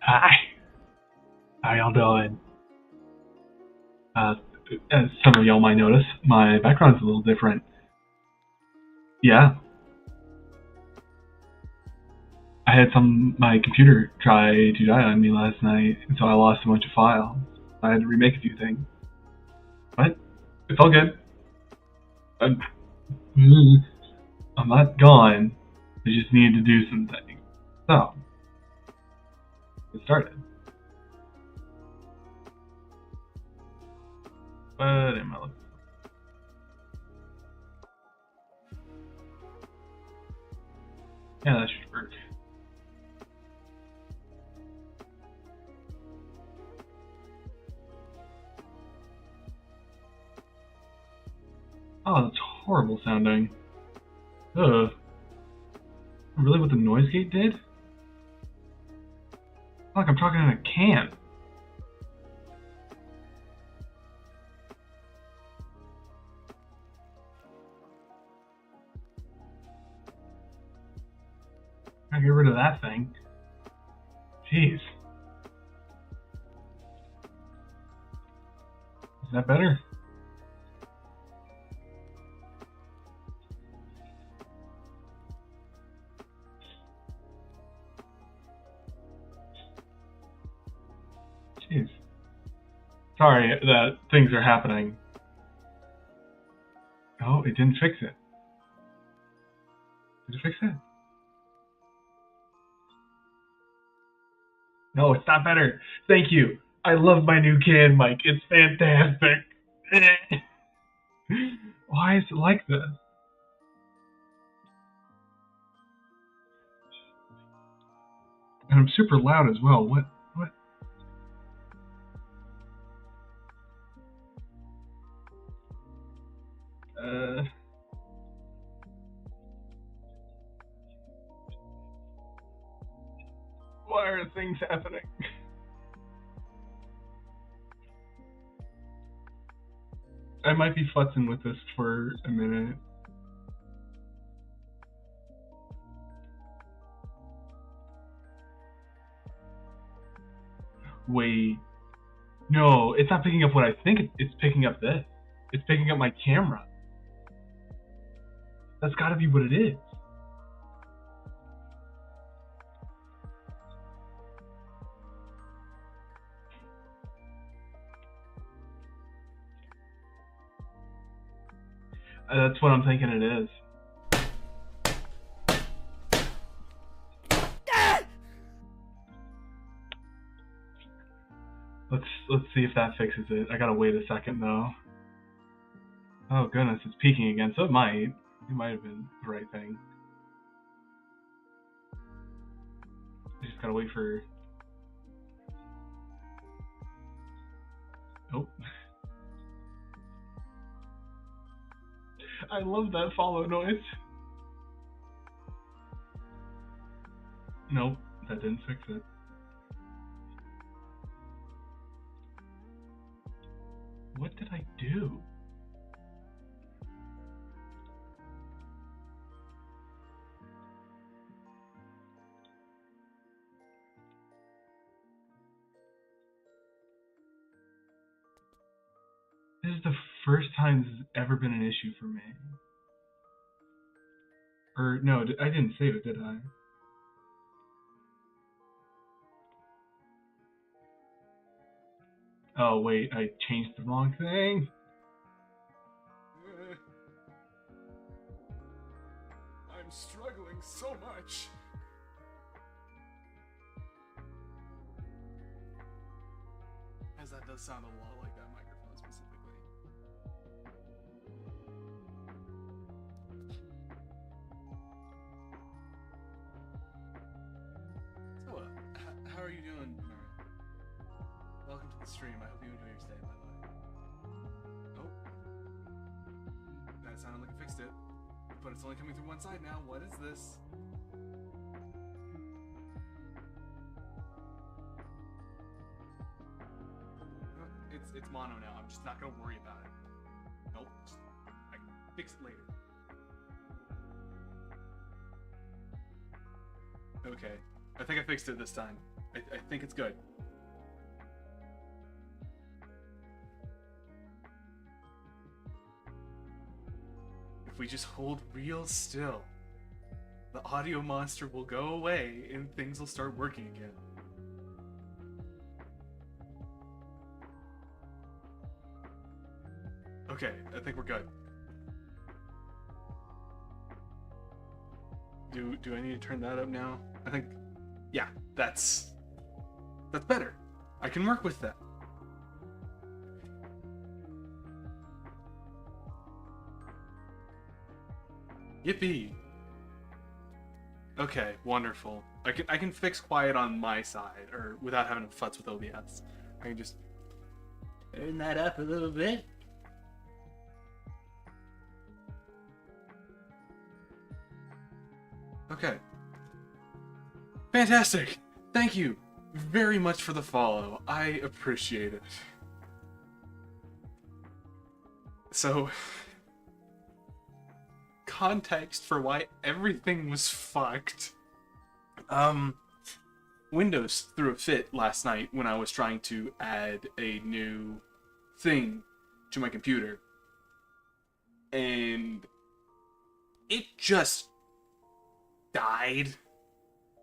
Hi, how y'all doing? As some of y'all might notice, my background's a little different. Yeah, I had my computer try to die on me last night, and so I lost a bunch of files. I had to remake a few things. But it's all good. I'm, I'm not gone. I just needed to do some things. So, get started. What am I looking for? Yeah, that should work. Oh, that's horrible sounding. Ugh. Really what the noise gate did? Like I'm talking in a can. I get rid of that thing. Jeez. Is that better? Jeez. Sorry that things are happening. Oh, it didn't fix it. Did it fix it? No, it's not better. Thank you. I love my new can mic. It's fantastic. Why is it like this? And I'm super loud as well. What? Uh, why are things happening? I might be futzing with this for a minute. Wait. No, it's not picking up what I think it's picking up this. It's picking up my camera. That's gotta be what it is. That's what I'm thinking it is. Let's see if that fixes it. I gotta wait a second though. Oh goodness, it's peaking again, so it might have been the right thing. I just gotta wait for. Oh, I love that follow noise. Nope, that didn't fix it. What did I do? This is the first time this has ever been an issue for me. Or, no, I didn't save it, did I? Oh, wait, I changed the wrong thing. I'm struggling so much. As that does sound a lot like that microphone specifically. So, how are you doing, Mary? Welcome to the stream. I hope you enjoy your stay, by the way. Oh. That sounded like it fixed it. But it's only coming through one side now. What is this? It's mono now. I'm just not gonna worry about it. Nope. I can fix it later. Okay. I think I fixed it this time. I think it's good. If we just hold real still, the audio monster will go away and things will start working again. Okay, I think we're good. Do I need to turn that up now? I think, yeah, that's better. I can work with that. Yippee! Okay, wonderful. I can fix quiet on my side, or without having to futz with OBS. I can just turn that up a little bit. Okay. Fantastic! Thank you very much for the follow. I appreciate it. So, context for why everything was fucked. Windows threw a fit last night when I was trying to add a new thing to my computer. And it just died.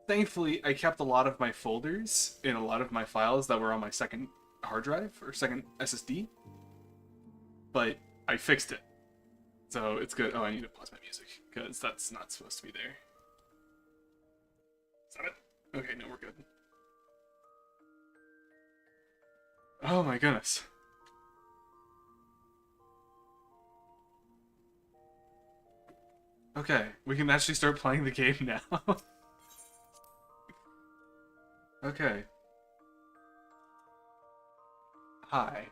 Thankfully, I kept a lot of my folders and a lot of my files that were on my second hard drive, or second SSD. But I fixed it. So it's good. Oh, I need to pause my music, because that's not supposed to be there. Is that it? Okay, no, we're good. Oh my goodness. Okay, we can actually start playing the game now. Okay. Hi.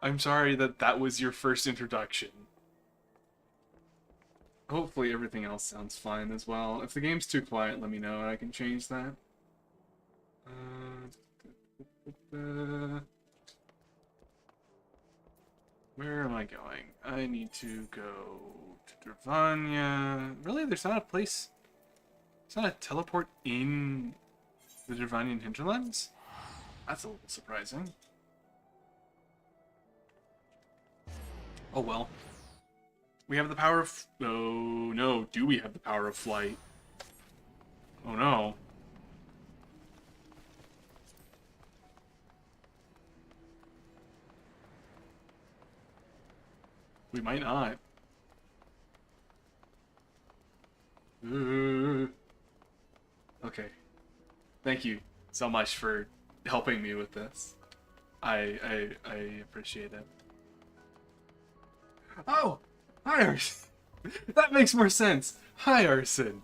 I'm sorry that was your first introduction. Hopefully everything else sounds fine as well. If the game's too quiet, let me know and I can change that. Where am I going? I need to go to Dervania. Really? There's not a place... There's not a teleport in the Dervanian hinterlands? That's a little surprising. Oh well. We have the power of... Oh no, do we have the power of flight? Oh no. We might not. Okay. Thank you so much for helping me with this. I appreciate it. Oh! Hi, Arson! That makes more sense! Hi, Arson!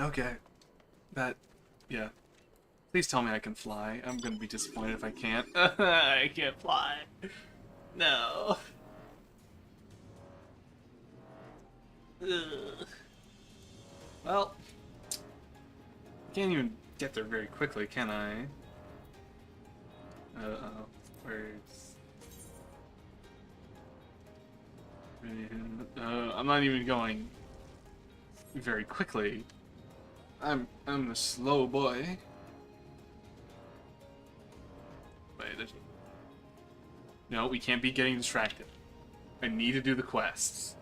Okay. Yeah. Please tell me I can fly. I'm gonna be disappointed if I can't. I can't fly. No. Ugh. Well, I can't even get there very quickly, can I? Uh-oh. Where's... I'm not even going very quickly. I'm a slow boy. Wait, no, we can't be getting distracted. I need to do the quests.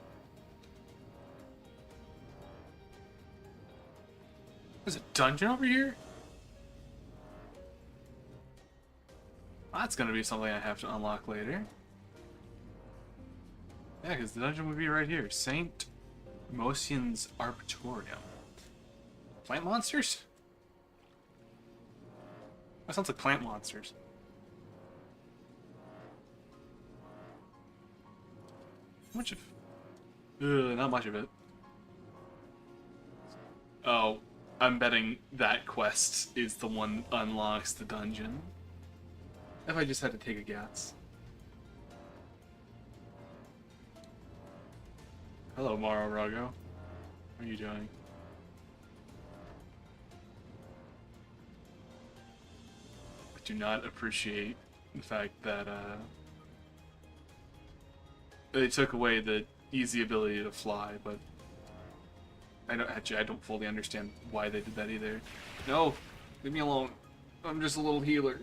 There's a dungeon over here? That's gonna be something I have to unlock later. Yeah, because the dungeon would be right here. Saint Mosian's Arbitorium. Plant monsters? That sounds like plant monsters. How much of... not much of it. Oh, I'm betting that quest is the one that unlocks the dungeon. If I just had to take a guess. Hello, Maro Rago. How are you doing? I do not appreciate the fact that they took away the easy ability to fly, but I don't fully understand why they did that either. No, leave me alone. I'm just a little healer.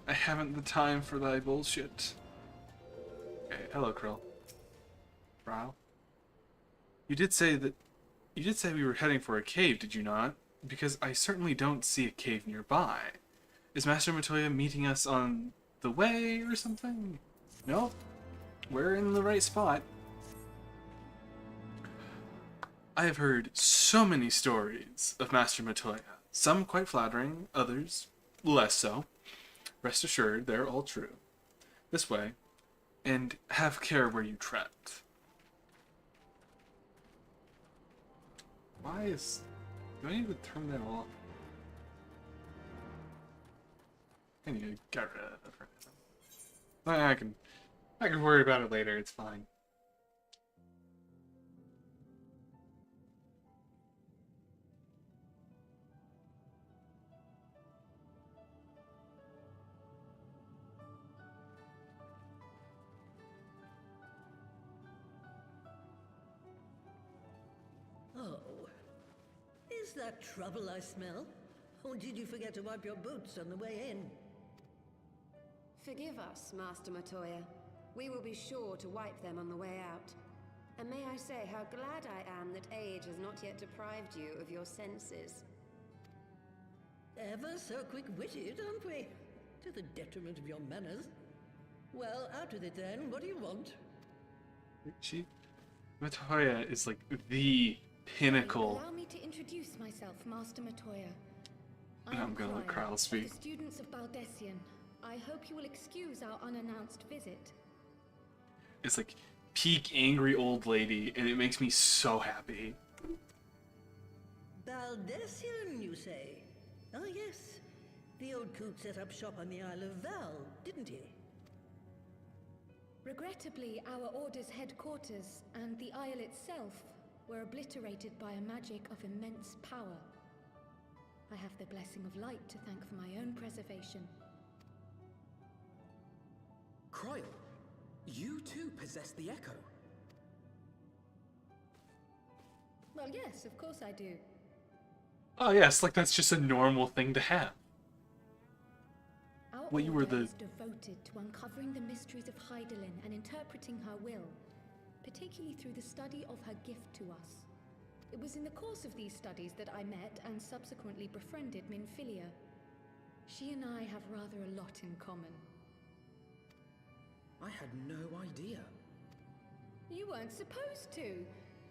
I haven't the time for thy bullshit. Okay, hello, Krill. Brow. You did say we were heading for a cave, did you not? Because I certainly don't see a cave nearby. Is Master Matoya meeting us on the way or something? No? We're in the right spot. I have heard so many stories of Master Matoya. Some quite flattering, others less so. Rest assured, they're all true. This way, and have care where you tread. Why is... Do I need to turn that off? I need to get rid of it for now. I can worry about it later, it's fine. Oh, is that trouble I smell? Or did you forget to wipe your boots on the way in? Forgive us, Master Matoya. We will be sure to wipe them on the way out. And may I say how glad I am that age has not yet deprived you of your senses. Ever so quick-witted, aren't we? To the detriment of your manners. Well, out with it then. What do you want? Matoya is like the pinnacle. Allow me to introduce myself, Master Matoya. I'm gonna let Kyle speak. The students of Baldessian. I hope you will excuse our unannounced visit. It's like peak angry old lady, and it makes me so happy. Baldessian, you say? Ah, yes. The old coot set up shop on the Isle of Val, didn't he? Regrettably, our order's headquarters and the isle itself were obliterated by a magic of immense power. I have the blessing of light to thank for my own preservation. Cryle, you too possess the Echo. Well, yes, of course I do. Oh yes, like that's just a normal thing to have. Our Well, you were order the... is devoted to uncovering the mysteries of Hydaelyn and interpreting her will, particularly through the study of her gift to us. It was in the course of these studies that I met and subsequently befriended Minfilia. She and I have rather a lot in common. I had no idea. You weren't supposed to.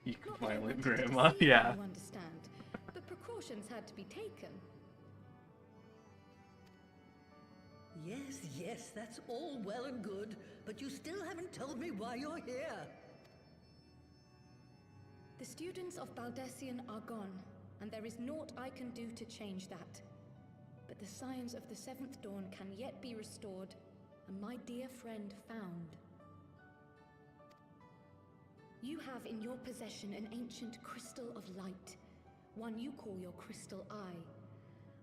You can Not that I violate wanted to grandma, deceive you, yeah. you understand, but precautions had to be taken. Yes, yes, that's all well and good, but you still haven't told me why you're here. The students of Baldessian are gone, and there is naught I can do to change that. But the science of the Seventh Dawn can yet be restored, and my dear friend found. You have in your possession an ancient crystal of light, one you call your crystal eye.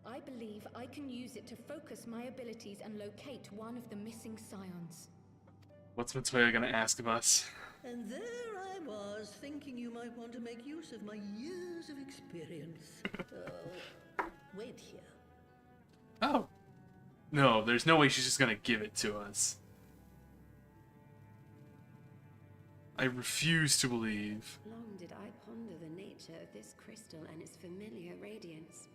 I believe I can use it to focus my abilities and locate one of the missing scions. What's Matoya gonna ask of us? And there I was, thinking you might want to make use of my years of experience. Wait here. Oh. No, there's no way she's just gonna give it to us. I refuse to believe. Long did I ponder the nature of this crystal and its familiar radiance,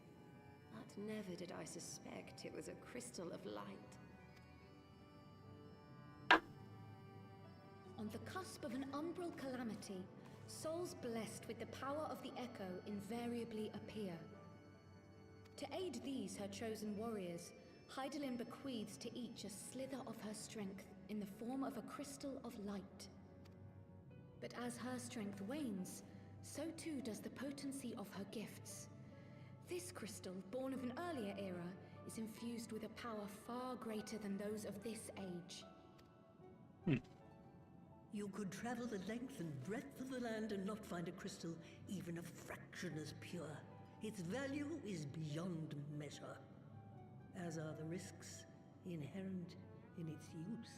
but never did I suspect it was a crystal of light. On the cusp of an umbral calamity, souls blessed with the power of the Echo invariably appear. To aid these, her chosen warriors, Hydaelyn bequeaths to each a slither of her strength in the form of a crystal of light. But as her strength wanes, so too does the potency of her gifts. This crystal, born of an earlier era, is infused with a power far greater than those of this age. You could travel the length and breadth of the land and not find a crystal even a fraction as pure. Its value is beyond measure, as are the risks inherent in its use.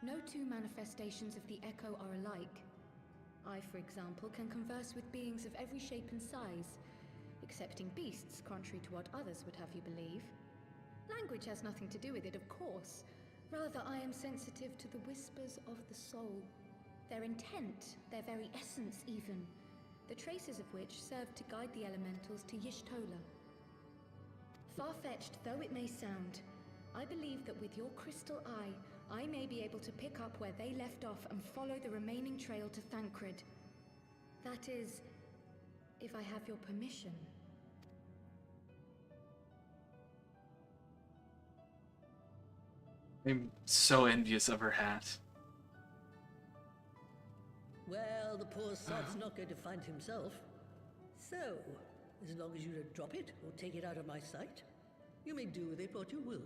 No two manifestations of the Echo are alike. I, for example, can converse with beings of every shape and size, excepting beasts, contrary to what others would have you believe. Language has nothing to do with it, of course. Rather, I am sensitive to the whispers of the soul. Their intent, their very essence even, the traces of which serve to guide the elementals to Y'shtola. Far-fetched though it may sound, I believe that with your crystal eye, I may be able to pick up where they left off and follow the remaining trail to Thancred. That is, if I have your permission. I'm so envious of her hat. Well, the poor sod's not going to find himself. So, as long as you don't drop it or take it out of my sight, you may do with it what you will.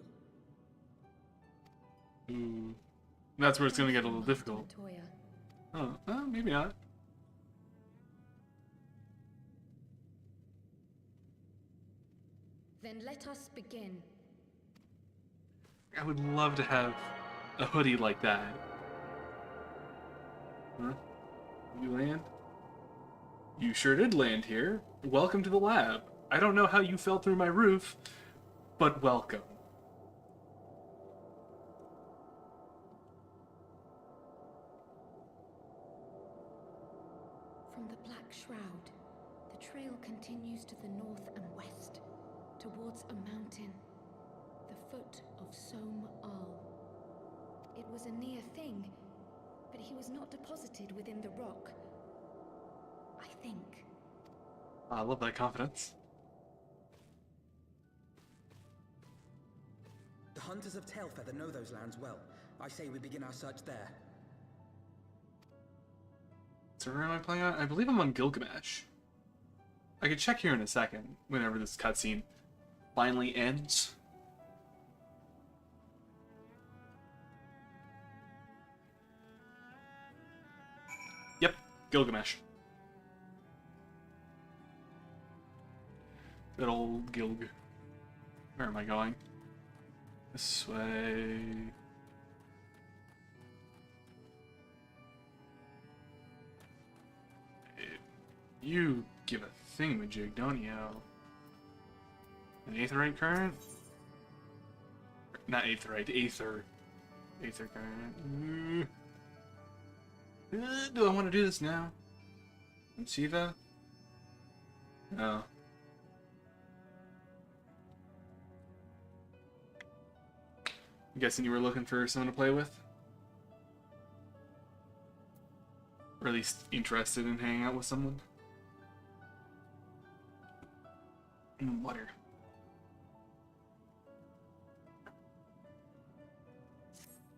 Ooh. That's where it's gonna get a little difficult. Matoya. Oh, maybe not. Then let us begin. I would love to have a hoodie like that. Huh? You land? You sure did land here. Welcome to the lab. I don't know how you fell through my roof, but welcome. From the Black Shroud, the trail continues to the north and west, towards a mountain, the foot of Som Al. It was a near thing, but he was not deposited within the rock. I think. I love that confidence. The hunters of Tailfeather know those lands well. I say we begin our search there. So where am I playing on? I believe I'm on Gilgamesh. I could check here in a second, whenever this cutscene finally ends. Yep, Gilgamesh. Good old Gilg. Where am I going? This way. You give a thingamajig, don't you? An aetherite current? Not aetherite, aether. Aether current. Do I want to do this now? And Siva? No. I'm guessing you were looking for someone to play with? Or at least interested in hanging out with someone? Water.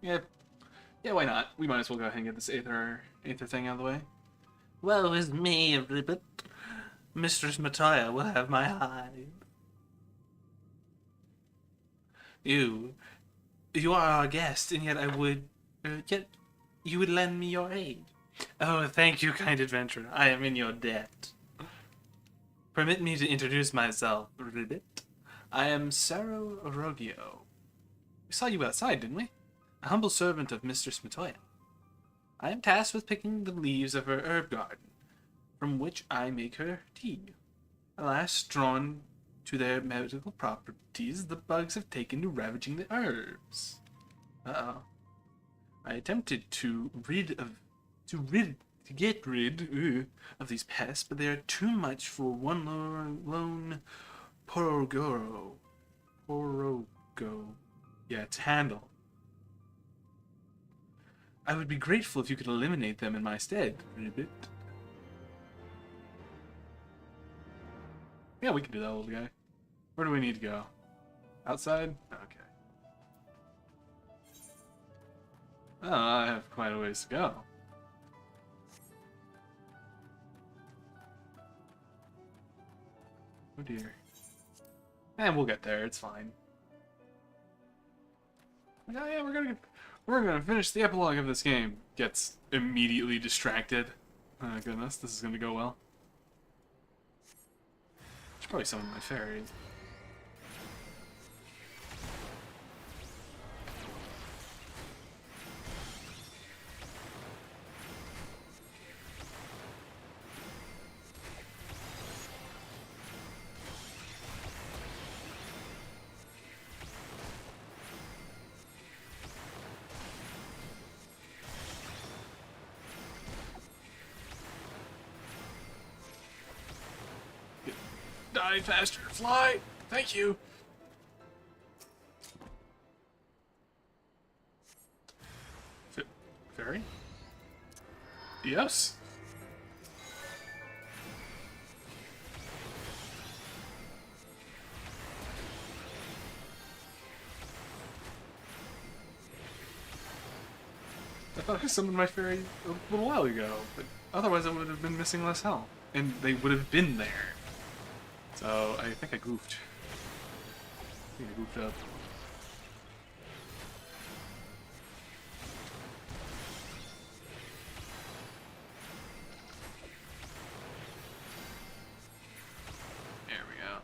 Yep. Yeah, why not? We might as well go ahead and get this Aether thing out of the way. Well, with me, Ribbit. Mistress Mattia will have my hide. You are our guest, and yet yet you would lend me your aid. Oh, thank you, kind adventurer. I am in your debt. Permit me to introduce myself, Ribbit. I am Saro Orogio. We saw you outside, didn't we? A humble servant of Mistress Matoya. I am tasked with picking the leaves of her herb garden, from which I make her tea. Alas, drawn to their medical properties, the bugs have taken to ravaging the herbs. Uh-oh. I attempted to get rid of these pests, but they are too much for one lone Porogo. Yeah, to handle. I would be grateful if you could eliminate them in my stead, Ribbit. Yeah, we can do that, old guy. Where do we need to go? Outside? Okay. Oh, I have quite a ways to go. Oh dear. And we'll get there, it's fine. Oh yeah, we're gonna finish the epilogue of this game. Gets immediately distracted. Oh goodness, this is gonna go well. Should probably summon my fairy. Die faster, fly! Thank you! Fairy? Yes? I thought I summoned my fairy a little while ago, but otherwise I would have been missing less health. And they would have been there. So, I think I goofed. I think I goofed up. There we go.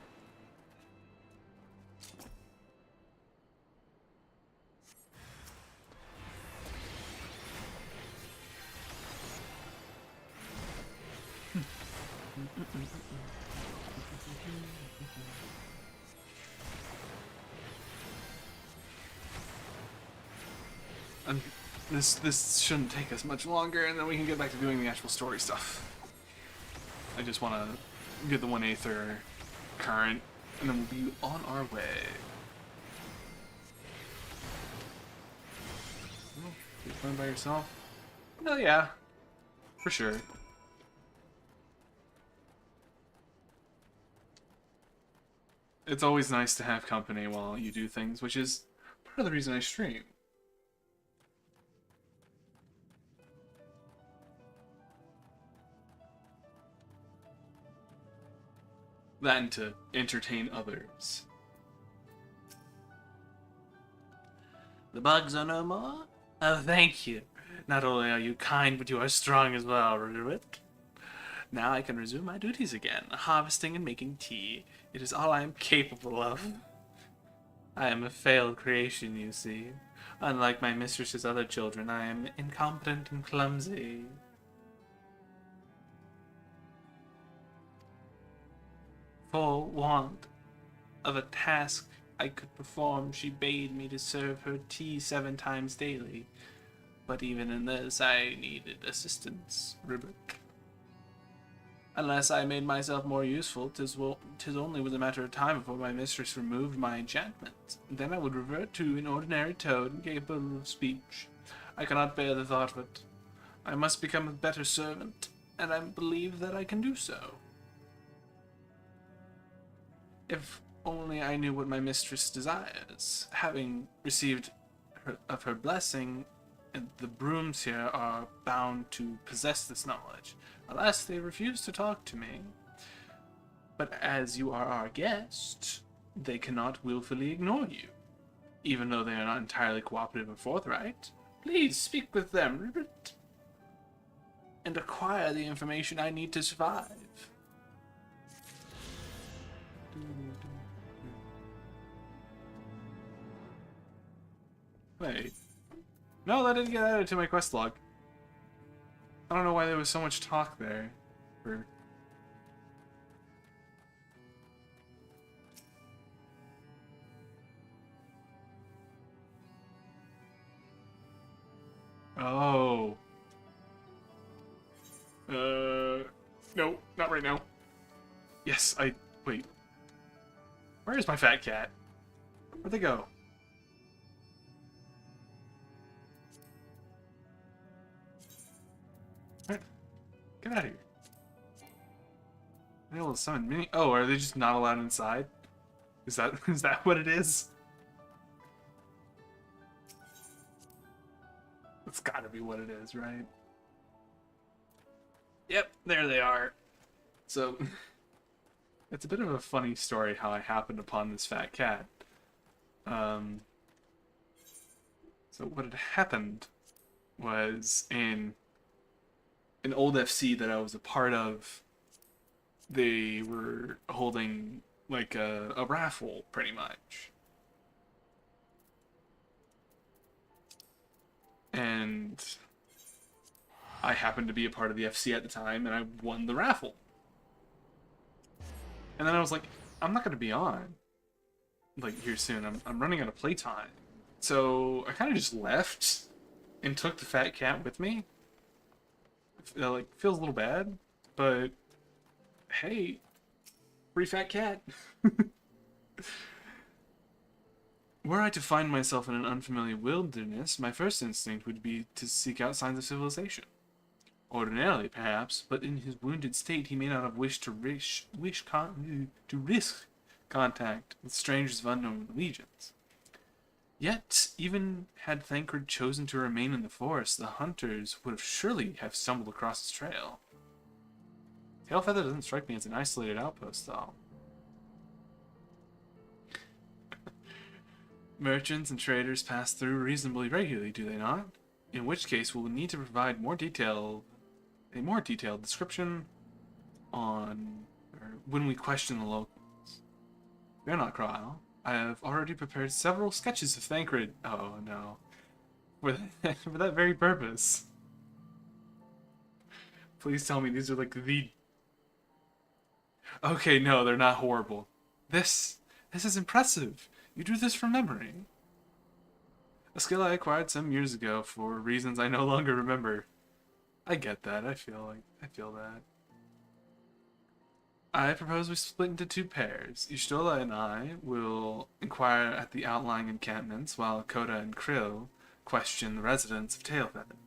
And this shouldn't take us much longer, and then we can get back to doing the actual story stuff. I just want to get the 1 Aether current, and then we'll be on our way. Oh, you're playing by yourself? Oh yeah, for sure. It's always nice to have company while you do things, which is part of the reason I stream. That and to entertain others. The bugs are no more? Oh, thank you. Not only are you kind, but you are strong as well, Ribbit. Now I can resume my duties again, harvesting and making tea. It is all I am capable of. I am a failed creation, you see. Unlike my mistress's other children, I am incompetent and clumsy. For want of a task I could perform, she bade me to serve her tea 7 times daily. But even in this, I needed assistance, Ribbit. Unless I made myself more useful, 'tis only with a matter of time before my mistress removed my enchantment. Then I would revert to an ordinary toad, incapable of speech. I cannot bear the thought of it. I must become a better servant, and I believe that I can do so. If only I knew what my mistress desires. Having received her blessing, and the brooms here are bound to possess this knowledge, unless they refuse to talk to me. But as you are our guest, they cannot willfully ignore you, even though they are not entirely cooperative and forthright. Please speak with them, Rupert, and acquire the information I need to survive. Wait. No, that didn't get added to my quest log. I don't know why there was so much talk there. Oh. No, not right now. Yes, wait. Where is my fat cat? Where'd they go? Get out of here. They will summon mini. Oh, are they just not allowed inside? Is that what it is? That's gotta be what it is, right? Yep, there they are. So, it's a bit of a funny story how I happened upon this fat cat. So what had happened was in an old FC that I was a part of, they were holding like a raffle, pretty much. And I happened to be a part of the FC at the time, and I won the raffle. And then I was like, I'm not going to be on, like, here soon. I'm running out of playtime. So I kind of just left and took the fat cat with me. Like, feels a little bad, but hey, free fat cat. Were I to find myself in an unfamiliar wilderness, my first instinct would be to seek out signs of civilization. Ordinarily, perhaps, but in his wounded state he may not have wished to risk contact with strangers of unknown allegiance. Yet, even had Thancred chosen to remain in the forest, the hunters would surely have stumbled across his trail. Tailfeather doesn't strike me as an isolated outpost, though. Merchants and traders pass through reasonably regularly, do they not? In which case, we'll need to provide a more detailed description on when we question the locals. Fear not, Cryle. I have already prepared several sketches of Thancred. Oh no, for that very purpose. Please tell me these are like the. Okay, no, they're not horrible. This is impressive. You drew this from memory. A skill I acquired some years ago for reasons I no longer remember. I get that. I feel that. I propose we split into two pairs. Y'shtola and I will inquire at the outlying encampments, while Koda and Krill question the residents of Tailfeather.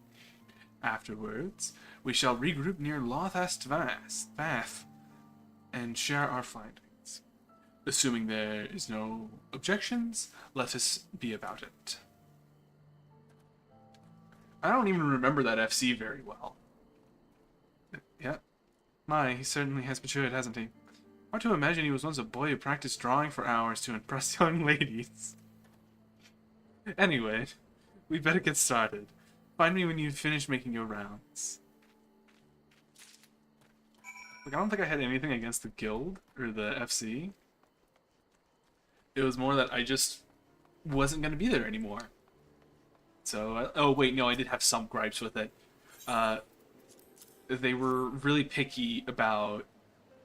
Afterwards, we shall regroup near Lothast Bath and share our findings. Assuming there is no objections, let us be about it. I don't even remember that FC very well. Yeah. My, he certainly has matured, hasn't he? Hard to imagine he was once a boy who practiced drawing for hours to impress young ladies. Anyway, we better get started. Find me when you've finished making your rounds. Like, I don't think I had anything against the guild, or the FC. It was more that I just wasn't going to be there anymore. So, oh wait, no, I did have some gripes with it. They were really picky about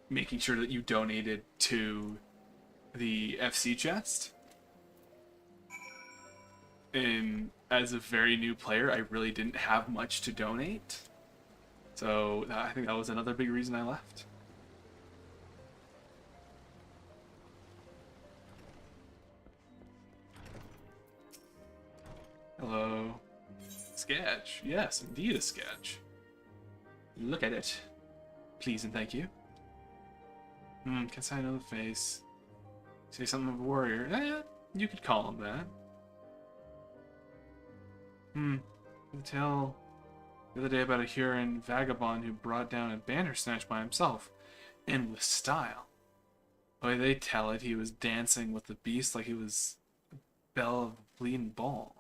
making sure that you donated to the FC chest. And as a very new player, I really didn't have much to donate. So I think that was another big reason I left. Hello. Sketch. Yes, indeed a sketch. Look at it. Please and thank you. Can't say I know the face. Say something of a warrior. You could call him that. The tale the other day about a Huron vagabond who brought down a Bandersnatch by himself, and with style. The way they tell it, he was dancing with the beast like he was the belle of a bleeding ball.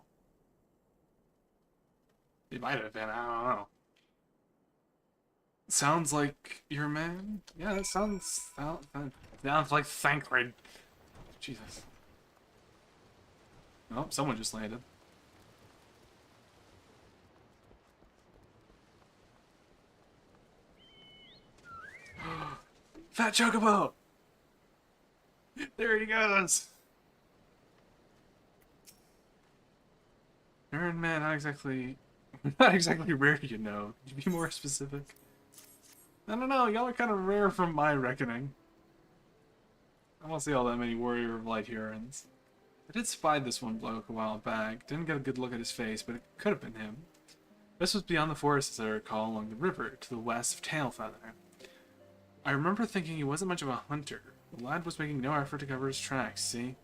He might have been, I don't know. Sounds like your man? Yeah, that sounds like Thancred. Jesus. Oh, someone just landed. Fat Chocobo! There he goes! Iron Man, not exactly rare, you know. Could you be more specific? I don't know, y'all are kind of rare from my reckoning. I don't see all that many Warrior of Light Hurons. I did spy this one bloke a while back. Didn't get a good look at his face, but it could have been him. This was beyond the forest, as I recall, along the river, to the west of Tailfeather. I remember thinking he wasn't much of a hunter. The lad was making no effort to cover his tracks, see?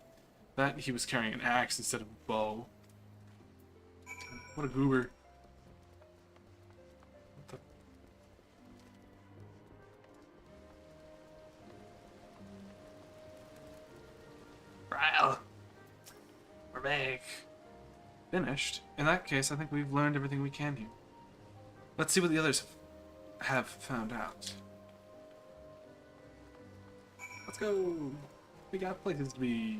That he was carrying an axe instead of a bow. What a goober. What the... Ryle! We're back. Finished? In that case, I think we've learned everything we can here. Let's see what the others have found out. Let's go! We got places to be.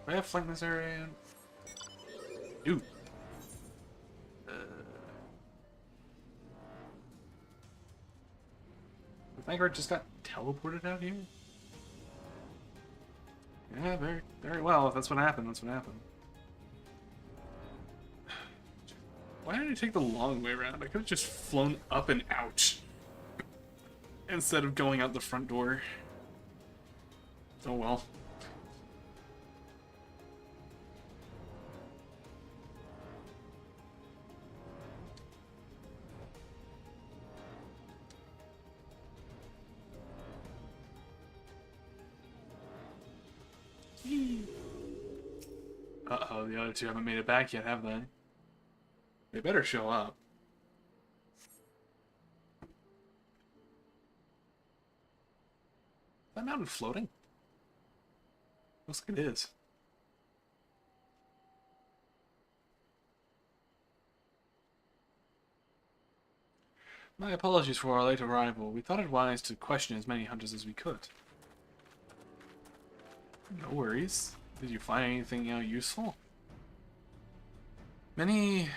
Do I have flank this area? Ooh. I think I just got teleported out here? Yeah, very well. If that's what happened, that's what happened. Why did I take the long way around? I could have just flown up and out instead of going out the front door. Oh well. Uh-oh, the other two haven't made it back yet, have they? They better show up. Is that mountain floating? Looks like it is. My apologies for our late arrival. We thought it wise to question as many hunters as we could. No worries. Did you find anything useful? Many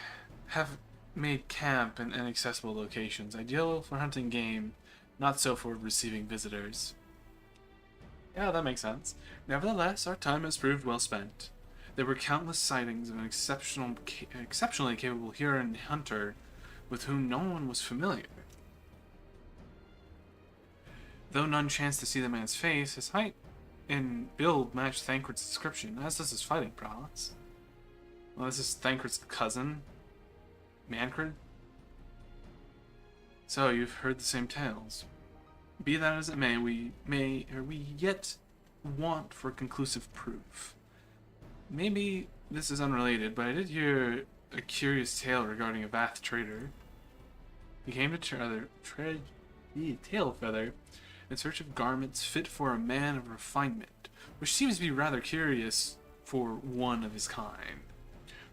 have made camp in inaccessible locations, ideal for hunting game, not so for receiving visitors. Yeah, that makes sense. Nevertheless, our time has proved well spent. There were countless sightings of an exceptionally capable Huron hunter with whom no one was familiar. Though none chanced to see the man's face, his height and build matched Thancred's description, as does his fighting prowess. Well, this is Thancred's cousin, Mancred. So you've heard the same tales. Be that as it may, we yet want for conclusive proof. Maybe this is unrelated, but I did hear a curious tale regarding a Vath trader. He came to Tailfeather in search of garments fit for a man of refinement, which seems to be rather curious for one of his kind.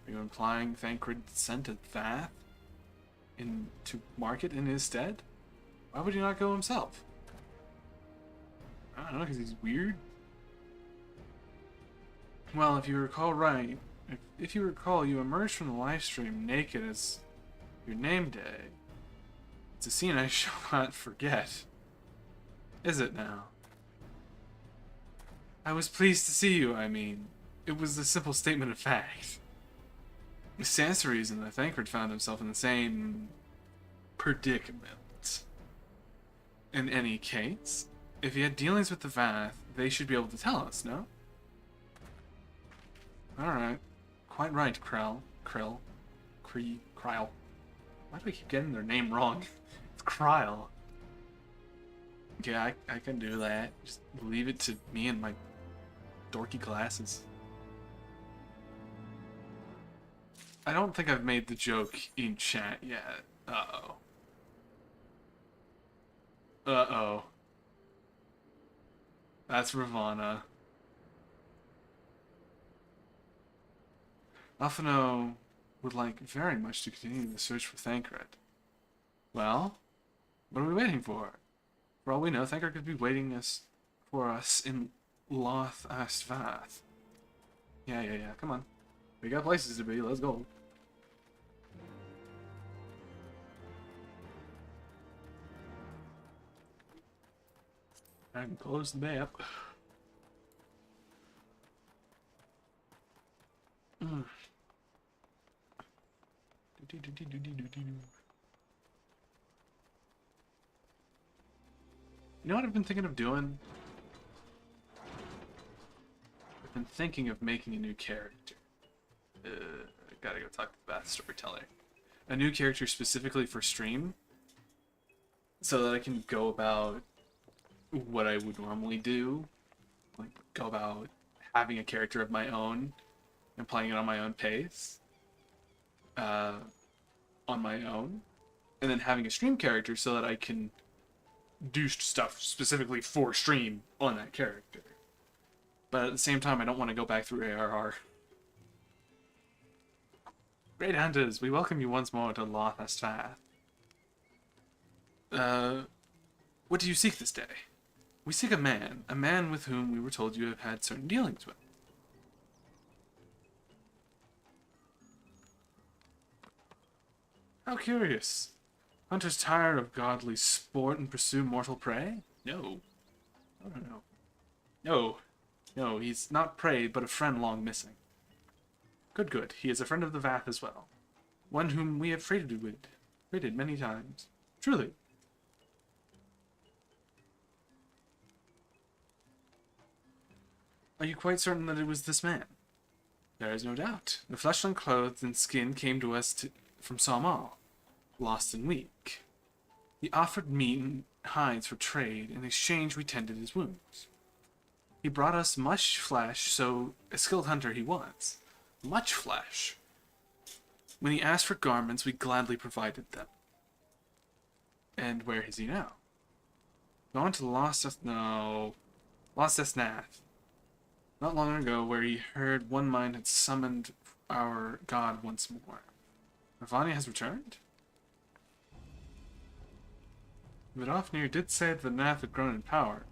Are you implying Thancred sent a Vath to market in his stead? Why would he not go himself? I don't know, because he's weird? Well, if you recall right, if you recall, you emerged from the live stream naked as your name day. It's a scene I shall not forget. Is it now? I was pleased to see you, I mean. It was a simple statement of fact. It stands to reason that Thancred found himself in the same predicament. In any case, if he had dealings with the Vath, they should be able to tell us, no? Alright. Quite right, Krell. Krell. Kryle. Why do I keep getting their name wrong? It's Kryle. Yeah, I can do that. Just leave it to me and my dorky glasses. I don't think I've made the joke in chat yet. Uh-oh. Uh-oh. That's Ravana. Alphino would like very much to continue the search for Thancred. Well, what are we waiting for? For all we know, Thancred could be waiting for us in Loth Astvath. Yeah, come on. We got places to be, let's go. I can close the map. You know what I've been thinking of doing? I've been thinking of making a new character. I gotta go talk to the Bath Storyteller. A new character specifically for stream, so that I can go about what I would normally do. Like, go about having a character of my own and playing it on my own pace. On my own. And then having a stream character so that I can do stuff specifically for stream on that character. But at the same time, I don't want to go back through ARR. Great Hunters, we welcome you once more to Loth Astvath. What do you seek this day? We seek a man with whom we were told you have had certain dealings with. How curious. Hunters tired of godly sport and pursue mortal prey? No. No, he's not prey, but a friend long missing. Good. He is a friend of the Vath as well. One whom we have traded many times. Truly. Are you quite certain that it was this man? There is no doubt. The fleshling clothes and skin came to us from Salmal, lost and weak. He offered meat and hides for trade. In exchange, we tended his wounds. He brought us much flesh, so a skilled hunter he was. Much flesh. When he asked for garments, we gladly provided them. And where is he now? Gone to Lost Esnath. Not long ago, where he heard one mind had summoned our god once more. Ravani has returned? Vidofnir did say that the Nath had grown in power,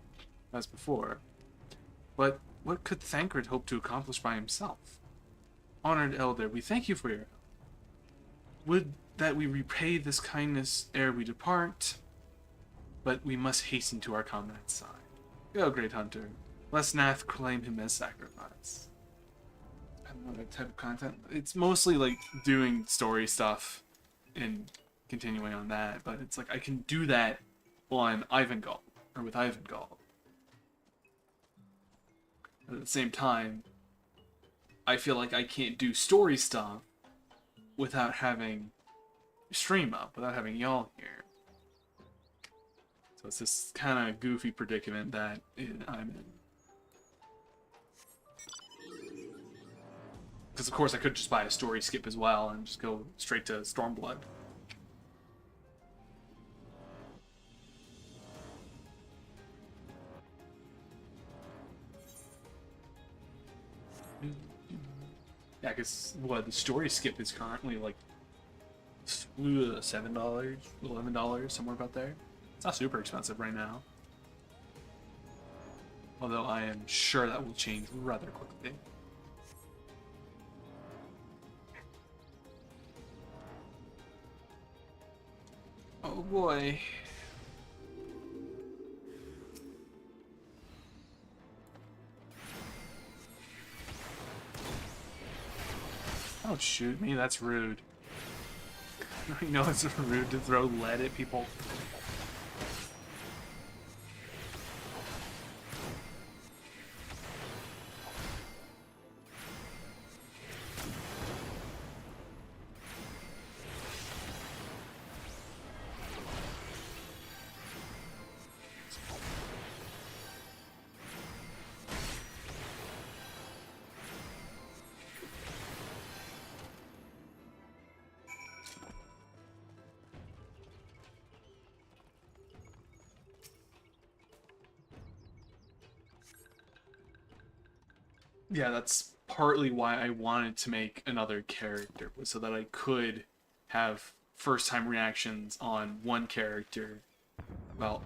as before. But what could Thancred hope to accomplish by himself? Honored Elder, we thank you for your help. Would that we repay this kindness ere we depart, but we must hasten to our comrade's side. Go, great hunter. Lest Nath claim him as sacrifice. I don't know that type of content. It's mostly like doing story stuff and continuing on that, but it's like I can do that on Ivangald, or with Ivangald. But at the same time, I feel like I can't do story stuff without having stream up, without having y'all here. So it's this kind of goofy predicament that I'm in. Because of course I could just buy a story skip as well and just go straight to Stormblood. Yeah, because what the story skip is currently like $7, $11, somewhere about there. It's not super expensive right now. Although I am sure that will change rather quickly. Oh boy. Don't shoot me, that's rude. You know it's rude to throw lead at people. Yeah, that's partly why I wanted to make another character, was so that I could have first-time reactions on one character, well,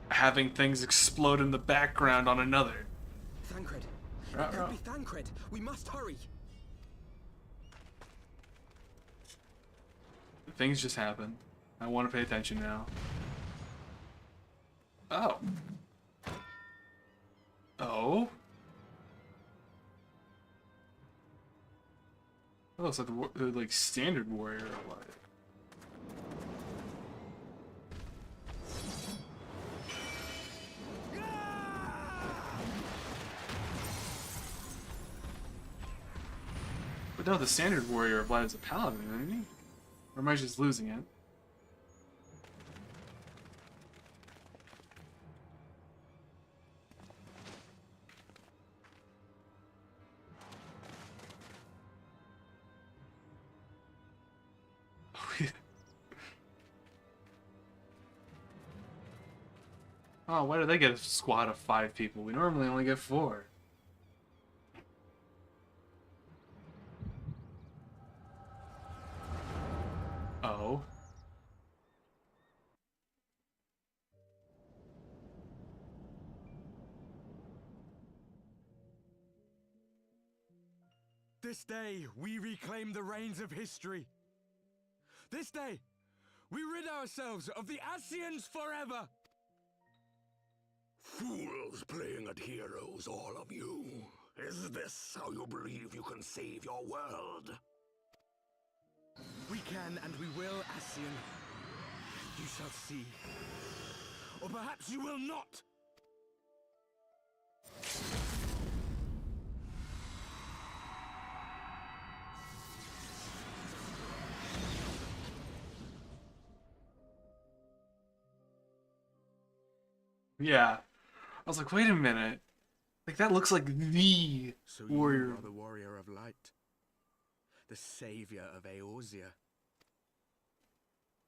having things explode in the background on another. Thancred. It Ruh-roh. could be Thancred. We must hurry. Things just happen. I want to pay attention now. Oh. Oh? That looks like the like standard warrior alive. But no, the standard warrior of light is a paladin, isn't he? Or am I just losing it? Oh, why do they get a squad of 5 people? We normally only get 4. Oh. This day, we reclaim the reins of history. This day, we rid ourselves of the Ascians forever. Fools playing at heroes, all of you. Is this how you believe you can save your world? We can and we will, Ascian. You shall see. Or perhaps you will not. Yeah. I was like, wait a minute. Like, that looks like the So warrior. you are the warrior of light. The savior of Eorzea.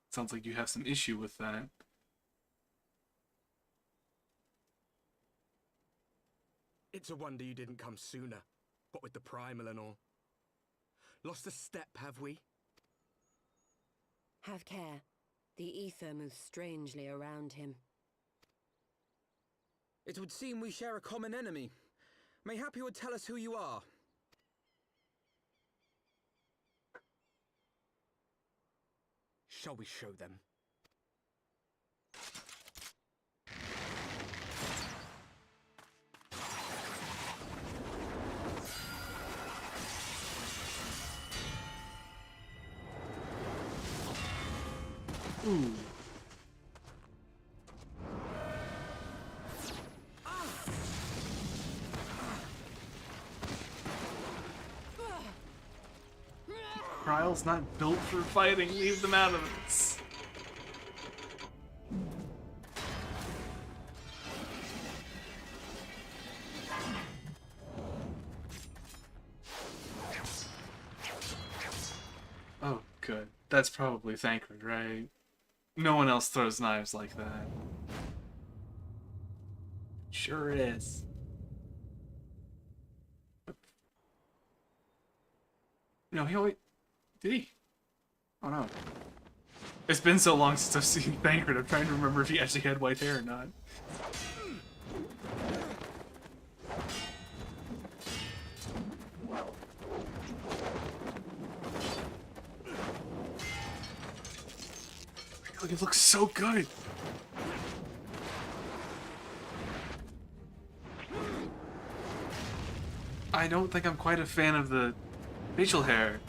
Sounds like you have some issue with that. It's a wonder you didn't come sooner, what with the primal and all. Lost a step, have we? Have care. The ether moves strangely around him. It would seem we share a common enemy. Mayhap you would tell us who you are. Shall we show them? Ooh. Kryle's not built for fighting. Leave them out of this. Oh, good. That's probably Thancred, right? No one else throws knives like that. Sure is. No, he always... Did he? Oh no. It's been so long since I've seen Thancred, I'm trying to remember if he actually had white hair or not. Look, it looks so good! I don't think I'm quite a fan of the facial hair.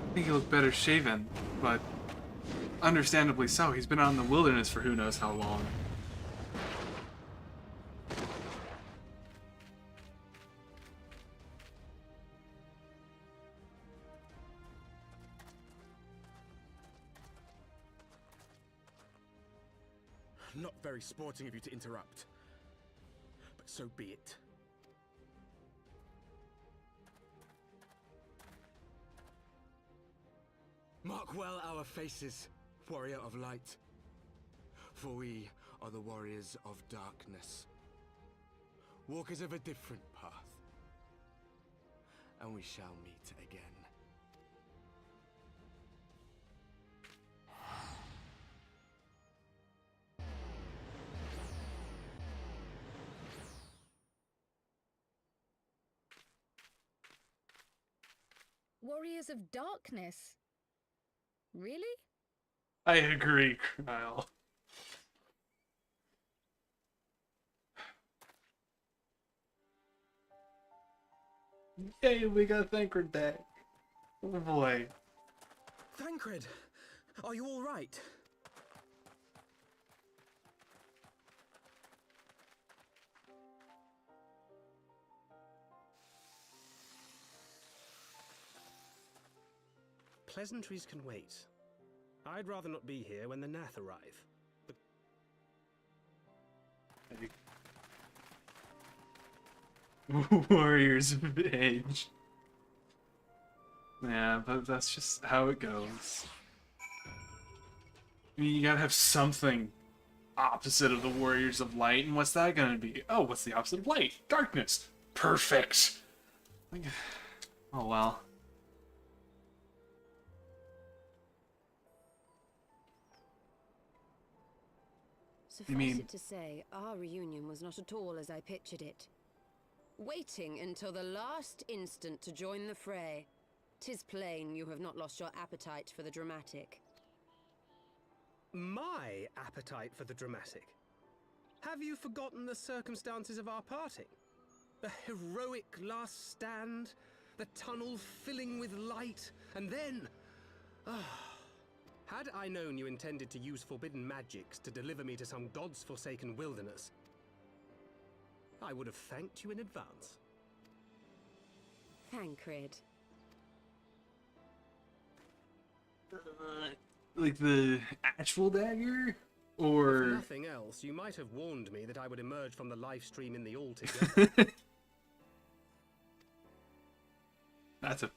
I think he looked better shaven, but understandably so. He's been out in the wilderness for who knows how long. Not very sporting of you to interrupt. But so be it. Mark well our faces, warrior of light. For we are the warriors of darkness. Walkers of a different path. and we shall meet again. Warriors of Darkness? Really? I agree, Kyle. Yay, we got Thancred back. Oh boy. Thancred, are you all right? Pleasantries can wait. I'd rather not be here when the Nath arrive. Warriors of Age. Yeah, but that's just how it goes. I mean, you gotta have something opposite of the Warriors of Light, and what's that gonna be? Oh, what's the opposite of light? Darkness. Perfect. Oh well. Suffice it to say, our reunion was not at all as I pictured it. Waiting until the last instant to join the fray. 'Tis plain you have not lost your appetite for the dramatic. My appetite for the dramatic? Have you forgotten the circumstances of our parting? The heroic last stand, the tunnel filling with light, and then... Had I known you intended to use forbidden magics to deliver me to some god's forsaken wilderness, I would have thanked you in advance. Thancred. Like the actual dagger? If Or... nothing else, you might have warned me that I would emerge from the live stream in the all together. That's a...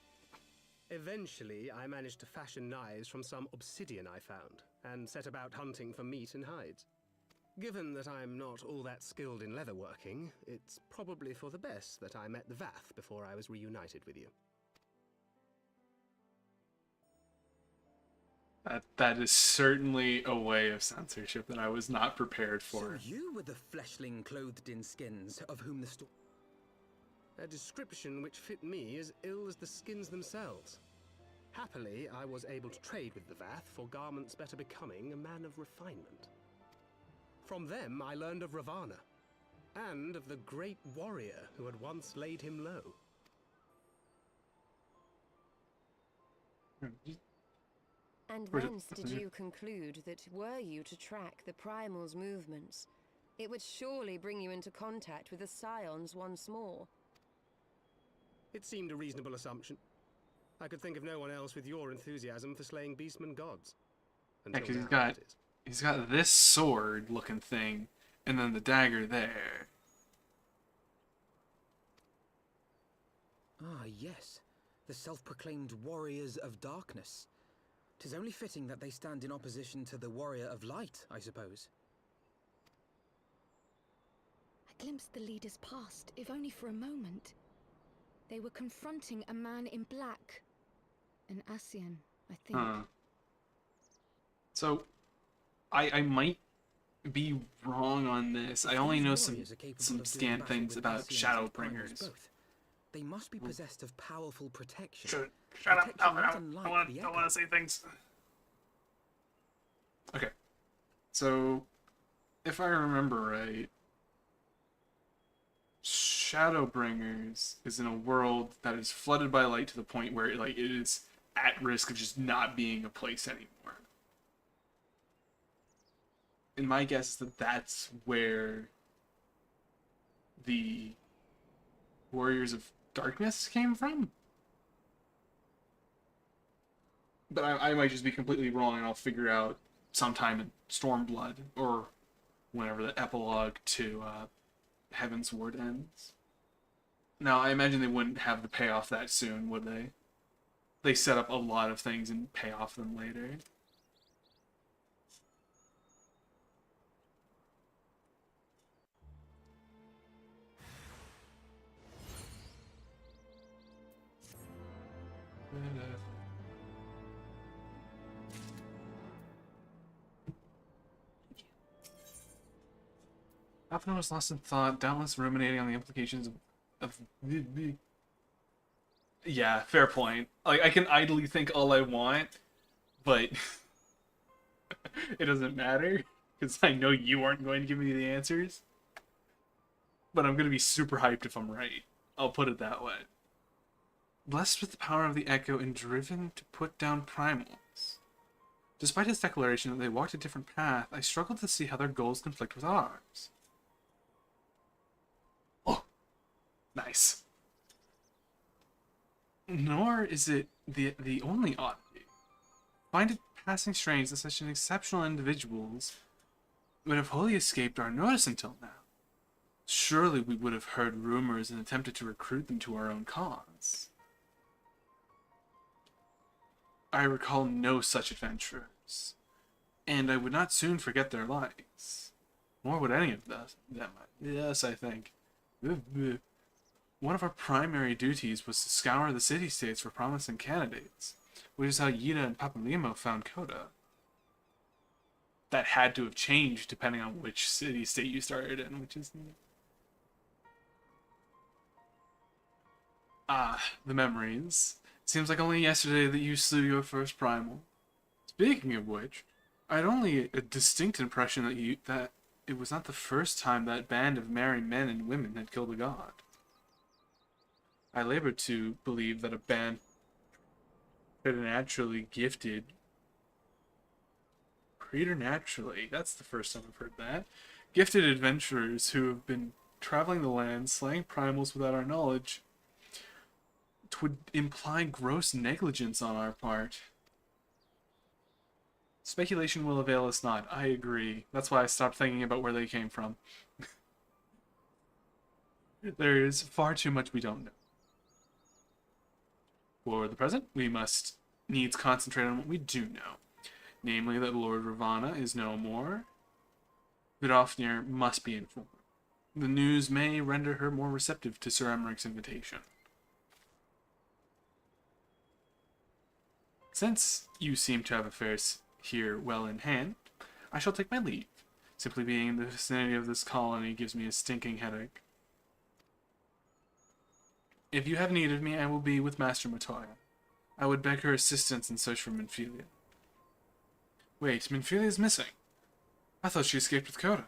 Eventually, I managed to fashion knives from some obsidian I found, and set about hunting for meat and hides. Given that I'm not all that skilled in leatherworking, it's probably for the best that I met the Vath before I was reunited with you. That is certainly a way of censorship that I was not prepared for. So you were the fleshling clothed in skins of whom the story... A description which fit me as ill as the skins themselves. Happily, I was able to trade with the Vath for garments better becoming a man of refinement. From them, I learned of Ravana, and of the great warrior who had once laid him low. And thence did you conclude that were you to track the Primal's movements, it would surely bring you into contact with the Scions once more. It seemed a reasonable assumption. I could think of no one else with your enthusiasm for slaying beastmen gods. Yeah, because he's got this sword-looking thing, and then the dagger there. Ah, yes. The self-proclaimed Warriors of Darkness. 'Tis only fitting that they stand in opposition to the Warrior of Light, I suppose. I glimpsed the leaders past, if only for a moment. They were confronting a man in black. An Ascian, I think. So, I might be wrong on this. I only know some scant things about Shadowbringers. They must be possessed of powerful protection. Shut up! Protection No, not I unlike the don't Echo. want to say things. Okay, so if I remember right, Shadowbringers is in a world that is flooded by light to the point where it is at risk of just not being a place anymore. And my guess is that that's where the Warriors of Darkness came from. But I might just be completely wrong, and I'll figure out sometime in Stormblood, or whenever the epilogue to Heavensward ends. Now, I imagine they wouldn't have the payoff that soon, would they? They set up a lot of things and pay off them later. Often I was lost in thought, doubtless ruminating on the implications of yeah, fair point. Like, I can idly think all I want, but it doesn't matter, because I know you aren't going to give me the answers. But I'm going to be super hyped if I'm right. I'll put it that way. Blessed with the power of the Echo and driven to put down primals. Despite his declaration that they walked a different path, I struggled to see how their goals conflict with ours. Oh, nice. Nor is it the only oddity. Find it passing strange that such an exceptional individuals would have wholly escaped our notice until now. Surely we would have heard rumors and attempted to recruit them to our own cause. I recall no such adventurers, and I would not soon forget their likes. Nor would any of them. Yes, I think. One of our primary duties was to scour the city-states for promising candidates, which is how Yida and Papalimo found Coda. That had to have changed depending on which city-state you started in, which is... Ah, the memories. It seems like only yesterday that you slew your first primal. Speaking of which, I had only a distinct impression that it was not the first time that band of merry men and women had killed a god. I labored to believe that a band preternaturally gifted... Preternaturally? That's the first time I've heard that. Gifted adventurers who have been traveling the land, slaying primals without our knowledge, would imply gross negligence on our part. Speculation will avail us not. I agree. That's why I stopped thinking about where they came from. There is far too much we don't know. For the present, we must needs concentrate on what we do know. Namely, that Lord Ravana is no more. Vidofnir must be informed. The news may render her more receptive to Sir Emeric's invitation. Since you seem to have affairs here well in hand, I shall take my leave. Simply being in the vicinity of this colony gives me a stinking headache. If you have need of me, I will be with Master Matoya. I would beg her assistance in search for Minfilia. Wait, Minfilia's missing. I thought she escaped with Coda.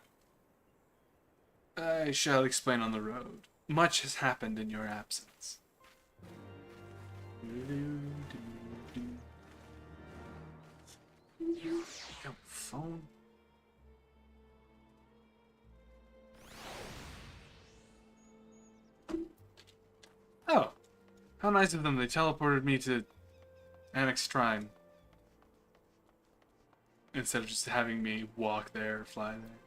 I shall explain on the road. Much has happened in your absence. Yo, phone. Oh, how nice of them. They teleported me to Annex Shrine instead of just having me walk there or fly there.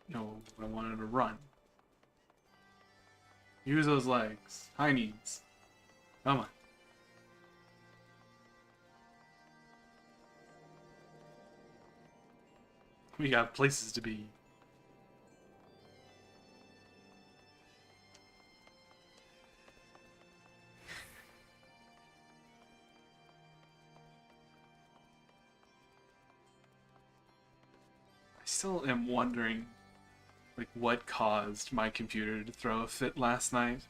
No, I wanted to run. Use those legs. High knees. Come on. We got places to be. I still am wondering, like, what caused my computer to throw a fit last night.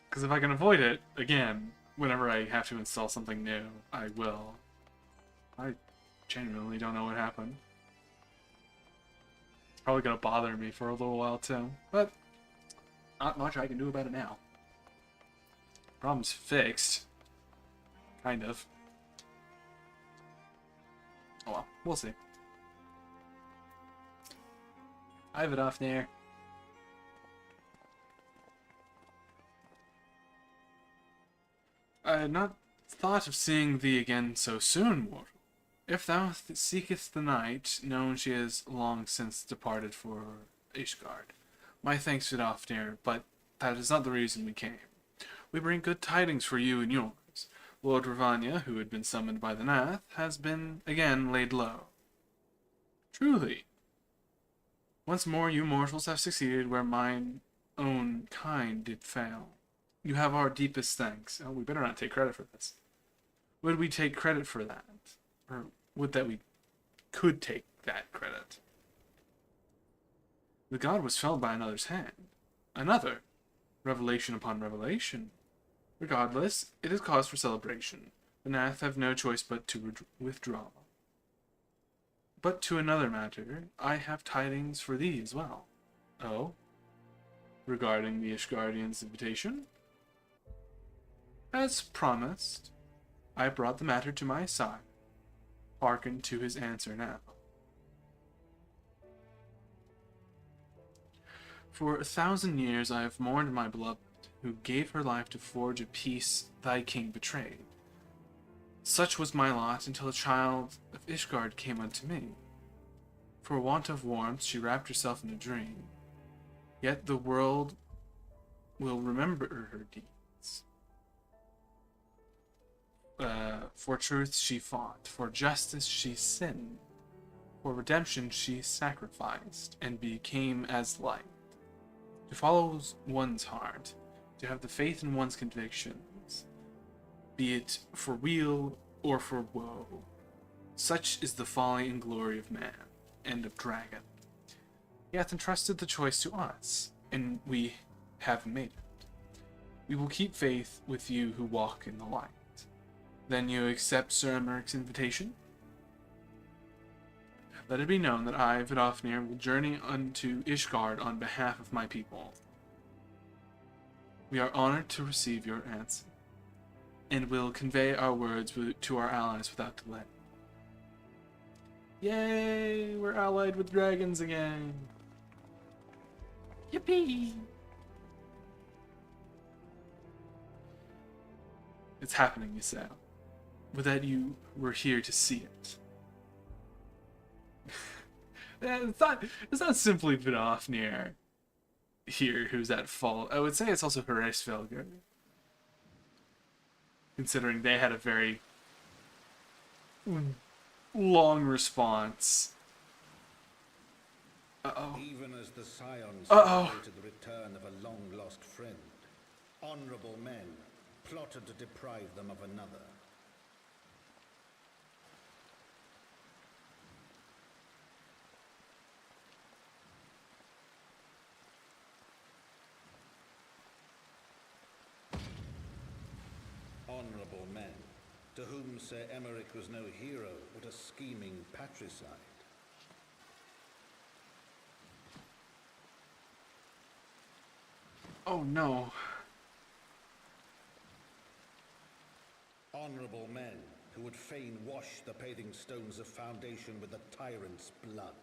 Because if I can avoid it, again, whenever I have to install something new, I will. I genuinely don't know what happened. It's probably going to bother me for a little while too, but not much I can do about it now. Problem's fixed. Kind of. Oh well, we'll see. I have it off there. I had not thought of seeing thee again so soon, mortal. If thou seekest the night, known she has long since departed for Ishgard. My thanks to Dofnir, but that is not the reason we came. We bring good tidings for you and yours. Lord Ravanya, who had been summoned by the Nath, has been again laid low. Truly. Once more you mortals have succeeded where mine own kind did fail. You have our deepest thanks. Oh, we better not take credit for this. Would we take credit for that? Or would that we could take that credit? The god was felled by another's hand. Another. Revelation upon revelation. Regardless, it is cause for celebration. The Nath have no choice but to withdraw. But to another matter, I have tidings for thee as well. Oh? Regarding the Ishgardian's invitation? As promised, I brought the matter to my side. Hearken to his answer now. For 1,000 years I have mourned my beloved, who gave her life to forge a peace thy king betrayed. Such was my lot until a child of Ishgard came unto me. For want of warmth she wrapped herself in a dream. Yet the world will remember her deeds. For truth she fought, for justice she sinned, for redemption she sacrificed, and became as light. To follow one's heart, to have the faith in one's convictions, be it for weal or for woe. Such is the folly and glory of man, and of dragon. He hath entrusted the choice to us, and we have made it. We will keep faith with you who walk in the light. Then you accept Sir Emeric's invitation? Let it be known that I, Vidofnir, will journey unto Ishgard on behalf of my people. We are honored to receive your answer, and will convey our words to our allies without delay. Yay! We're allied with dragons again! Yippee! It's happening, you say. But that you were here to see it. It's not simply Vidofnir here who's at fault. I would say it's also Hraesvelgr. Considering they had a very long response. Uh-oh. Even as the scions celebrated the return of a long-lost friend, honorable men plotted to deprive them of another. Honorable men, to whom Sir Emeric was no hero, but a scheming patricide. Oh no. Honorable men who would fain wash the paving stones of foundation with the tyrant's blood.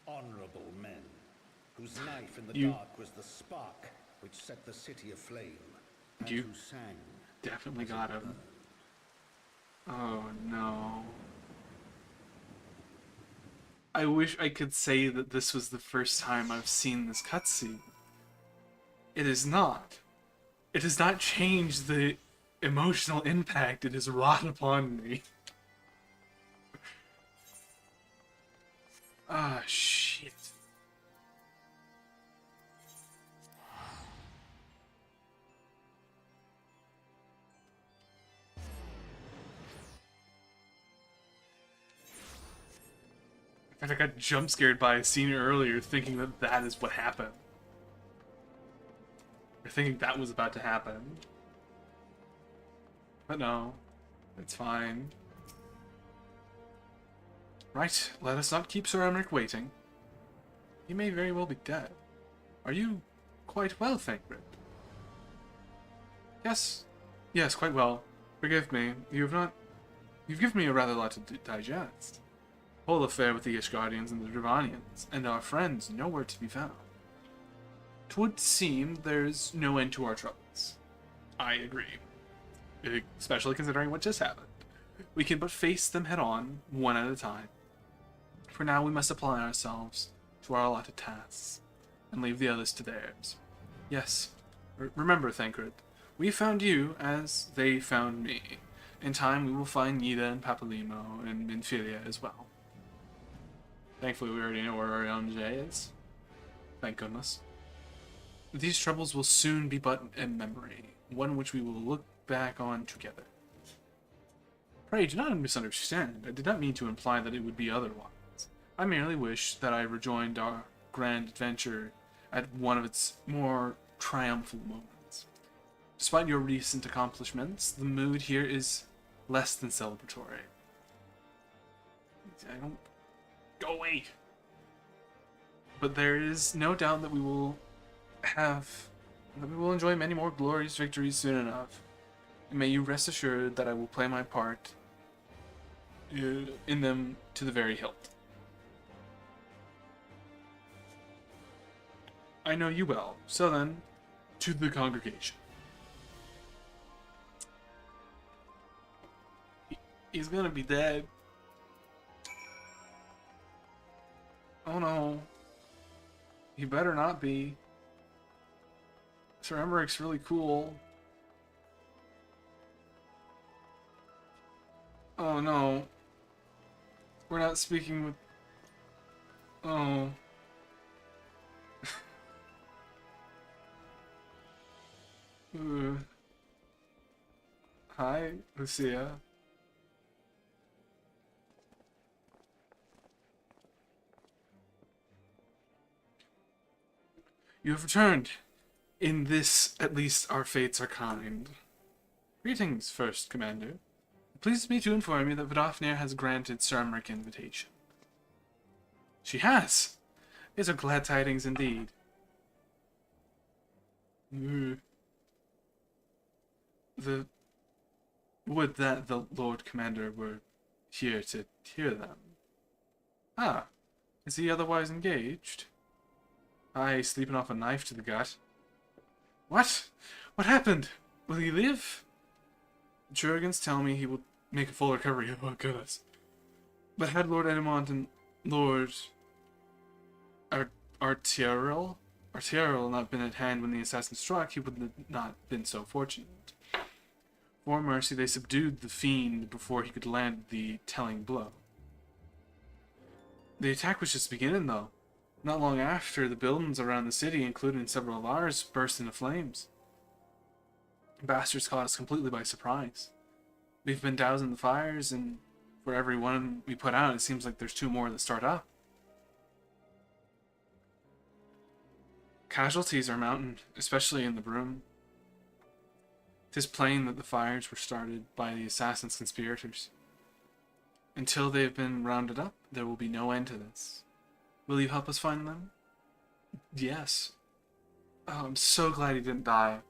Honorable men whose knife in the dark was the spark which set the city aflame. And You who sang definitely got him. Oh no. I wish I could say that this was the first time I've seen this cutscene. It is not. It does not change the emotional impact it has wrought upon me. Ah, shit. I got jump scared by a scene earlier thinking that that is what happened. Or thinking that was about to happen. But no, it's fine. Right, let us not keep Sir Emeric waiting. He may very well be dead. Are you quite well, Thancred? Yes, quite well. Forgive me, you've given me a rather lot to digest. Whole affair with the Ishgardians and the Dravanians, and our friends nowhere to be found. 'Twould seem there's no end to our troubles. I agree. Especially considering what just happened. We can but face them head on, one at a time. For now we must apply ourselves to our allotted tasks, and leave the others to theirs. Yes, remember, Thancred, we found you as they found me. In time we will find Nida and Papalimo and Minfilia as well. Thankfully, we already know where Orion J is. Thank goodness. these troubles will soon be but a memory, one which we will look back on together. Pray, do not misunderstand. I did not mean to imply that it would be otherwise. I merely wish that I rejoined our grand adventure at one of its more triumphal moments. Despite your recent accomplishments, the mood here is less than celebratory. I don't... Go away! But there is no doubt that we will enjoy many more glorious victories soon enough. And may you rest assured that I will play my part in them to the very hilt. I know you well. So then, to the congregation. He's gonna be dead. Oh no. He better not be. Sir Emmerich's really cool. Oh no. We're not speaking with... Oh. Hi, Lucia. You have returned. In this, at least, our fates are kind. Greetings, First Commander. It pleases me to inform you that Vidofnir has granted Sir Emmerich invitation. She has! These are glad tidings indeed. Would that the Lord Commander were here to hear them. Ah, is he otherwise engaged? Aye, sleeping off a knife to the gut. What? What happened? Will he live? The Jurgens tell me he will make a full recovery. Oh, goodness. But had Lord Edmond and Lord Artierel not been at hand when the assassin struck, he would have not been so fortunate. For mercy, they subdued the fiend before he could land the telling blow. The attack was just beginning, though. Not long after, the buildings around the city, including several of ours, burst into flames. The bastards caught us completely by surprise. We've been dousing the fires, and for every one we put out, it seems like there's 2 more that start up. Casualties are mounting, especially in the Broom. 'Tis plain that the fires were started by the assassin's conspirators. Until they have been rounded up, there will be no end to this. Will you help us find them? Yes. Oh, I'm so glad he didn't die.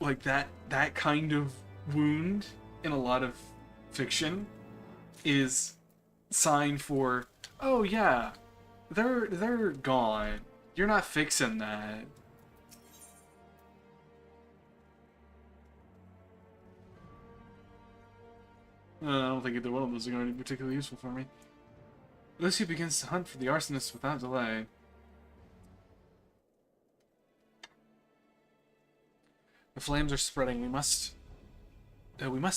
Like, that kind of wound in a lot of fiction is sign for, oh yeah, they're gone. You're not fixing that. I don't think either one of those are going to be particularly useful for me. Lucy begins to hunt for the arsonists without delay. The flames are spreading. We must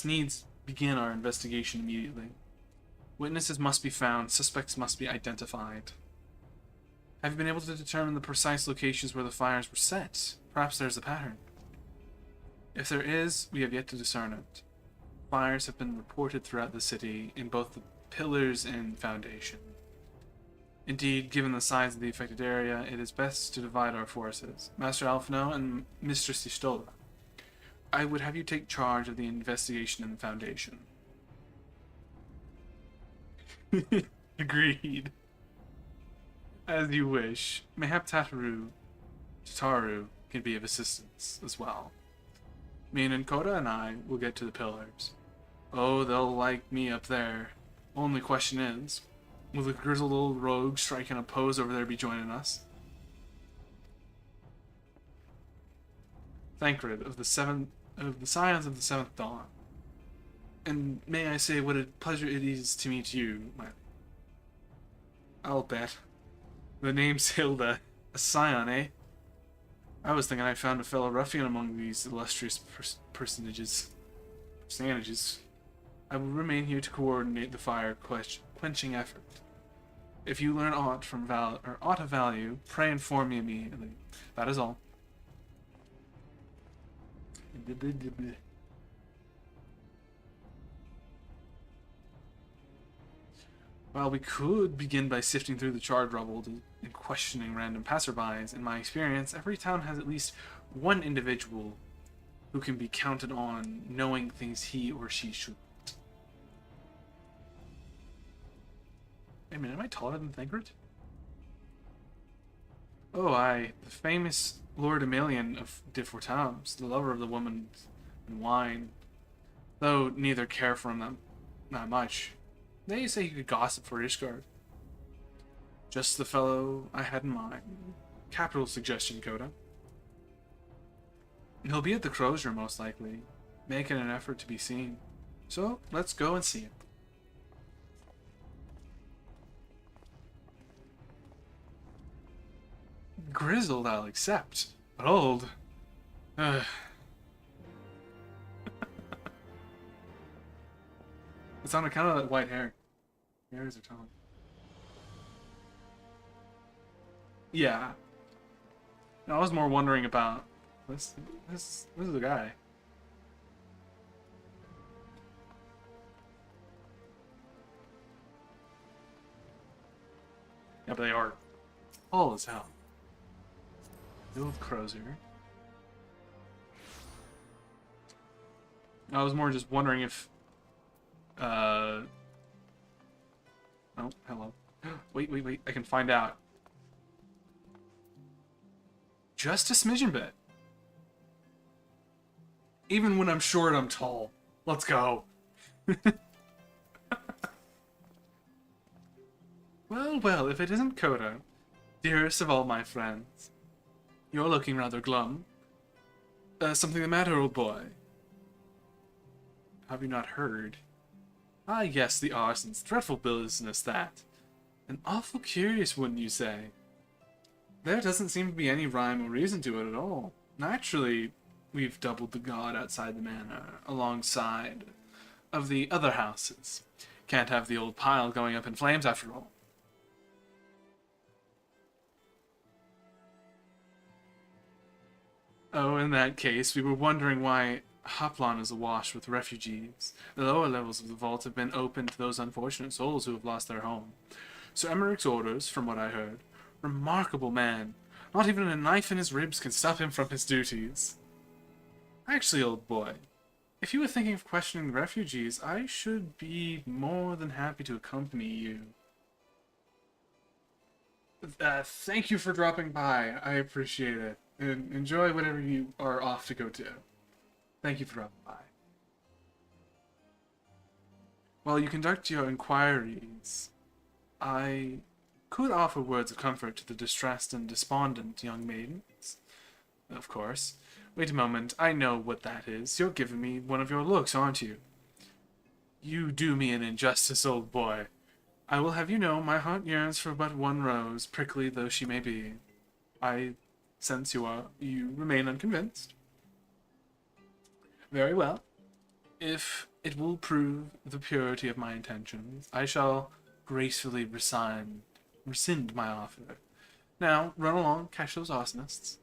needs begin our investigation immediately. Witnesses must be found. Suspects must be identified. Have you been able to determine the precise locations where the fires were set? Perhaps there's a pattern. If there is, we have yet to discern it. Fires have been reported throughout the city, in both the pillars and foundation. Indeed, given the size of the affected area, it is best to divide our forces. Master Alfno and Mistress Istola, I would have you take charge of the investigation in the foundation. Agreed. As you wish. Mayhap Tataru can be of assistance as well. Me and Koda and I will get to the pillars. Oh, they'll like me up there. Only question is, will the grizzled old rogue striking a pose over there be joining us? Thancred of the Scions of the Seventh Dawn. And may I say what a pleasure it is to meet you, my... I'll bet. The name's Hilda. A scion, eh? I was thinking I found a fellow ruffian among these illustrious personages. I will remain here to coordinate the fire quenching effort. If you learn aught of value, pray inform me immediately. That is all. Well, we could begin by sifting through the charred rubble and questioning random passerbys. In my experience, every town has at least one individual who can be counted on knowing things he or she should. Wait a minute, am I taller than Thancred? Oh, aye, the famous Lord Emilian of de Fortams, the lover of the woman and wine, though neither care for him that much. They say he could gossip for Ishgard. Just the fellow I had in mind. Capital suggestion, Coda. He'll be at the Crozier most likely, making an effort to be seen. So, let's go and see him. Grizzled, I'll accept, but old. It's on account of that white hair. Your hairs are tall. Yeah. I was more wondering about this is the guy. Yeah, but they are tall as hell. The old Crozier. I was more just wondering if oh, hello. Wait, I can find out. Just a smidgen bit. Even when I'm short, I'm tall. Let's go. Well, if it isn't Coda, dearest of all my friends. You're looking rather glum. Something the matter, old boy? Have you not heard? Ah, yes, the arsons. Dreadful business, that. And awful curious, wouldn't you say? There doesn't seem to be any rhyme or reason to it at all. Naturally, we've doubled the guard outside the manor, alongside of the other houses. Can't have the old pile going up in flames after all. Oh, in that case, we were wondering why Hoplon is awash with refugees. The lower levels of the vault have been open to those unfortunate souls who have lost their home. Sir Emmerich's orders, from what I heard. Remarkable man. Not even a knife in his ribs can stop him from his duties. Actually, old boy, if you were thinking of questioning the refugees, I should be more than happy to accompany you. Thank you for dropping by. I appreciate it. And enjoy whatever you are off to go to. Thank you for dropping by. While you conduct your inquiries, I could offer words of comfort to the distressed and despondent young maidens. Of course. Wait a moment, I know what that is. You're giving me one of your looks, aren't you? You do me an injustice, old boy. I will have you know my heart yearns for but one rose, prickly though she may be. I sense you remain unconvinced. Very well. If it will prove the purity of my intentions, I shall gracefully rescind my offer. Now, run along, catch those arsonists.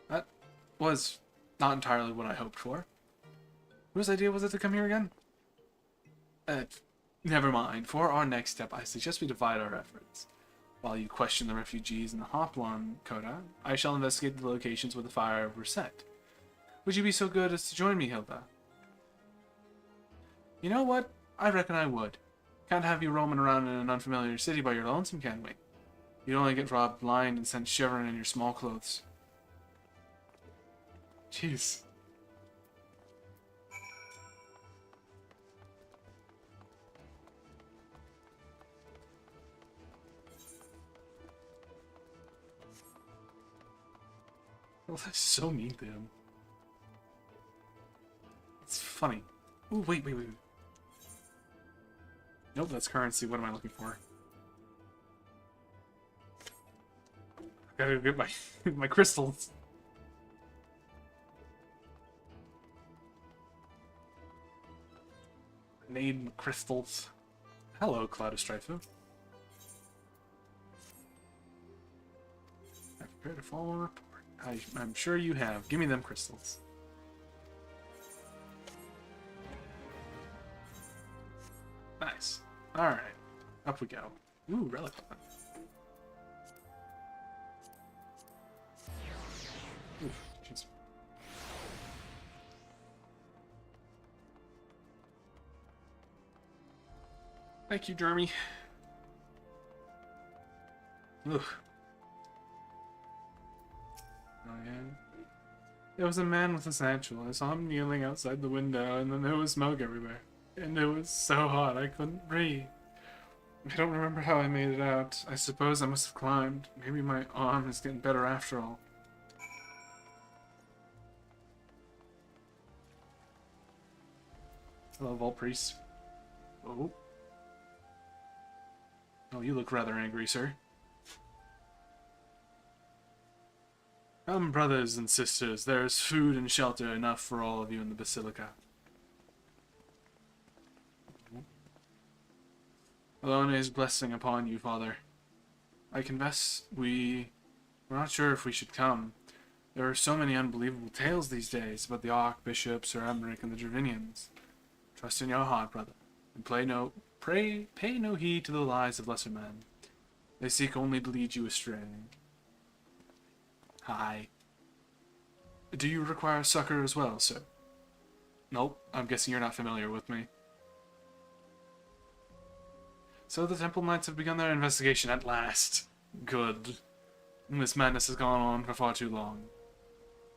That was not entirely what I hoped for. Whose idea was it to come here again? Never mind. For our next step, I suggest we divide our efforts. While you question the refugees in the Hoplon Coda, I shall investigate the locations where the fire were set. Would you be so good as to join me, Hilda? You know what? I reckon I would. Can't have you roaming around in an unfamiliar city by your lonesome, can we? You'd only get robbed blind and sent shivering in your small clothes. Jeez. Oh, that's so mean to him. It's funny. Ooh, wait. Nope, that's currency. What am I looking for? I gotta go get my crystals. Need crystals. Hello, Cloud of Strife. Prepare to follow a report. I'm sure you have. Give me them crystals. Nice. Alright. Up we go. Ooh, relic. Oof, jeez. Thank you, Jeremy. Ugh. Oh, yeah. There was a man with a satchel. I saw him kneeling outside the window, and then there was smoke everywhere. And it was so hot, I couldn't breathe. I don't remember how I made it out. I suppose I must have climbed. Maybe my arm is getting better after all. Hello, Vault Priest. Oh. Oh, you look rather angry, sir. Come, brothers and sisters, there is food and shelter enough for all of you in the Basilica. Alone's blessing upon you, Father. I confess we're not sure if we should come. There are so many unbelievable tales these days about the Archbishop, Sir Emmerich, and the Dravinians. Trust in your heart, brother, and pay no heed to the lies of lesser men. They seek only to lead you astray. Hi. Do you require succor as well, sir? Nope, I'm guessing you're not familiar with me. So the Temple Knights have begun their investigation at last. Good. This madness has gone on for far too long.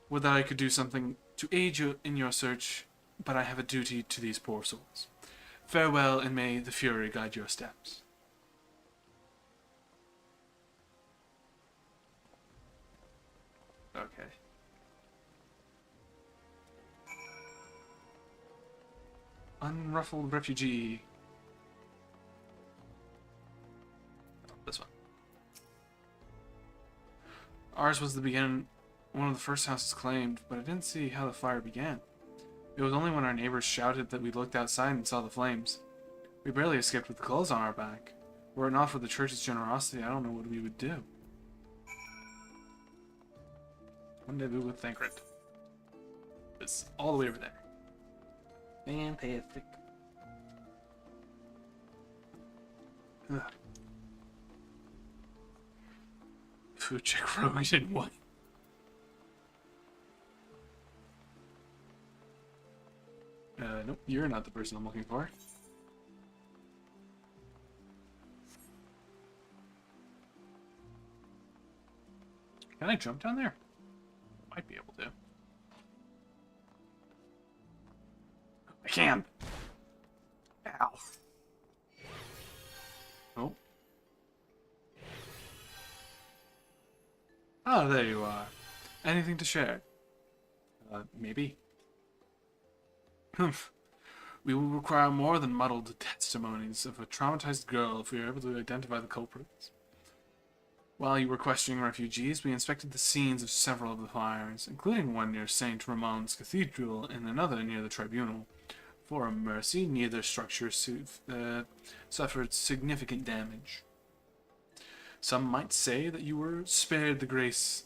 Would that I could do something to aid you in your search, but I have a duty to these poor souls. Farewell, and may the Fury guide your steps. Okay. Unruffled refugee. Oh, this one. Ours was one of the first houses claimed, but I didn't see how the fire began. It was only when our neighbors shouted that we looked outside and saw the flames. We barely escaped with clothes on our back. Were it not for the church's generosity, I don't know what we would do. Rendezvous with Thancred. It's all the way over there. Fantastic. Ugh. Food check Rogan, what? Nope, you're not the person I'm looking for. Can I jump down there? Might be able to. I can! Ow. Oh. Oh, there you are. Anything to share? Maybe. Humph. We will require more than muddled testimonies of a traumatized girl if we are able to identify the culprits. While you were questioning refugees, we inspected the scenes of several of the fires, including one near St. Ramon's Cathedral and another near the Tribunal. For a mercy, neither structure suffered significant damage. Some might say that you were spared the grace...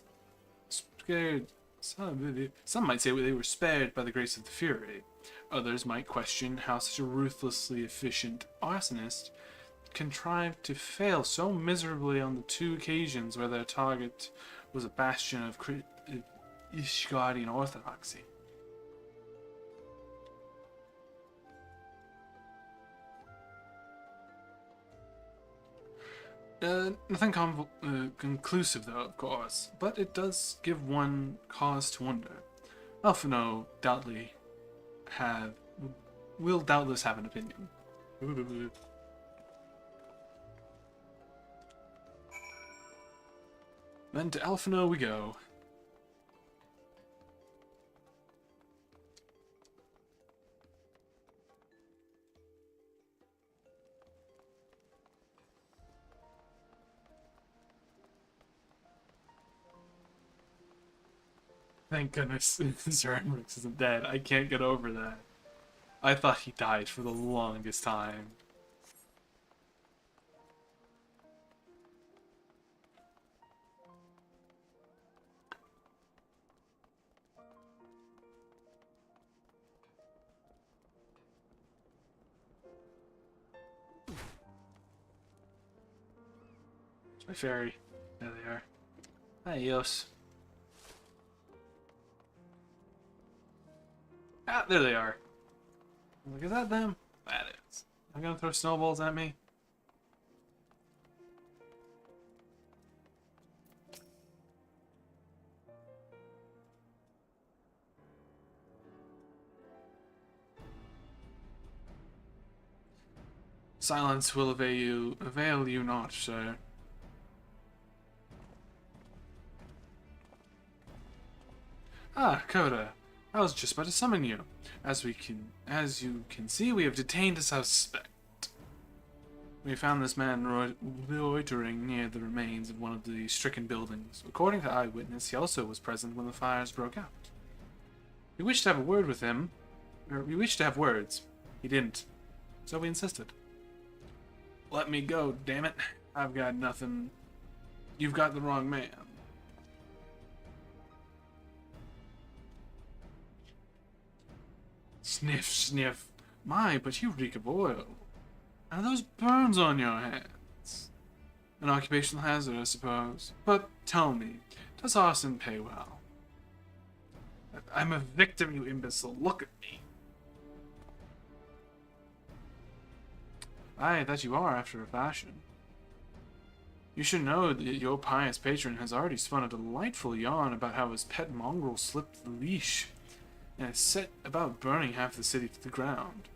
Some might say they were spared by the grace of the Fury. Others might question how such a ruthlessly efficient arsonist contrived to fail so miserably on the two occasions where their target was a bastion of Ishgardian orthodoxy. Nothing conclusive, though, of course, but it does give one cause to wonder. Alphino will doubtless have an opinion. Then to Alphino we go. Thank goodness Sir Emmerich isn't dead. I can't get over that. I thought he died for the longest time. It's my fairy. There they are. Adios. Ah, there they are. Look, is that them? That is. They're gonna throw snowballs at me. Silence will avail you not, sir. Ah, Coda. I was just about to summon you. As you can see, we have detained a suspect. We found this man loitering near the remains of one of the stricken buildings. According to eyewitness, he also was present when the fires broke out. We wished to have a word with him. We wished to have words. He didn't. So we insisted. Let me go, damn it. I've got nothing. You've got the wrong man. Sniff, sniff. My, but you reek of oil. Are those burns on your hands? An occupational hazard, I suppose. But tell me, does arson pay well? I'm a victim, you imbecile. Look at me. Aye, that you are, after a fashion. You should know that your pious patron has already spun a delightful yarn about how his pet mongrel slipped the leash and has set about burning half the city to the ground.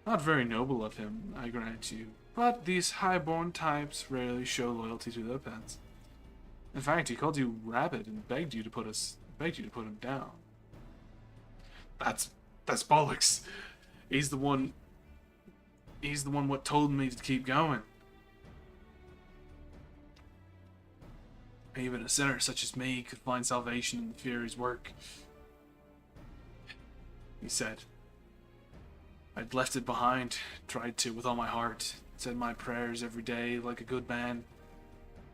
Not very noble of him, I grant you, but these high-born types rarely show loyalty to their pets. In fact, he called you rabid and begged you to put him down. That's bollocks. He's the one what told me to keep going. Even a sinner such as me could find salvation in the Fury's work. He said. I'd left it behind, tried to with all my heart, said my prayers every day like a good man.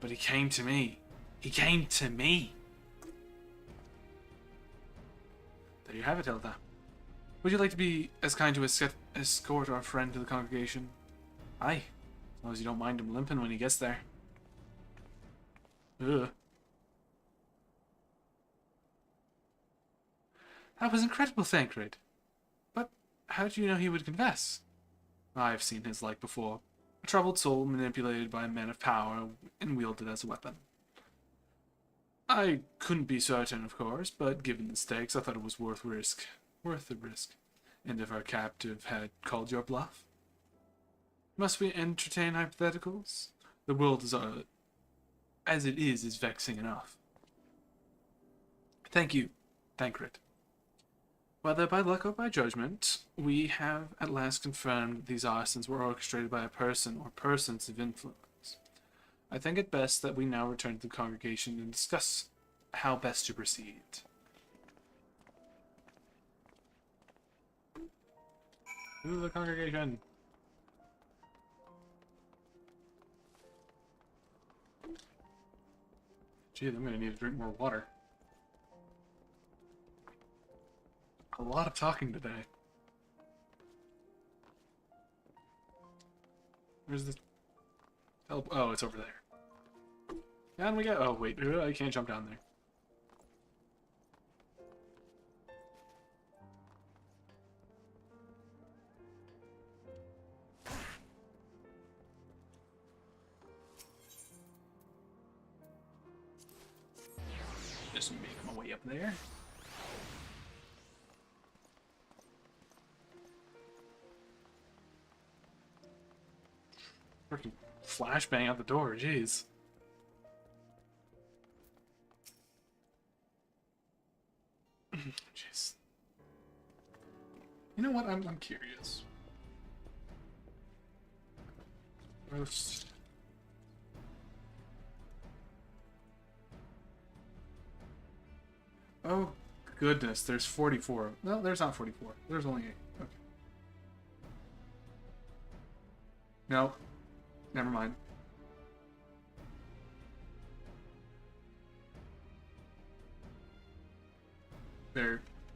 But he came to me. He came to me. There you have it, Hilda. Would you like to be as kind to escort our friend to the congregation? Aye, as long as you don't mind him limping when he gets there. Ugh. That was incredible, Thancred. But how do you know he would confess? I've seen his like before. A troubled soul manipulated by men of power and wielded as a weapon. I couldn't be certain, of course, but given the stakes, I thought it was worth the risk. And if our captive had called your bluff? Must we entertain hypotheticals? The world as it is vexing enough. Thank you, Thancred. Whether by luck or by judgment, we have at last confirmed that these arsons were orchestrated by a person or persons of influence. I think it best that we now return to the congregation and discuss how best to proceed. To the congregation. Gee, I'm gonna need to drink more water. A lot of talking today. Where's the... Oh, it's over there. Down we go. Oh, wait. I can't jump down there. Just make my way up there. Freaking flashbang out the door, jeez. Jeez. You know what? I'm curious. Roast. Oh goodness, there's 44. No, there's not 44. There's only 8. Okay. No. Never mind.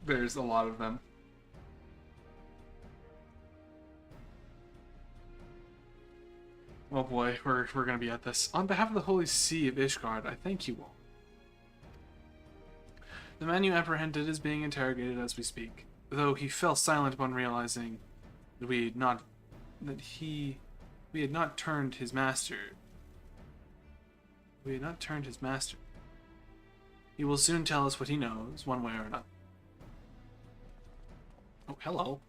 There's a lot of them. Oh boy, we're gonna be at this. On behalf of the Holy See of Ishgard, I thank you all. The man you apprehended is being interrogated as we speak, though he fell silent upon realizing that we had not turned his master. We had not turned his master. He will soon tell us what he knows, one way or another. Oh, hello.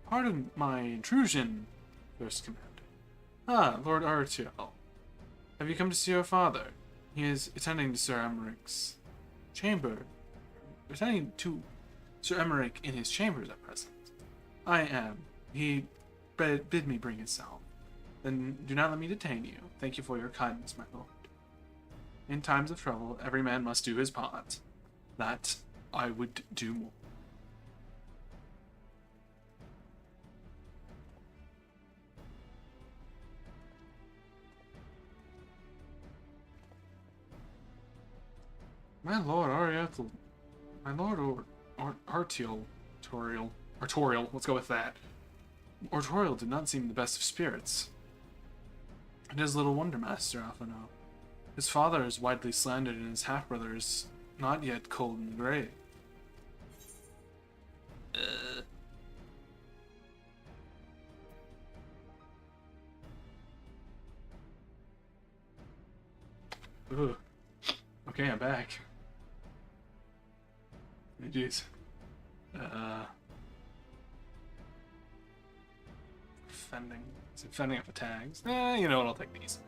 Pardon my intrusion, First Commander. Ah, Lord Artiel. Have you come to see your father? He is attending to Sir Emmerich's chamber. Attending to Sir Emmerich in his chambers at present. I am. He bid me bring his self. Then do not let me detain you. Thank you for your kindness, my lord. In times of trouble, every man must do his part. That I would do more. My lord Ariethel, my lord Artorial, let's go with that. Artorial did not seem the best of spirits. It is little wonder, Master Alphino. His father is widely slandered and his half-brother is not yet cold in the grave. Ugh. Okay, I'm back. Jeez. Fending. Is it fending up the tags? You know what, I'll take these.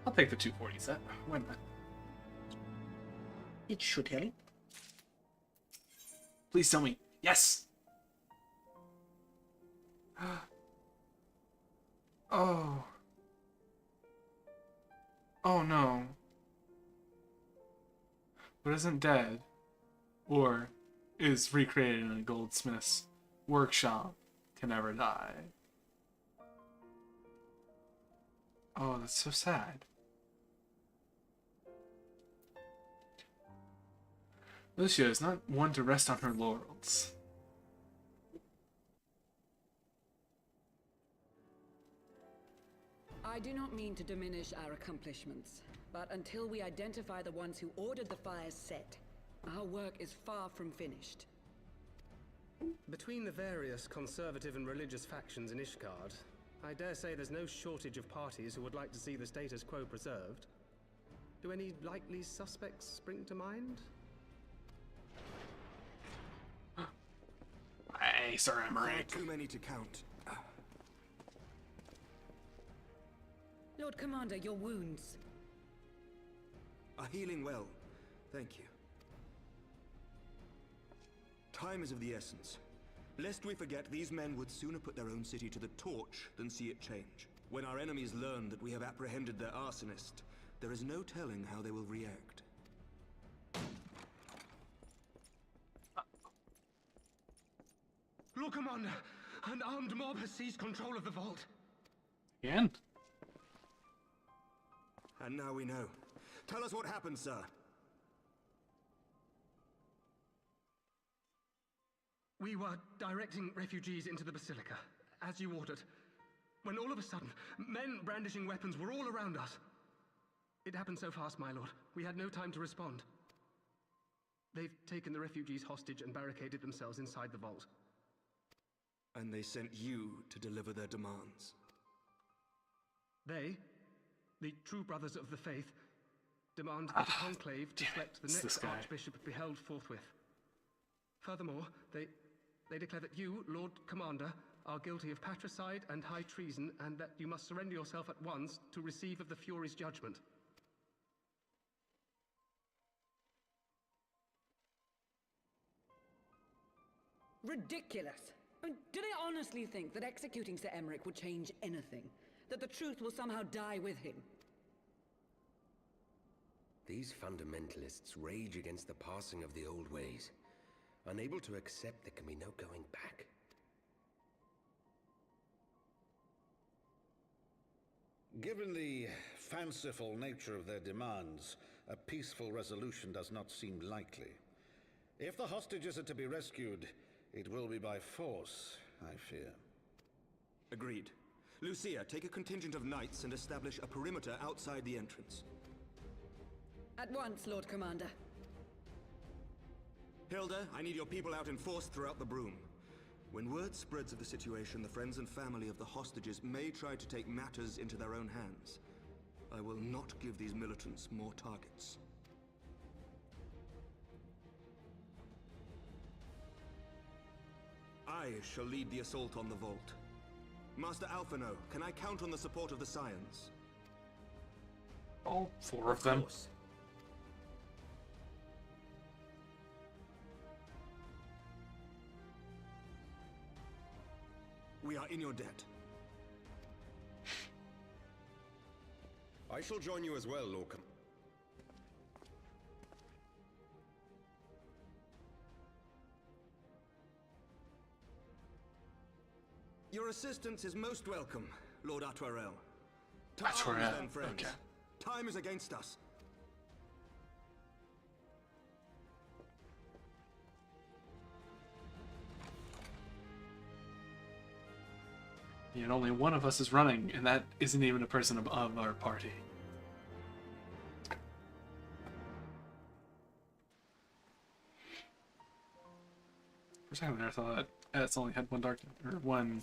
I'll take the 240 set. Why not? It should help. Please tell me. Yes! Oh. Oh no. But isn't dead, or is recreated in a goldsmith's workshop, can never die. Oh, that's so sad. Lucia is not one to rest on her laurels. I do not mean to diminish our accomplishments, but until we identify the ones who ordered the fires set, our work is far from finished. Between the various conservative and religious factions in Ishgard, I dare say there's no shortage of parties who would like to see the status quo preserved. Do any likely suspects spring to mind? Hey, Sir Emmerich. Too many to count. Lord Commander, your wounds. Are healing well. Thank you. Time is of the essence. Lest we forget, these men would sooner put their own city to the torch than see it change. When our enemies learn that we have apprehended their arsonist, there is no telling how they will react. Lord Commander, an armed mob has seized control of the vault. Again? And now we know. Tell us what happened, sir. We were directing refugees into the Basilica, as you ordered, when all of a sudden, men brandishing weapons were all around us. It happened so fast, my lord. We had no time to respond. They've taken the refugees hostage and barricaded themselves inside the vault. And they sent you to deliver their demands. They, the true brothers of the faith, demand that the conclave to select the next archbishop be held forthwith. Furthermore, they declare that you, Lord Commander, are guilty of patricide and high treason, and that you must surrender yourself at once to receive of the Fury's judgment. Ridiculous! I mean, do they honestly think that executing Sir Emmerich would change anything? That the truth will somehow die with him? These fundamentalists rage against the passing of the old ways, unable to accept there can be no going back. Given the fanciful nature of their demands, a peaceful resolution does not seem likely. If the hostages are to be rescued, it will be by force, I fear. Agreed. Lucia, take a contingent of knights and establish a perimeter outside the entrance. At once, Lord Commander. Hilda, I need your people out in force throughout the Broom. When word spreads of the situation, the friends and family of the hostages may try to take matters into their own hands. I will not give these militants more targets. I shall lead the assault on the vault. Master Alphino, can I count on the support of the Scions? All 4 of them. Course. We are in your debt. I shall join you as well, Lord Com. Your assistance is most welcome, Lord Atwarel. To Atwarel, arms then, friends. okay. Time is against us. And only one of us is running, and that isn't even a person of our party. For a second there, I thought it's only had one dark or one.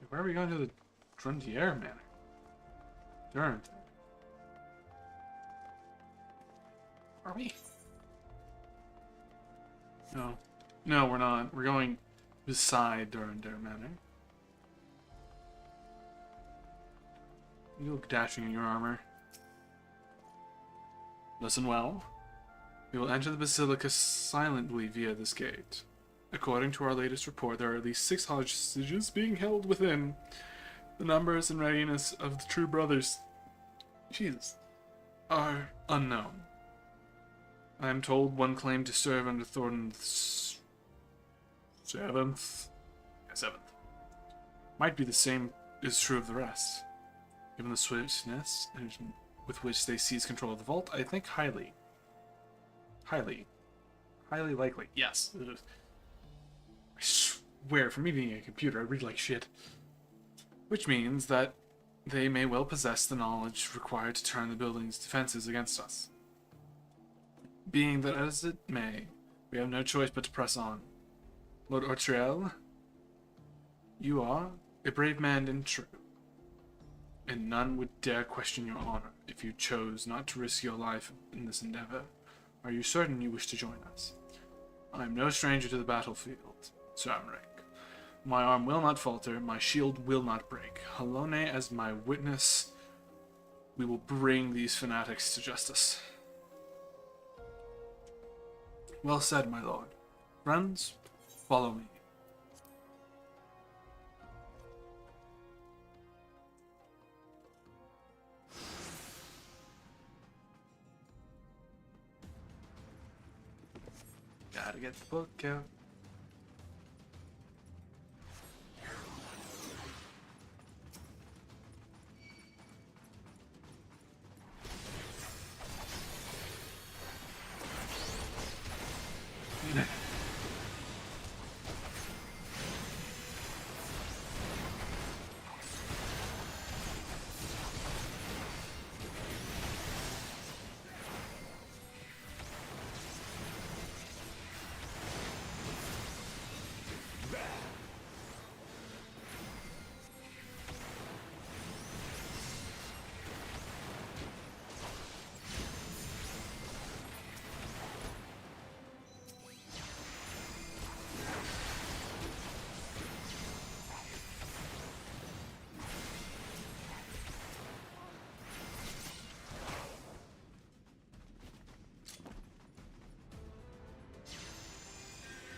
Where are we going to the Frontier Manor? Darn. Are we? No. No, we're not. We're going beside Durandare Manor. You look dashing in your armor. Listen well. We will enter the Basilica silently via this gate. According to our latest report, there are at least 6 hostages being held within. The numbers and readiness of the true brothers, Jesus, are unknown. I am told one claimed to serve under Thornton's seventh. Might be the same is true of the rest. Given the swiftness with which they seize control of the vault, I think highly likely. Yes. I swear, for me being a computer, I read like shit. Which means that they may well possess the knowledge required to turn the building's defenses against us. Being that as it may, we have no choice but to press on. Lord Ortriel, you are a brave man and true, and none would dare question your honor if you chose not to risk your life in this endeavor. Are you certain you wish to join us? I am no stranger to the battlefield, Sir Amric. My arm will not falter, my shield will not break. Halone as my witness, we will bring these fanatics to justice. Well said, my lord. Friends, follow me. Gotta get the book out.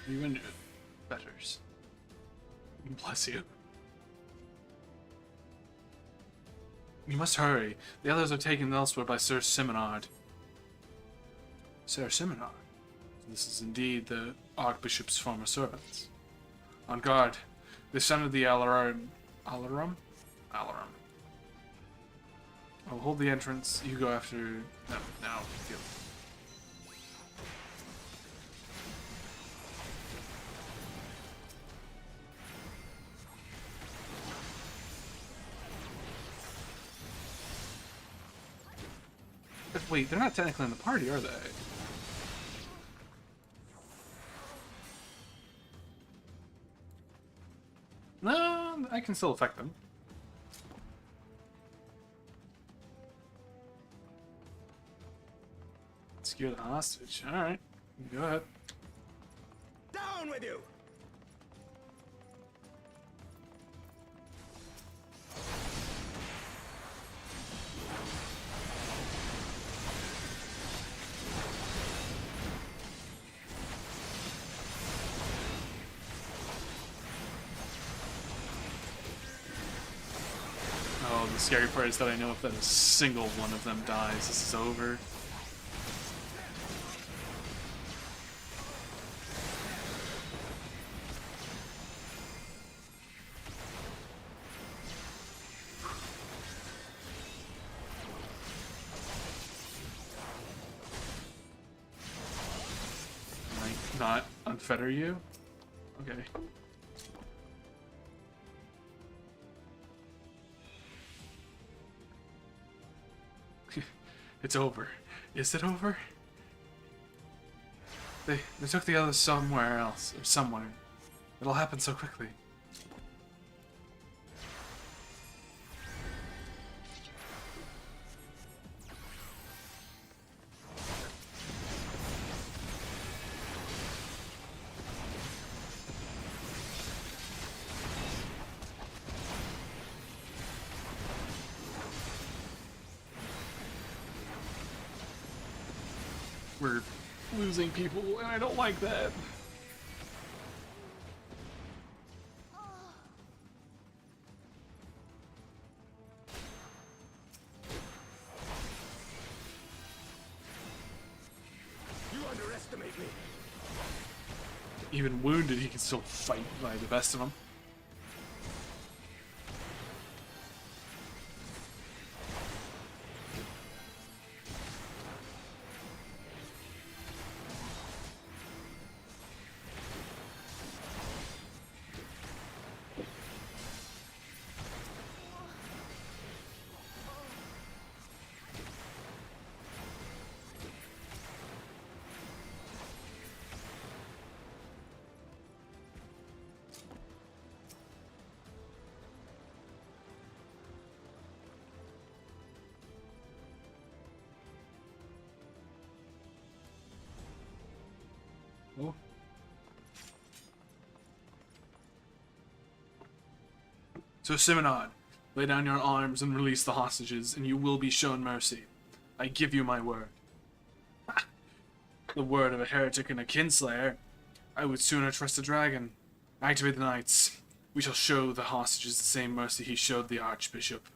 You and betters. Bless you. You must hurry. The others are taken elsewhere by Sir Simonard. Sir Simonard? This is indeed the Archbishop's former servants. On guard. They sounded the Alarum. Alarum? Alarum. I'll hold the entrance. You go after them. Now, deal. But wait, they're not technically in the party, are they? No, I can still affect them. Secure the hostage. Alright. Go ahead. Down with you! Oh, the scary part is that I know if that a single one of them dies, this is over. Can I not unfetter you? Okay. It's over. Is it over? They took the others somewhere else, or somewhere. It'll happen so quickly. We're losing people, and I don't like that. You underestimate me. Even wounded, he can still fight by the best of them. Oh. So Simonad, lay down your arms and release the hostages, and you will be shown mercy. I give you my word. The word of a heretic and a kinslayer. I would sooner trust a dragon. Activate the knights. We shall show the hostages the same mercy he showed the Archbishop.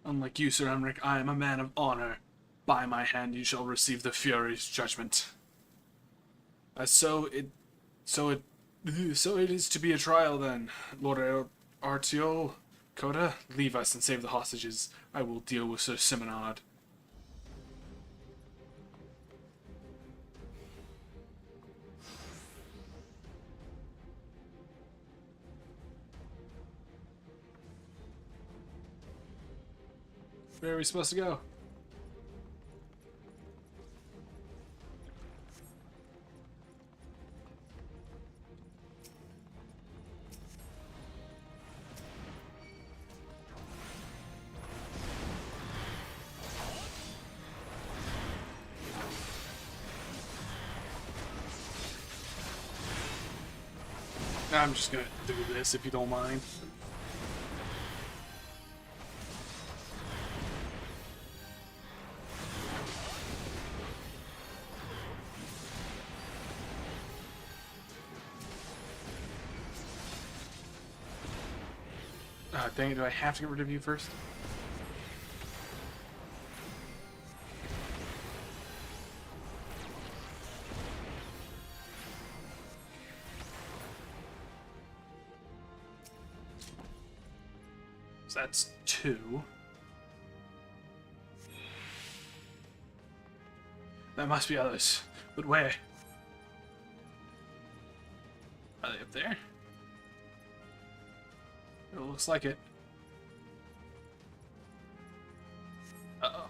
Unlike you, Sir Emmerich, I am a man of honor. By my hand you shall receive the Fury's judgment. So it is to be a trial then. Lord Artiol, Coda, leave us and save the hostages. I will deal with Sir Simonad. Where are we supposed to go? I'm just gonna do this if you don't mind. Dang it, do I have to get rid of you first? So that's 2. There must be others, but where? Are they up there? It looks like it. Uh-oh.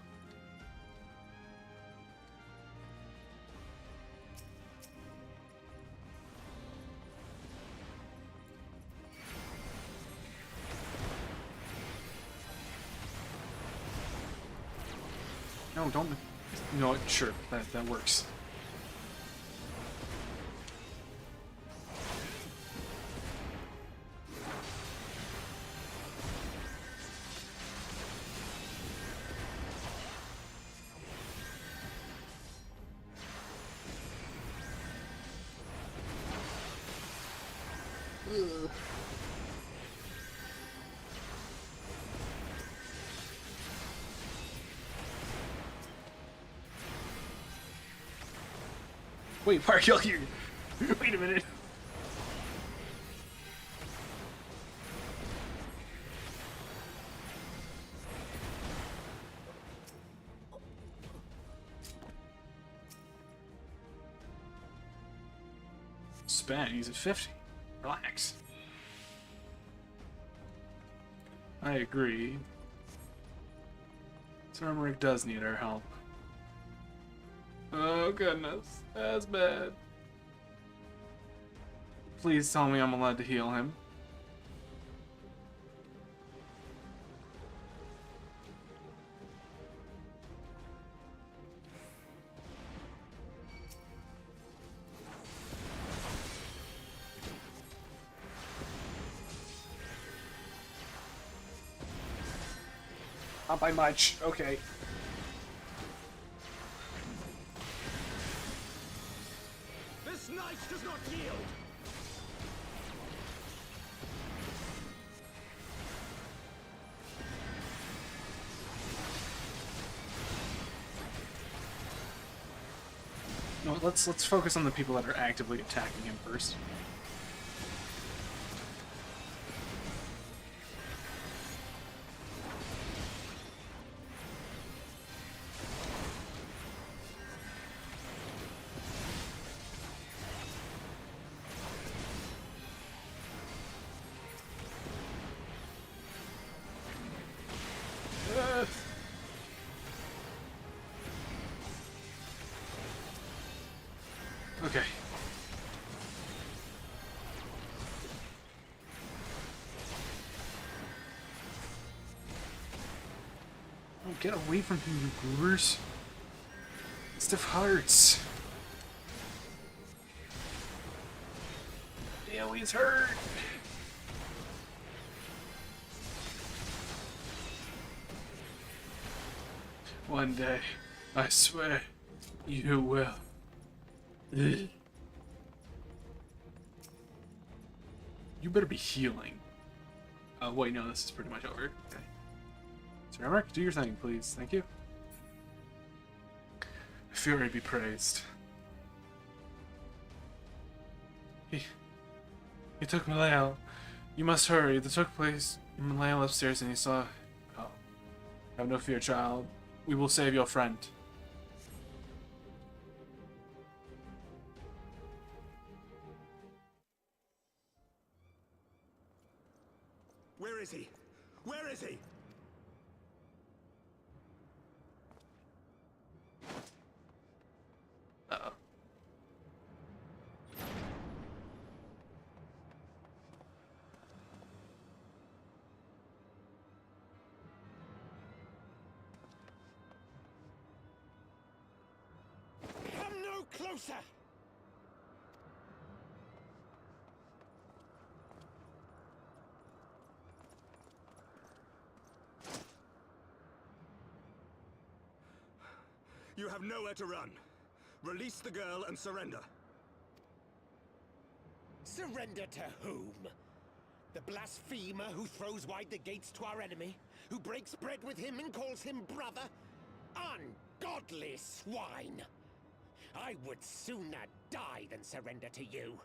No, don't. No, sure, that works. Ugh. Wait, Park, you're here. Wait a minute. Span, he's at 50. Relax. I agree. Turmeric does need our help. Oh goodness, that's bad. Please tell me I'm allowed to heal him. Not by much, okay. This knight does not yield! No, let's focus on the people that are actively attacking him first. Okay. Oh, get away from him, you goobers. Stiff hearts. Ew, he's hurt. One day, I swear, you will. Ugh. You better be healing. Oh, wait, no, this is pretty much over. Okay. So, Remrick, do your thing, please. Thank you. Fury be praised. He took Malale. You must hurry. They took place in Malale upstairs and he saw... Oh. Have no fear, child. We will save your friend. Where is he? Where is he? Uh-oh. Come no closer! You have nowhere to run. Release the girl and surrender. Surrender to whom? The blasphemer who throws wide the gates to our enemy, who breaks bread with him and calls him brother? Ungodly swine! I would sooner die than surrender to you.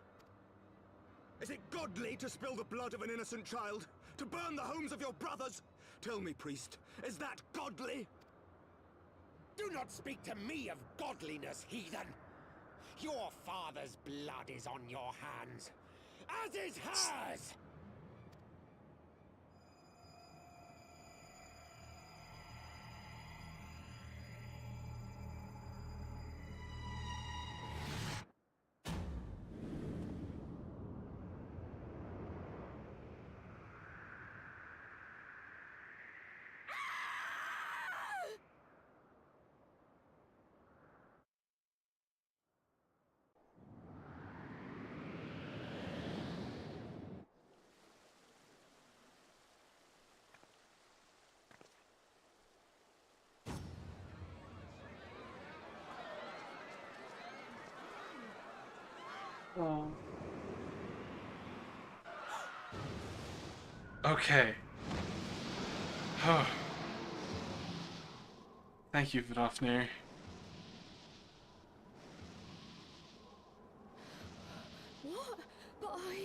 Is it godly to spill the blood of an innocent child? To burn the homes of your brothers? Tell me, priest, is that godly? Do not speak to me of godliness, heathen! Your father's blood is on your hands, as is hers! Oh. Okay. Thank you, Vidofnir. What? But I...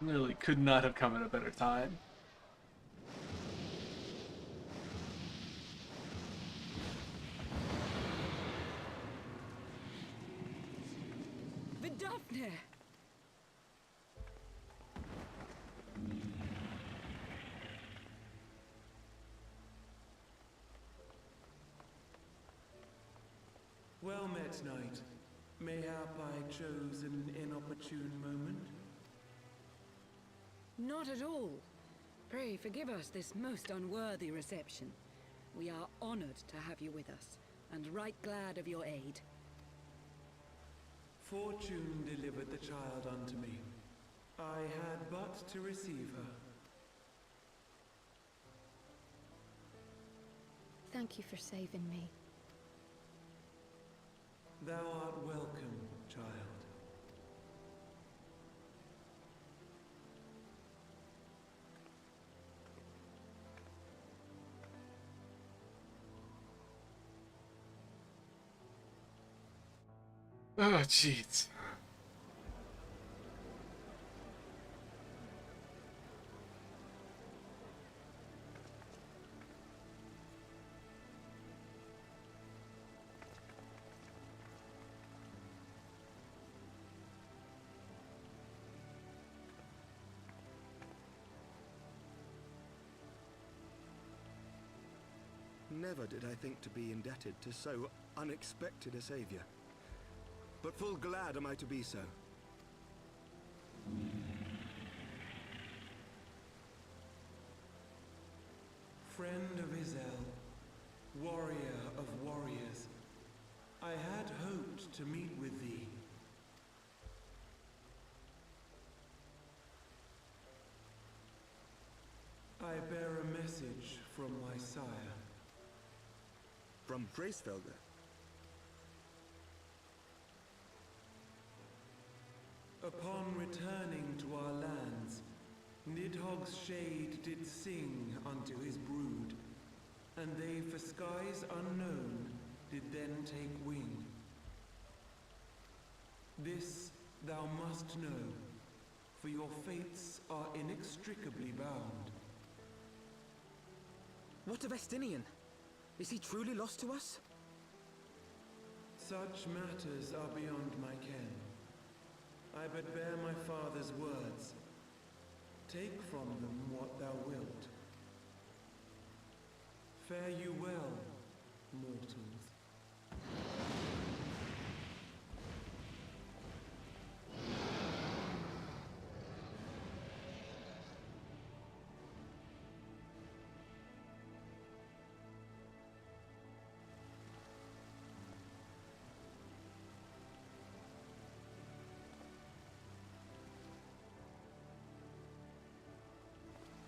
Literally could not have come at a better time. Vidofnir! Well met, knight. Mayhap I chose an inopportune moment? Not at all. Pray forgive us this most unworthy reception. We are honored to have you with us, and right glad of your aid. Fortune delivered the child unto me. I had but to receive her. Thank you for saving me. Thou art welcome, child. Oh, jeez. Never did I think to be indebted to so unexpected a savior. But full glad am I to be so. Friend of Izel, warrior of warriors, I had hoped to meet with thee. I bear a message from my sire. From Bracefelder? Upon returning to our lands, Nidhogg's shade did sing unto his brood, and they for skies unknown did then take wing. This thou must know, for your fates are inextricably bound. What of Estinian? Is he truly lost to us? Such matters are beyond my ken. I but bear my father's words. Take from them what thou wilt. Fare you well, mortals.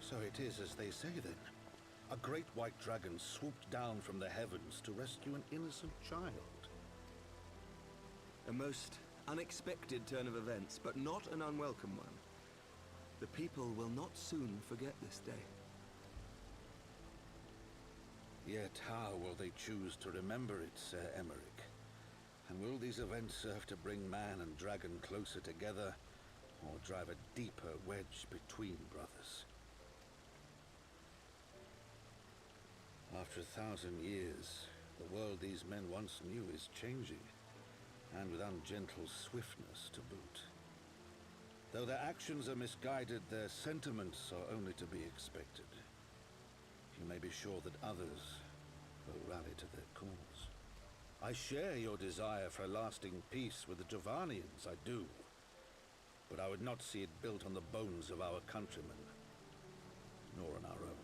So it is as they say then. A great white dragon swooped down from the heavens to rescue an innocent child. A most unexpected turn of events, but not an unwelcome one. The people will not soon forget this day. Yet how will they choose to remember it, Sir Emmerich? And will these events serve to bring man and dragon closer together, or drive a deeper wedge between brothers? After 1,000 years, the world these men once knew is changing, and with ungentle swiftness to boot. Though their actions are misguided, their sentiments are only to be expected. You may be sure that others will rally to their cause. I share your desire for lasting peace with the Jovanians, I do. But I would not see it built on the bones of our countrymen, nor on our own.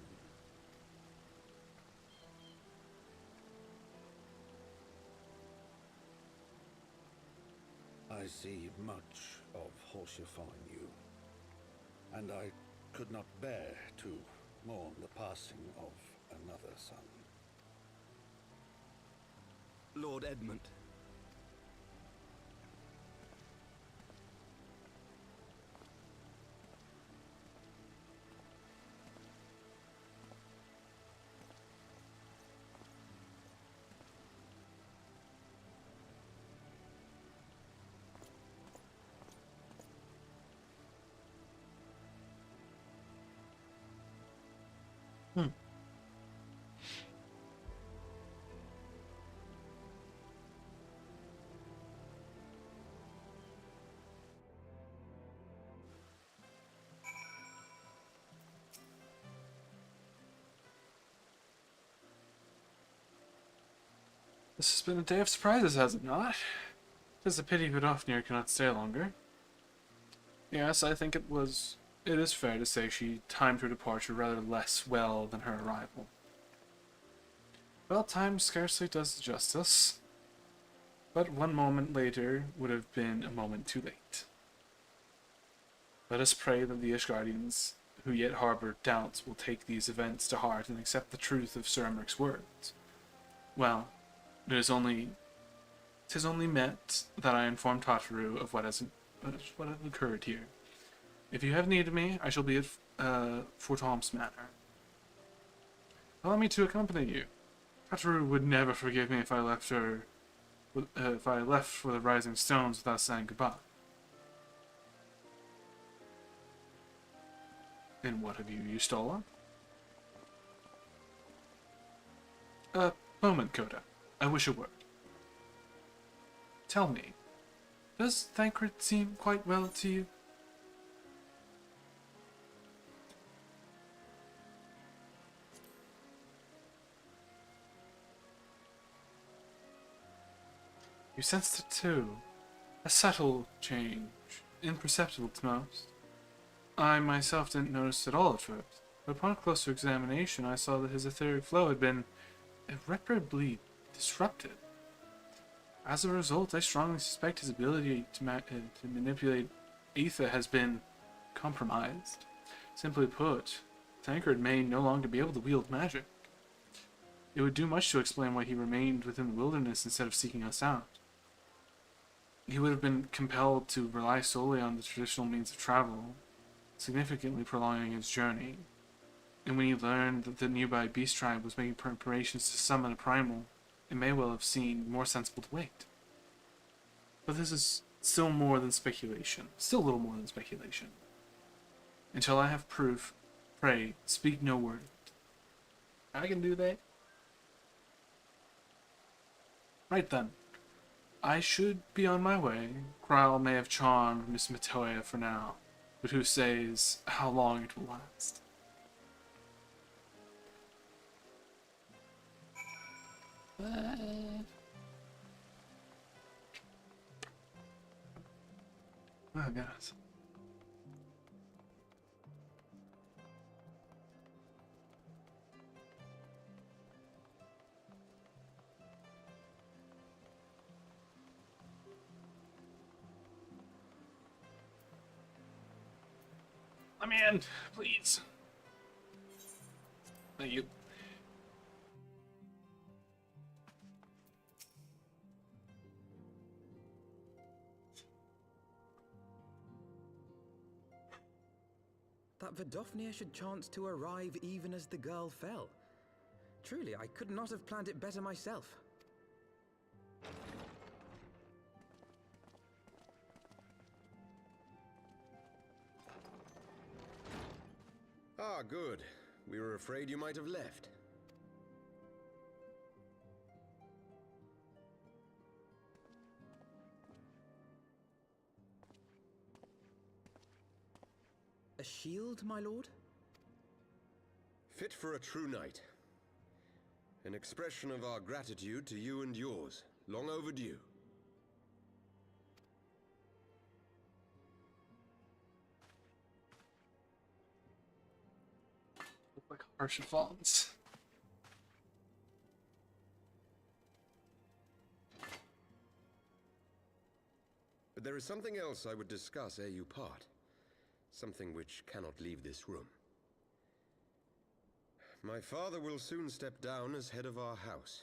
I see much of Horsefort in you, and I could not bear to mourn the passing of another son. Lord Edmund. This has been a day of surprises, has it not? It is a pity Vidofnir cannot stay longer. Yes, I think it is fair to say she timed her departure rather less well than her arrival. Well, time scarcely does justice, but one moment later would have been a moment too late. Let us pray that the Ishgardians, who yet harbor doubts, will take these events to heart and accept the truth of Sir Emmerich's words. Well, it is only meant that I inform Tataru of what has occurred here. If you have need of me, I shall be at Fort Holmes Manor. Allow me to accompany you. Tataru would never forgive me if I left for the Rising Stones without saying goodbye. And what have you stolen? A moment, Coda. I wish a word. Tell me, does Thancred seem quite well to you? You sensed it too. A subtle change, imperceptible to most. I myself didn't notice at all at first, but upon closer examination I saw that his etheric flow had been irreparably disrupted. As a result, I strongly suspect his ability to manipulate ether has been compromised. Simply put, Thancred may no longer be able to wield magic. It would do much to explain why he remained within the wilderness instead of seeking us out. He would have been compelled to rely solely on the traditional means of travel, significantly prolonging his journey. And when he learned that the nearby beast tribe was making preparations to summon a primal, it may well have seemed more sensible to wait. But this is still more than speculation. Still a little more than speculation. Until I have proof, pray, speak no word. I can do that. Right then. I should be on my way. Krile may have charmed Miss Matoya for now, but who says how long it will last? Oh, gosh. Let me in, please. Thank you. that Vidofnir should chance to arrive even as the girl fell. Truly, I could not have planned it better myself. Ah, good. We were afraid you might have left. A shield, my lord? Fit for a true knight. An expression of our gratitude to you and yours. Long overdue. Look like harsh fonts. But there is something else I would discuss ere you part. Something which cannot leave this room. My father will soon step down as head of our house.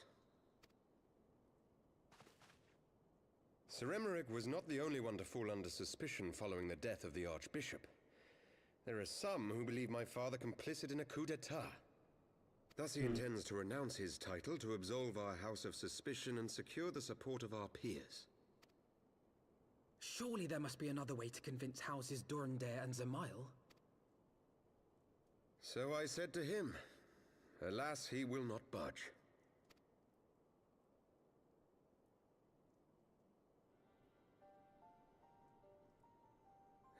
Sir Emmerich was not the only one to fall under suspicion following the death of the Archbishop. There are some who believe my father complicit in a coup d'etat. Thus he intends to renounce his title to absolve our house of suspicion and secure the support of our peers. Surely there must be another way to convince Houses Durandare and Zemail. So I said to him. Alas, he will not budge.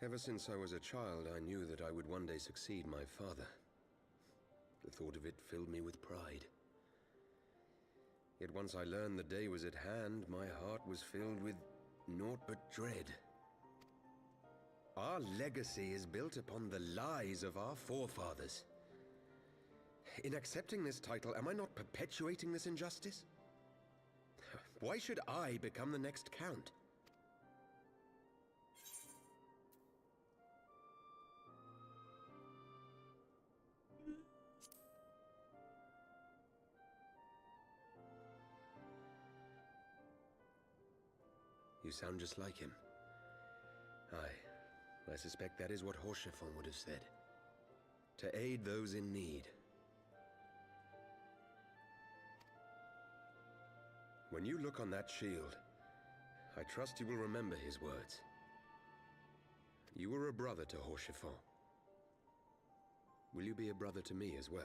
Ever since I was a child, I knew that I would one day succeed my father. The thought of it filled me with pride. Yet once I learned the day was at hand, my heart was filled with naught but dread. Our legacy is built upon the lies of our forefathers. In accepting this title, am I not perpetuating this injustice? Why should I become the next count? You sound just like him. Aye, I suspect that is what Horschiffon would have said. To aid those in need. When you look on that shield, I trust you will remember his words. You were a brother to Horschiffon. Will you be a brother to me as well?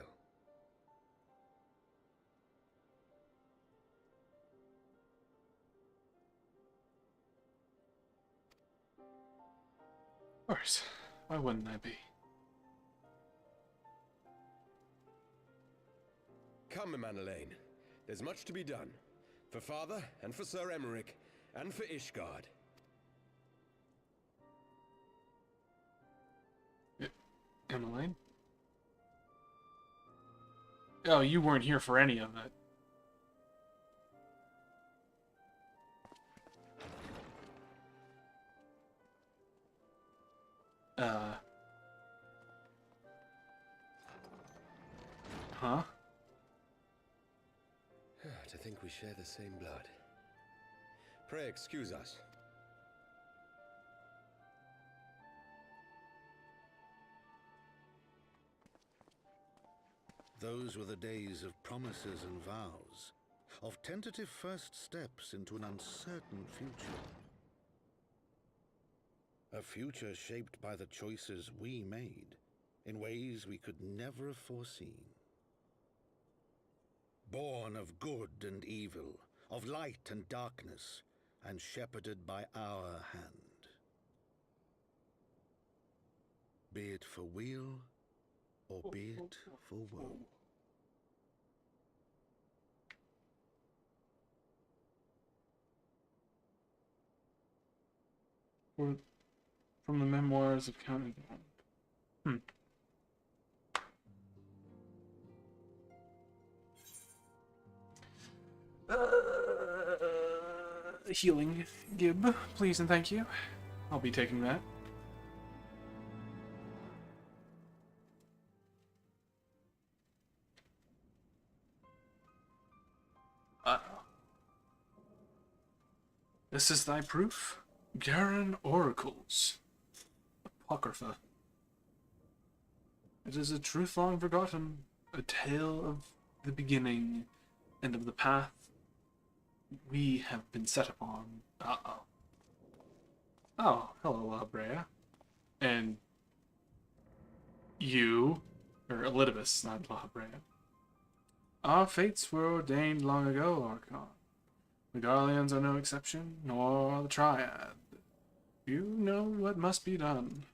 Of course. Why wouldn't I be? Come, Emanelaine. There's much to be done. For father, and for Sir Emmerich, and for Ishgard. Emmeline? Oh, you weren't here for any of it. Huh? To think we share the same blood. Pray excuse us. Those were the days of promises and vows, of tentative first steps into an uncertain future. A future shaped by the choices we made, in ways we could never have foreseen. Born of good and evil, of light and darkness, and shepherded by our hand. Be it for weal, or be it for woe. From the memoirs of Count Evelyn. Healing Gib, please and thank you. I'll be taking that. This is thy proof? Garen Oracles. Apocrypha. It is a truth long forgotten, a tale of the beginning and of the path we have been set upon. Uh-oh. Oh, hello, Brea. And you, or Elidibus, not La Brea. Our fates were ordained long ago, Archon. The Garleans are no exception, nor the Triad. You know what must be done.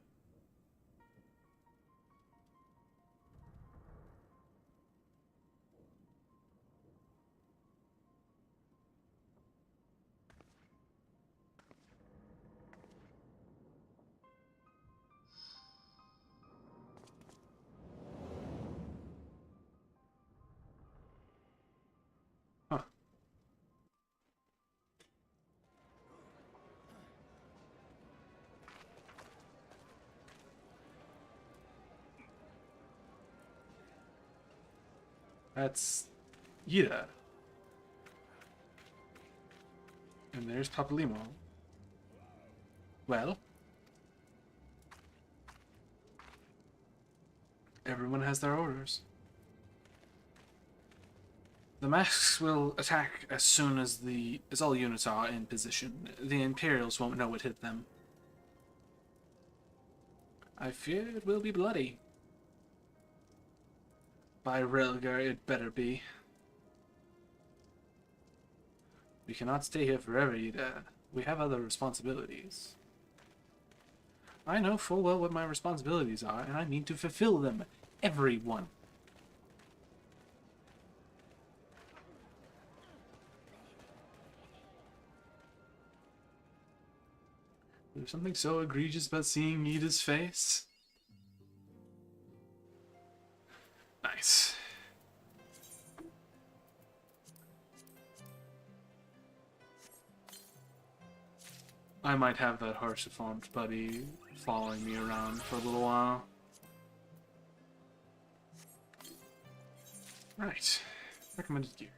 Huh. That's Yida. And there's Papalimo. Well, everyone has their orders. The masks will attack as soon as all units are in position. The Imperials won't know what hit them. I fear it will be bloody. By Relgar, it better be. We cannot stay here forever, Ida. We have other responsibilities. I know full well what my responsibilities are, and I mean to fulfill them. Everyone. There's something so egregious about seeing Ida's face. Nice. I might have that Harshafont buddy following me around for a little while. Right. Recommended gear.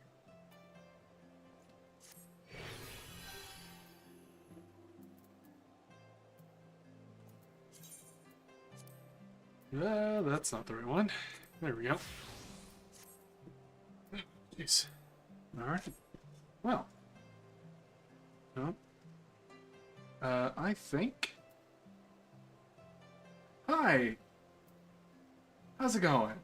That's not the right one. There we go. Jeez. Alright. Well. No. I think... Hi! How's it going?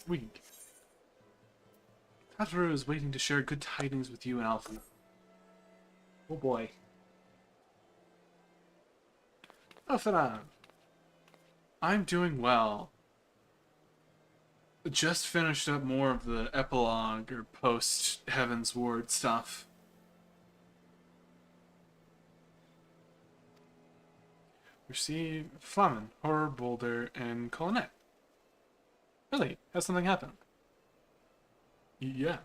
Weak. Tataru is waiting to share good tidings with you and Alpha. Oh boy. Alpha, I'm doing well. Just finished up more of the epilogue or post Heavensward stuff. Receive Flamen, Horror Boulder, and Colonet. Really? Has something happened? Yeah.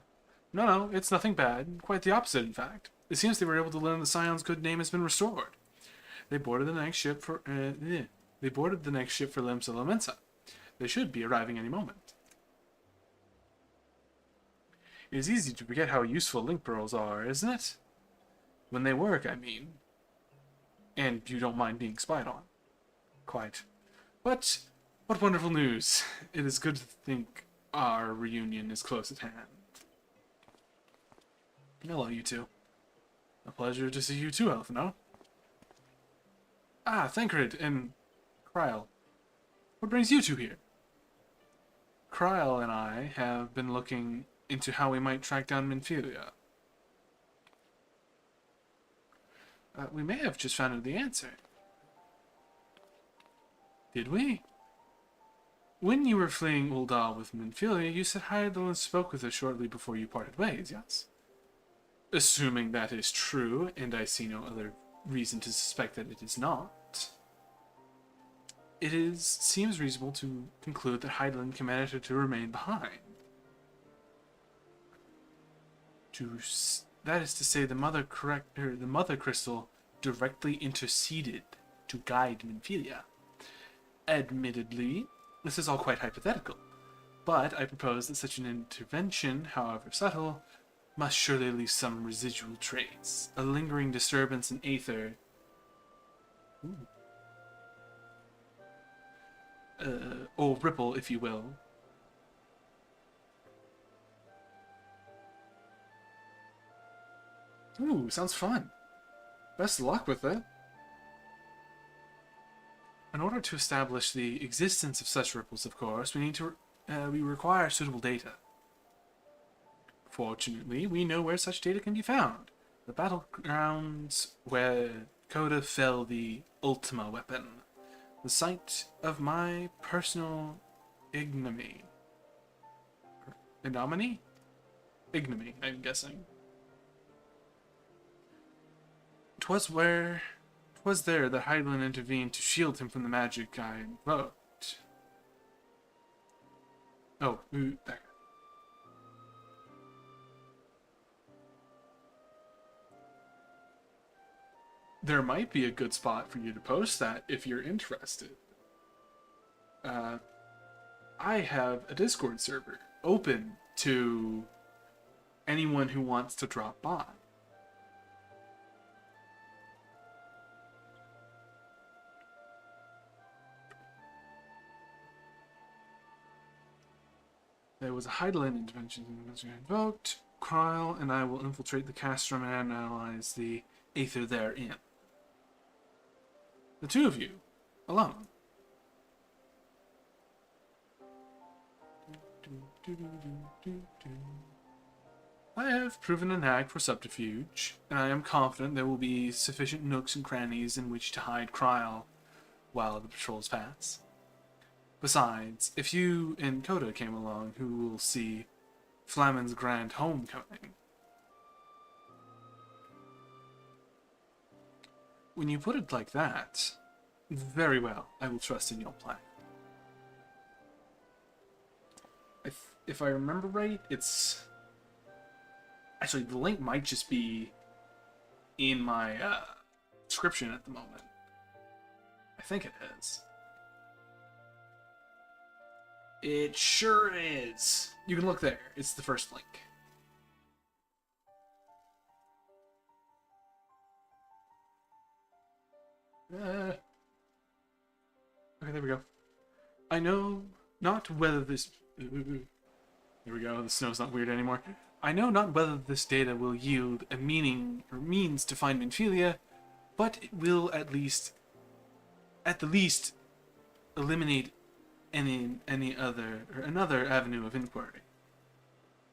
No, it's nothing bad. Quite the opposite, in fact. It seems they were able to learn the Scion's good name has been restored. They boarded the next ship for Limsa Lamensa. They should be arriving any moment. It is easy to forget how useful link pearls are, isn't it? When they work, I mean. And you don't mind being spied on. Quite. But what wonderful news. It is good to think our reunion is close at hand. Hello, you two. A pleasure to see you too, Elf, no? Ah, Thancred and Kryl. What brings you two here? Kryl and I have been looking into how we might track down Minfilia. We may have just found the answer. Did we? When you were fleeing Uldal with Minfilia, you said Hydaelyn spoke with her shortly before you parted ways, yes? Assuming that is true, and I see no other reason to suspect that it is not, seems reasonable to conclude that Hydaelyn commanded her to remain behind. That is to say, the Mother Crystal directly interceded to guide Minfilia. Admittedly, this is all quite hypothetical, but I propose that such an intervention, however subtle, must surely leave some residual trace, a lingering disturbance in aether or ripple, if you will. Ooh, sounds fun. Best of luck with it. In order to establish the existence of such ripples, of course, we require suitable data. Fortunately, we know where such data can be found. The battlegrounds where Coda fell the Ultima weapon. The site of my personal ignominy. Ignominy? Ignominy, I'm guessing. 'Twas there that Hydaelyn intervened to shield him from the magic I invoked. Oh, there. There might be a good spot for you to post that if you're interested. I have a Discord server open to anyone who wants to drop by. There was a Hydaelyn intervention invoked. Kryle and I will infiltrate the castrum and analyze the aether therein. The two of you, alone. I have proven a knack for subterfuge, and I am confident there will be sufficient nooks and crannies in which to hide Kryle while the patrols pass. Besides, if you and Coda came along, who will see Flamin's grand homecoming? When you put it like that, very well, I will trust in your plan. If I remember right, it's... Actually, the link might just be in my description at the moment. I think it is. It sure is. You can look there. It's the first link. Okay, there we go. I know not whether this... There we go, the snow's not weird anymore. I know not whether this data will yield a meaning or means to find Minfilia, but it will at the least, eliminate another avenue of inquiry.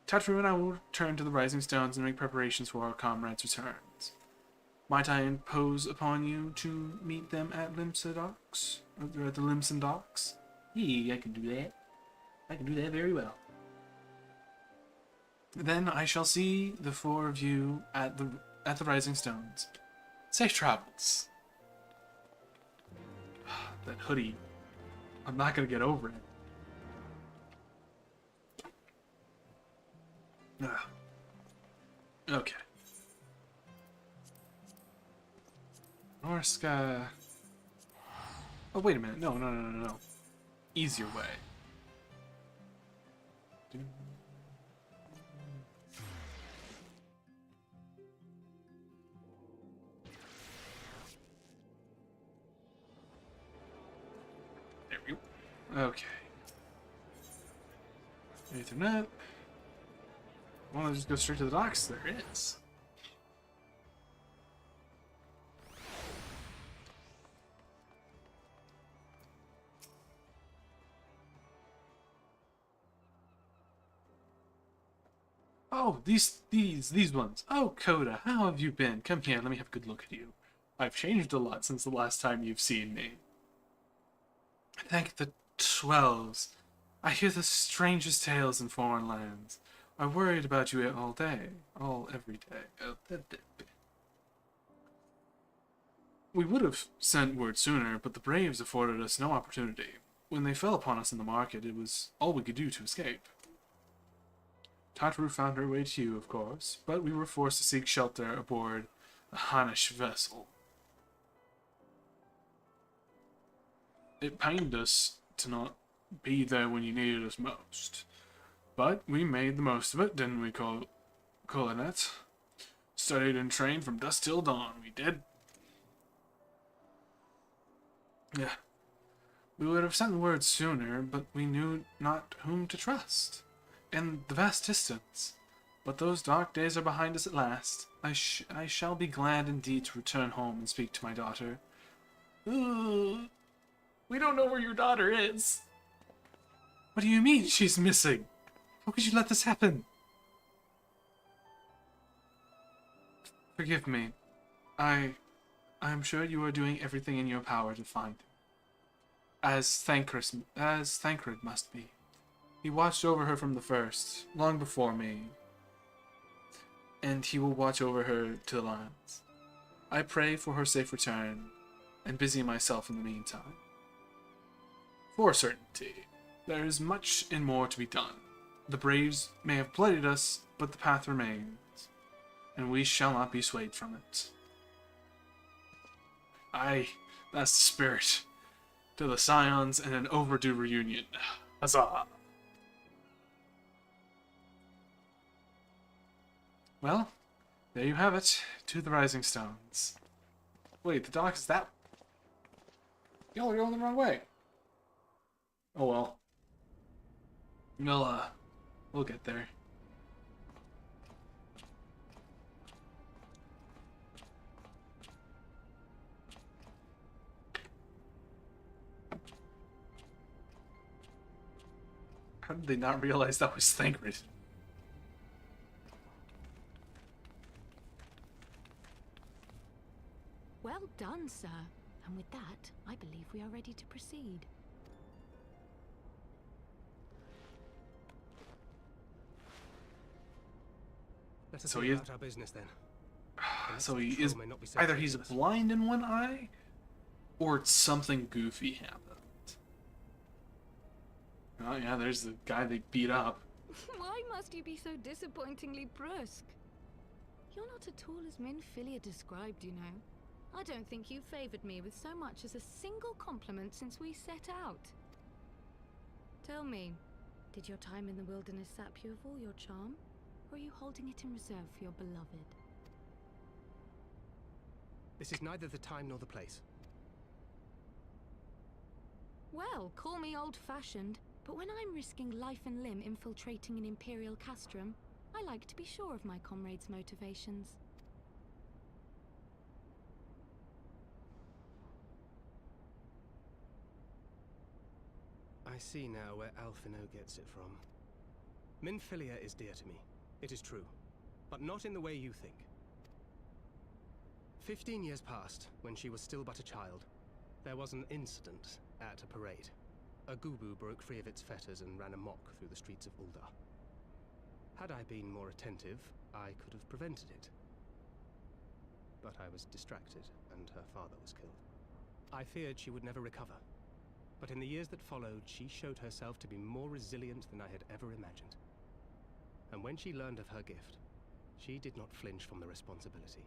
Tatru and I will return to the Rising Stones and make preparations for our comrades' returns. Might I impose upon you to meet them at Limsa Docks? Or at the Limson Docks? Yeah, I can do that. I can do that very well. Then I shall see the four of you at the Rising Stones. Safe travels. That hoodie. I'm not gonna get over it. Okay. Norska. Oh, wait a minute. No. Easier way. There we go. Okay. Ethernet. Well, I'll just go straight to the docks. There it is. Oh, these ones. Oh, Coda, how have you been? Come here, let me have a good look at you. I've changed a lot since the last time you've seen me. Thank the 12s. I hear the strangest tales in foreign lands. I worried about you all day. Every day. We would have sent word sooner, but the Braves afforded us no opportunity. When they fell upon us in the market, it was all we could do to escape. Tatru found her way to you, of course, but we were forced to seek shelter aboard a Hanish vessel. It pained us to not be there when you needed us most. But we made the most of it, didn't we, Colinet? Studied and trained from dusk till dawn, we did. Yeah. We would have sent word sooner, but we knew not whom to trust. In the vast distance. But those dark days are behind us at last. I shall be glad indeed to return home and speak to my daughter. Ooh, we don't know where your daughter is. What do you mean she's missing? How could you let this happen? Forgive me. I am sure you are doing everything in your power to find him. As Thancred must be. He watched over her from the first, long before me. And he will watch over her to the lands. I pray for her safe return, and busy myself in the meantime. For certainty, there is much and more to be done. The Braves may have blighted us, but the path remains, and we shall not be swayed from it. Aye, that's the spirit. To the Scions and an overdue reunion. Huzzah! Well, there you have it. To the Rising Stones. Wait, the dock is that... Y'all are going the wrong way. Oh well. We'll get there. How did they not realize that was Thancred? Well done, sir. And with that, I believe we are ready to proceed. Let us So see he about our business then. So he is either he's blind in one eye, or it's something goofy happened. Oh yeah, there's the guy they beat up. Why must you be so disappointingly brusque? You're not at all as Minfilia described, you know. I don't think you favored me with so much as a single compliment since we set out. Tell me, did your time in the wilderness sap you of all your charm? Or are you holding it in reserve for your beloved? This is neither the time nor the place. Well, call me old-fashioned, but when I'm risking life and limb infiltrating an Imperial castrum, I like to be sure of my comrades' motivations. I see now where Alphino gets it from. Minfilia is dear to me, it is true, but not in the way you think. 15 years passed, when she was still but a child. There was an incident at a parade. A Gubu broke free of its fetters and ran amok through the streets of Ul'dah. Had I been more attentive, I could have prevented it. But I was distracted, and her father was killed. I feared she would never recover. But in the years that followed, she showed herself to be more resilient than I had ever imagined. And when she learned of her gift, she did not flinch from the responsibility,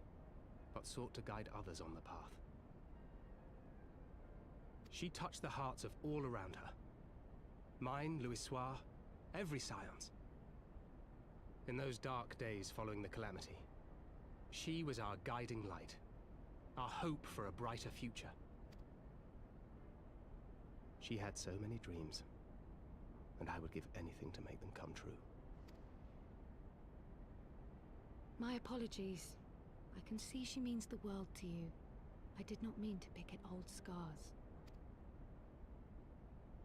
but sought to guide others on the path. She touched the hearts of all around her. Mine, Louisoix, every Scion's. In those dark days following the calamity, she was our guiding light, our hope for a brighter future. She had so many dreams, and I would give anything to make them come true. My apologies. I can see she means the world to you. I did not mean to pick at old scars.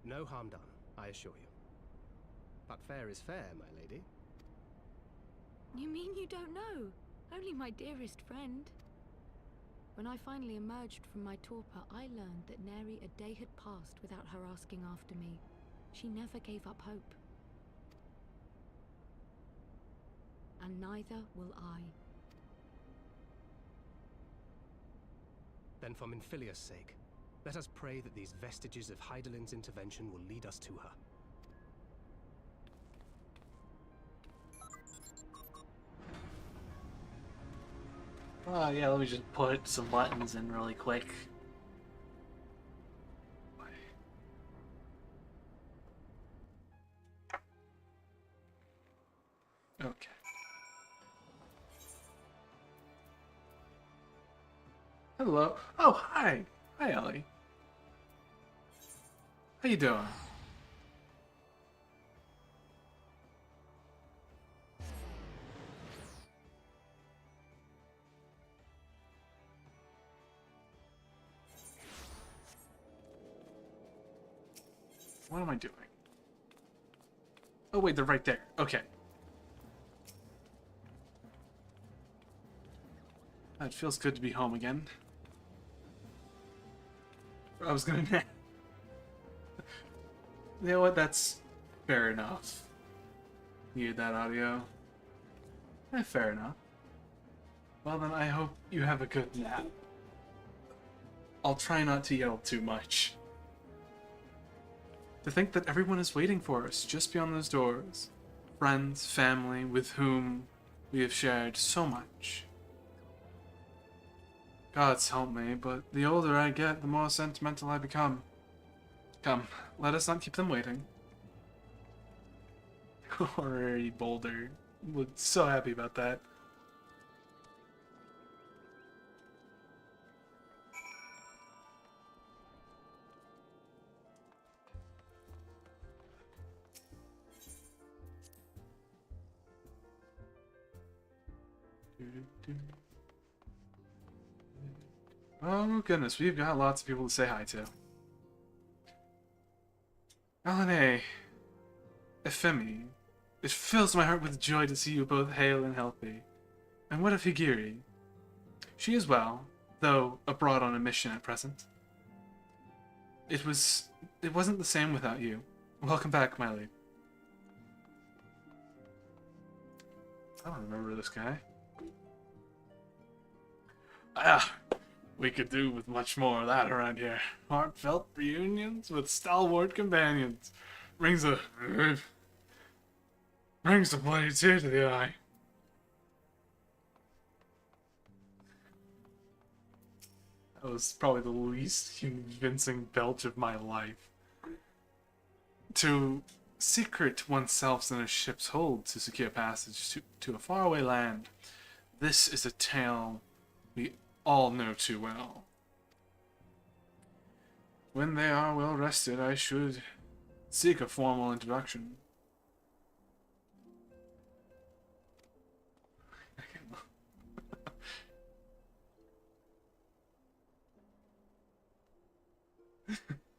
No harm done, I assure you. But fair is fair, my lady. You mean you don't know? Only my dearest friend. When I finally emerged from my torpor, I learned that nary a day had passed without her asking after me. She never gave up hope. And neither will I. Then for Minfilia's sake, let us pray that these vestiges of Hydaelyn's intervention will lead us to her. Oh yeah, let me just put some buttons in really quick. Okay. Hello. Oh, hi. Hi, Ellie. How you doing? What am I doing? Oh wait, they're right there. Okay. It feels good to be home again. I was gonna... You know what, that's fair enough. Needed that audio. Fair enough. Well then, I hope you have a good nap. I'll try not to yell too much. To think that everyone is waiting for us just beyond those doors. Friends, family, with whom we have shared so much. God's help me, but the older I get, the more sentimental I become. Come, let us not keep them waiting. Honorary Boulder. Was so happy about that. Oh goodness, we've got lots of people to say hi to. Aline, Ephemi, it fills my heart with joy to see you both hale and healthy. And what of Higiri? She is well, though abroad on a mission at present. It wasn't the same without you. Welcome back, my lady. I don't remember this guy. Ah, we could do with much more of that around here. Heartfelt reunions with stalwart companions. Brings a bloody tear to the eye. That was probably the least convincing belch of my life. To secret oneself in a ship's hold to secure passage to a faraway land. This is a tale we all know too well. When they are well rested, I should seek a formal introduction.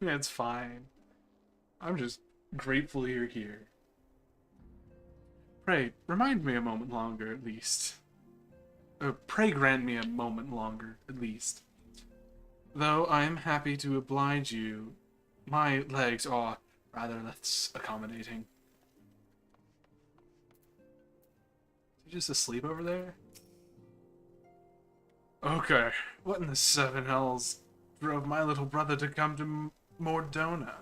Yeah, it's fine. I'm just grateful you're here. Pray, remind me a moment longer, at least. Pray grant me a moment longer, at least. Though I am happy to oblige you, my legs are rather less accommodating. Is he just asleep over there? Okay, what in the seven hells drove my little brother to come to Mordona?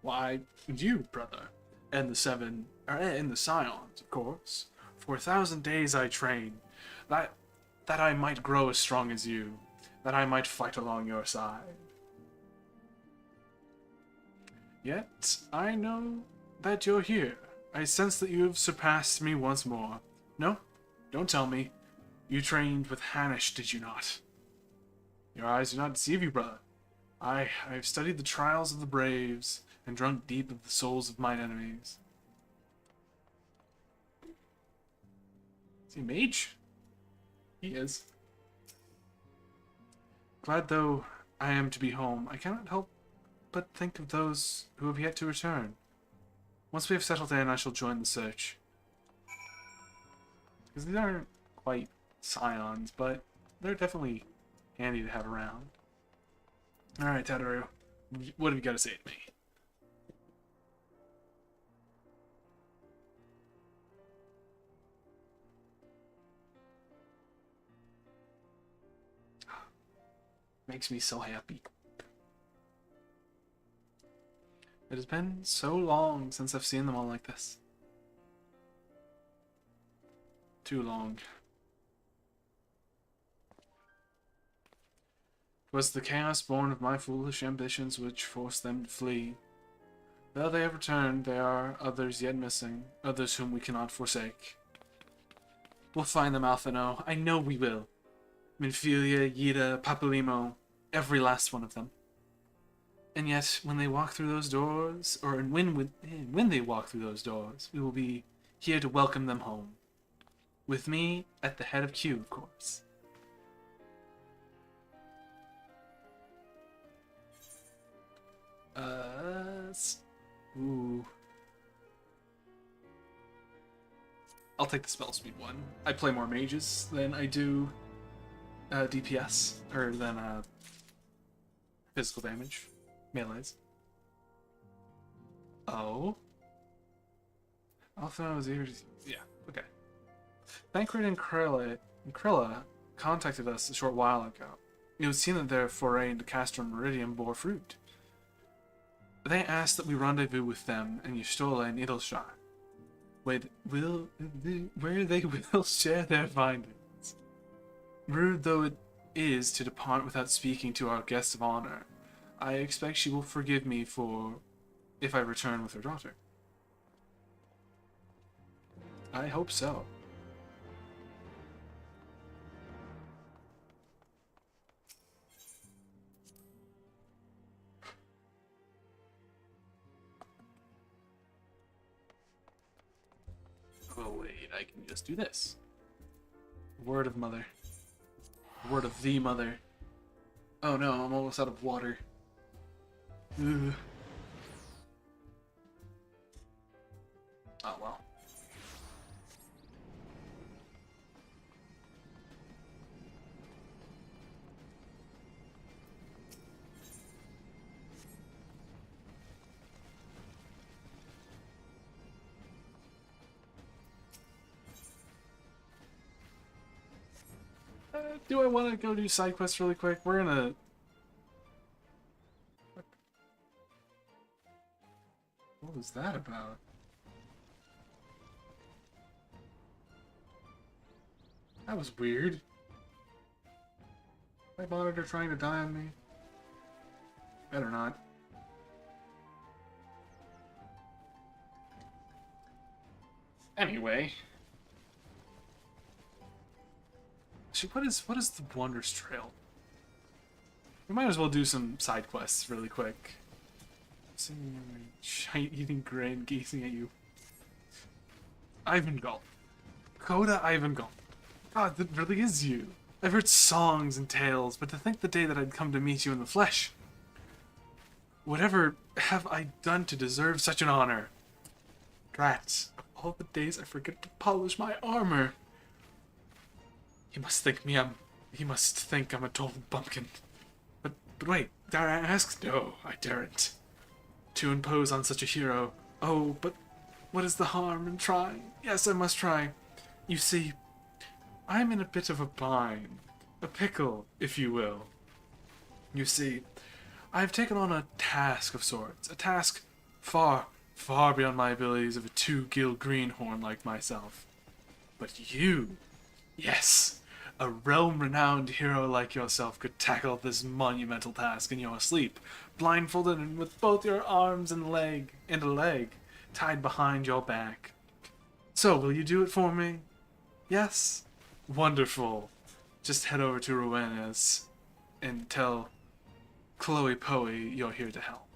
Why, you, brother, and the Scions, of course. For 1,000 days I trained, that I might grow as strong as you, that I might fight along your side. Yet, I know that you're here. I sense that you have surpassed me once more. No, don't tell me. You trained with Hanish, did you not? Your eyes do not deceive you, brother. I have studied the trials of the braves, and drunk deep of the souls of mine enemies. Is he a mage? He is. Glad though I am to be home, I cannot help but think of those who have yet to return. Once we have settled in, I shall join the search. Because these aren't quite scions, but they're definitely handy to have around. Alright, Tataru, what have you got to say to me? Makes me so happy. It has been so long since I've seen them all like this. Too long. It was the chaos born of my foolish ambitions which forced them to flee. Though they have returned, there are others yet missing, others whom we cannot forsake. We'll find them, Alphino. I know we will. Minfilia, Yida, Papalimo, every last one of them. And yet, when they walk through those doors, or when they walk through those doors, we will be here to welcome them home. With me at the head of Q, of course. Ooh. I'll take the spell speed one. I play more mages than I do DPS, or than physical damage. Melees. Oh. Also, yeah, okay. Thancred and Krilla contacted us a short while ago. It would seem that their foray into Castro Meridian bore fruit. They asked that we rendezvous with them in Yustola and Idleshire, where they will share their findings. Rude though it is to depart without speaking to our guest of honor, I expect she will forgive me if I return with her daughter. I hope so. Oh wait, I can just do this. Word of mother. Word of the mother. Oh no, I'm almost out of water. Ugh. Oh well. Do I want to go do side quests really quick? We're in a... What was that about? That was weird. My monitor trying to die on me? Better not. Anyway. What is the Wondrous Trail? We might as well do some side quests really quick. Eating grain gazing at you. Ivangal. Coda Ivangal. God, that really is you. I've heard songs and tales, but to think the day that I'd come to meet you in the flesh. Whatever have I done to deserve such an honor? Rats, of all the days I forget to polish my armor. He must think I'm a total bumpkin. But wait, dare I ask? No, I daren't. To impose on such a hero. Oh, but what is the harm in trying? Yes, I must try. You see, I'm in a bit of a bind. A pickle, if you will. You see, I've taken on a task of sorts. A task far, far beyond my abilities of a two-gill greenhorn like myself. But you, yes, a realm-renowned hero like yourself could tackle this monumental task in your sleep, blindfolded and with both your arms and a leg tied behind your back. So, will you do it for me? Yes? Wonderful. Just head over to Rowena's and tell Chloe Poe you're here to help.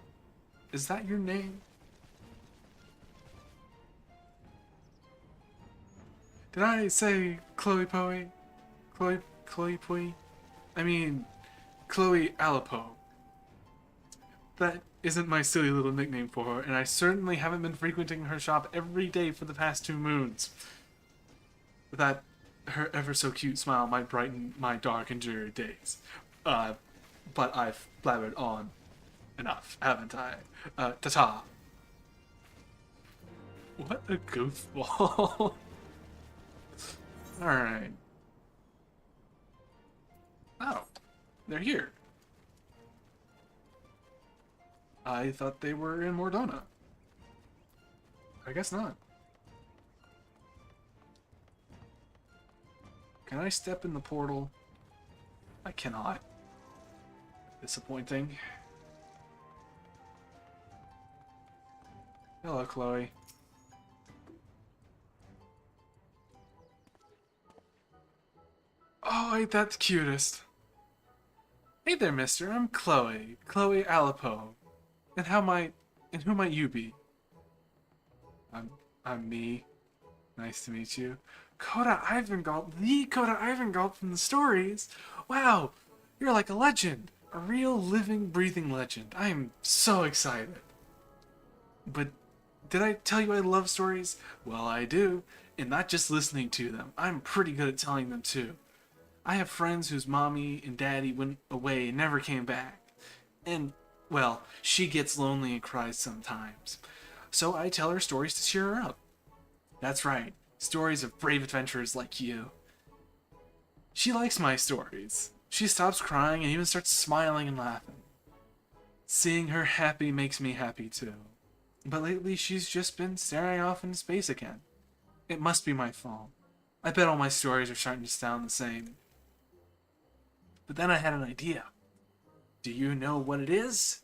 Is that your name? Did I say Chloe Poe? Chloe Poe? I mean, Chloe Alipo. That isn't my silly little nickname for her, and I certainly haven't been frequenting her shop every day for the past 2 moons. That her ever so cute smile might brighten my dark and dreary days. But I've blabbered on enough, haven't I? Ta-ta. What a goofball. Alright. Oh, they're here. I thought they were in Mordona. I guess not. Can I step in the portal? I cannot. Disappointing. Hello, Chloe. Oh, ain't that the cutest? Hey there, mister. I'm Chloe. Chloe Alipo. And who might you be? I'm me. Nice to meet you. Coda Ivengalt, the Coda Ivengalt from the stories. Wow, you're like a legend. A real living, breathing legend. I am so excited. But did I tell you I love stories? Well, I do. And not just listening to them. I'm pretty good at telling them too. I have friends whose mommy and daddy went away and never came back. And, well, she gets lonely and cries sometimes. So I tell her stories to cheer her up. That's right, stories of brave adventurers like you. She likes my stories. She stops crying and even starts smiling and laughing. Seeing her happy makes me happy too. But lately she's just been staring off into space again. It must be my fault. I bet all my stories are starting to sound the same. But then I had an idea. Do you know what it is?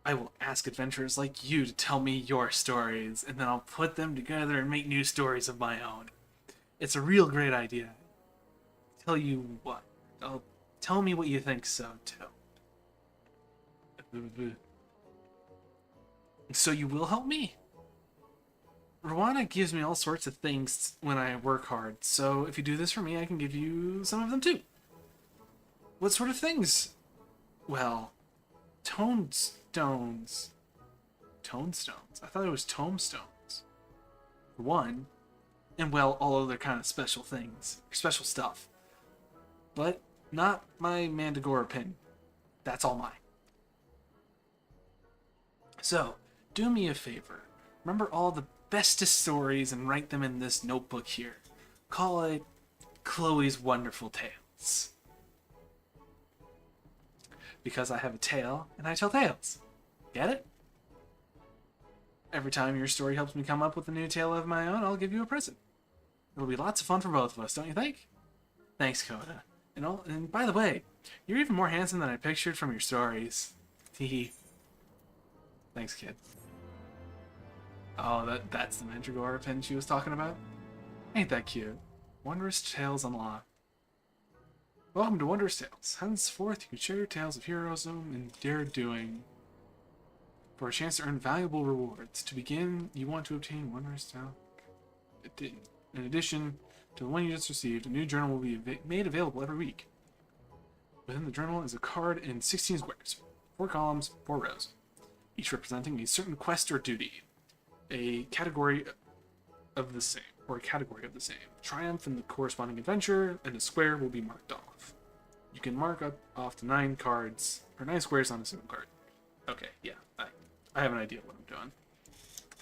I will ask adventurers like you to tell me your stories, and then I'll put them together and make new stories of my own. It's a real great idea. Tell you what. Tell me what you think so, too. So you will help me? Rwanda gives me all sorts of things when I work hard, so if you do this for me, I can give you some of them too. What sort of things? Well, tonestones. Tonestones? I thought it was tomestones. For one, and well, all other kind of special things, special stuff. But not my Mandragora pin. That's all mine. So, do me a favor. Remember all the bestest stories and write them in this notebook here. Call it Chloe's Wonderful Tales. Because I have a tale, and I tell tales. Get it? Every time your story helps me come up with a new tale of my own, I'll give you a present. It'll be lots of fun for both of us, don't you think? Thanks, Coda. And by the way, you're even more handsome than I pictured from your stories. Teehee. Thanks, kid. Oh, that's the Mandragora pin she was talking about? Ain't that cute? Wondrous Tales Unlocked. Welcome to Wondrous Tales. Henceforth, you can share your tales of heroism and dare-doing for a chance to earn valuable rewards. To begin, you want to obtain Wondrous Tale. In addition to the one you just received, a new journal will be made available every week. Within the journal is a card in 16 squares, 4 columns, 4 rows, each representing a certain quest or duty. A category of the same. Triumph in the corresponding adventure, and a square will be marked off. You can mark off to 9 cards, or 9 squares on a single card. Okay, yeah, I have an idea what I'm doing.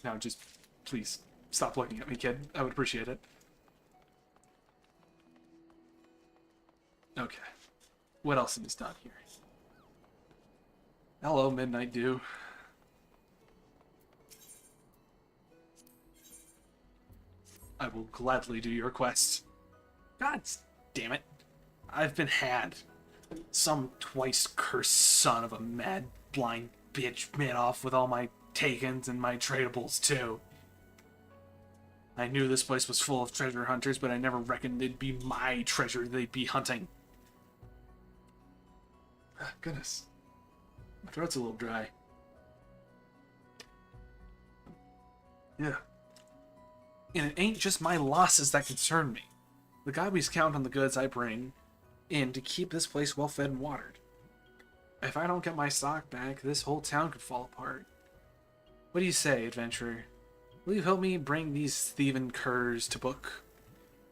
Now just, please, stop looking at me, kid. I would appreciate it. Okay, what else is done here? Hello, Midnight Dew. I will gladly do your quest. God damn it. I've been had. Some twice cursed son of a mad, blind bitch made off with all my takens and my tradables, too. I knew this place was full of treasure hunters, but I never reckoned it'd be my treasure they'd be hunting. Ah, goodness. My throat's a little dry. Yeah. And it ain't just my losses that concern me. The gobbies count on the goods I bring in to keep this place well fed and watered. If I don't get my stock back, this whole town could fall apart. What do you say, adventurer? Will you help me bring these thieving curs to book?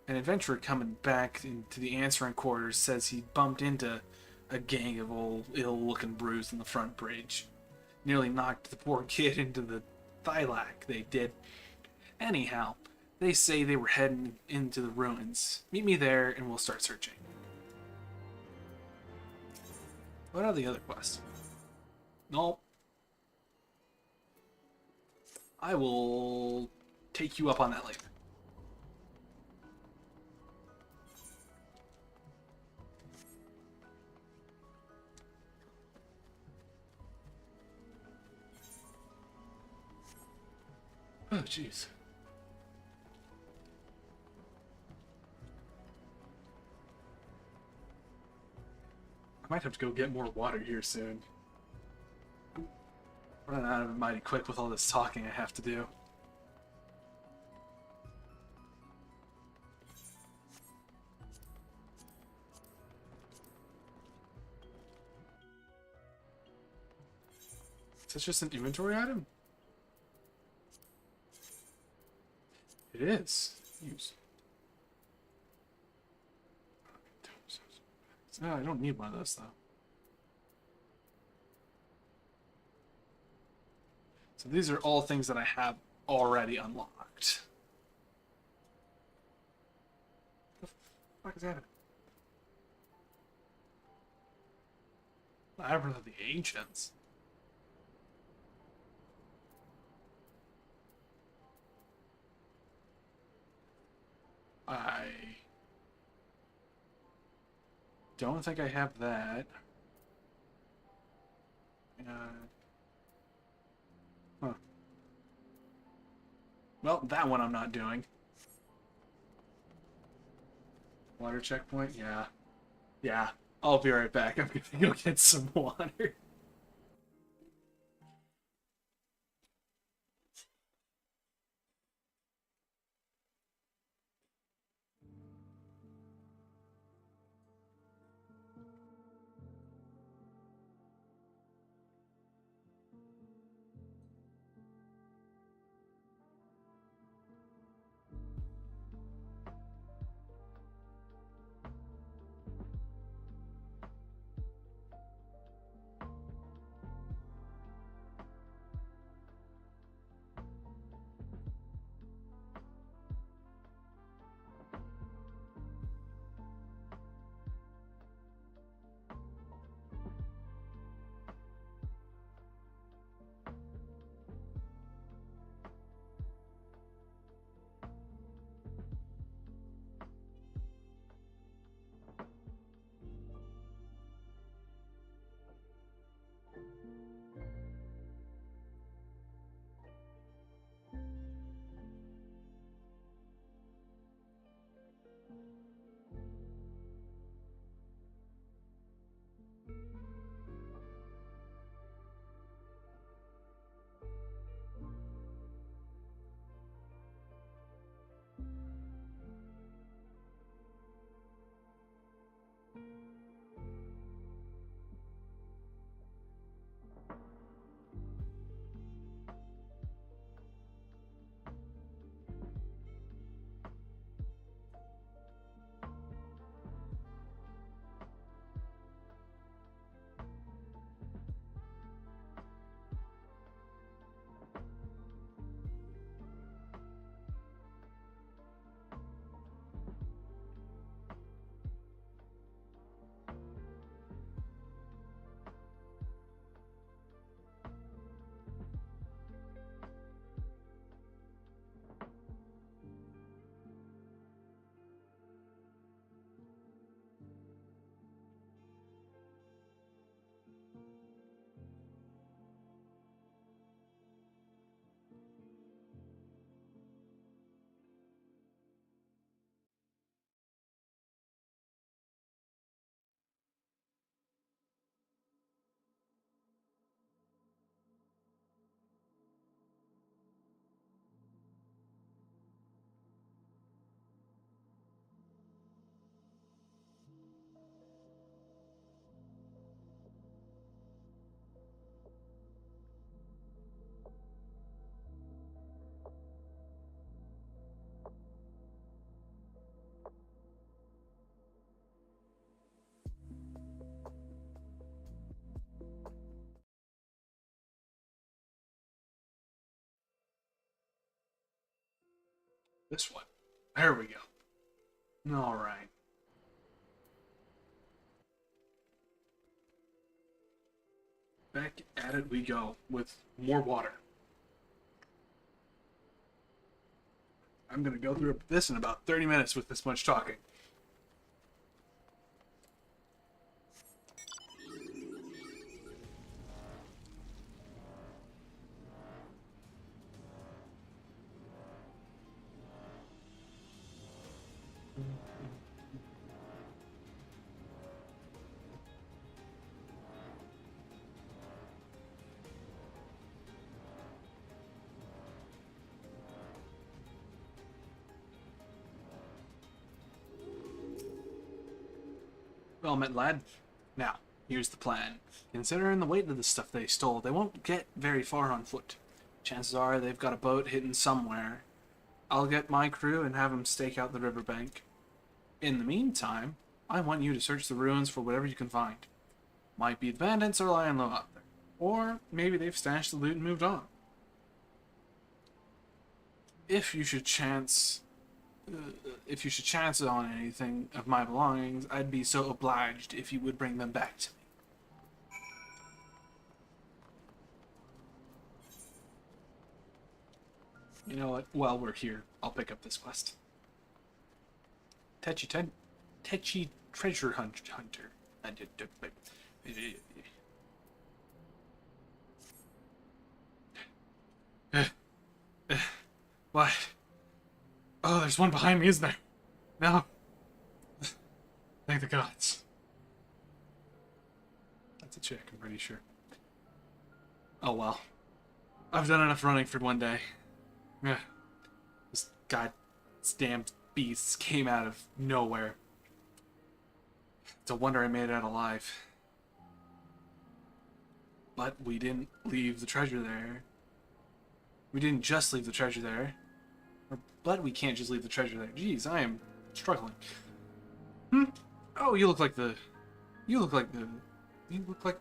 An adventurer coming back into the answering quarters says he bumped into a gang of old, ill-looking brews in the front bridge. Nearly knocked the poor kid into the thylac, they did. Anyhow, they say they were heading into the ruins. Meet me there and we'll start searching. What are the other quests? Nope. I will take you up on that later. Oh, jeez. I might have to go get more water here soon. Running out of it mighty quick with all this talking I have to do. Is this just an inventory item? It is. Use. No, I don't need one of those though. So these are all things that I have already unlocked. What the fuck is that? Labyrinth of the Ancients. I don't think I have that. Huh. Well, that one I'm not doing. Water checkpoint? Yeah. Yeah. I'll be right back. I'm gonna go get some water. This one. There we go. All right. Back at it we go with more water. I'm going to go through this in about 30 minutes with this much talking. Well met, lad. Now, here's the plan. Considering the weight of the stuff they stole, they won't get very far on foot. Chances are they've got a boat hidden somewhere. I'll get my crew and have them stake out the riverbank. In the meantime, I want you to search the ruins for whatever you can find. Might be the bandits are lying low out there. Or maybe they've stashed the loot and moved on. If you should chance on anything of my belongings, I'd be so obliged if you would bring them back to me. You know what? While we're here, I'll pick up this quest. Tetchy treasure hunter. What? Oh, there's one behind me, isn't there? No. Thank the gods. That's a chick, I'm pretty sure. Oh well. I've done enough running for one day. Yeah. This goddamn beasts came out of nowhere. It's a wonder I made it out alive. But we didn't leave the treasure there. We didn't just leave the treasure there. But we can't just leave the treasure there. Jeez, I am struggling. Oh, you look like the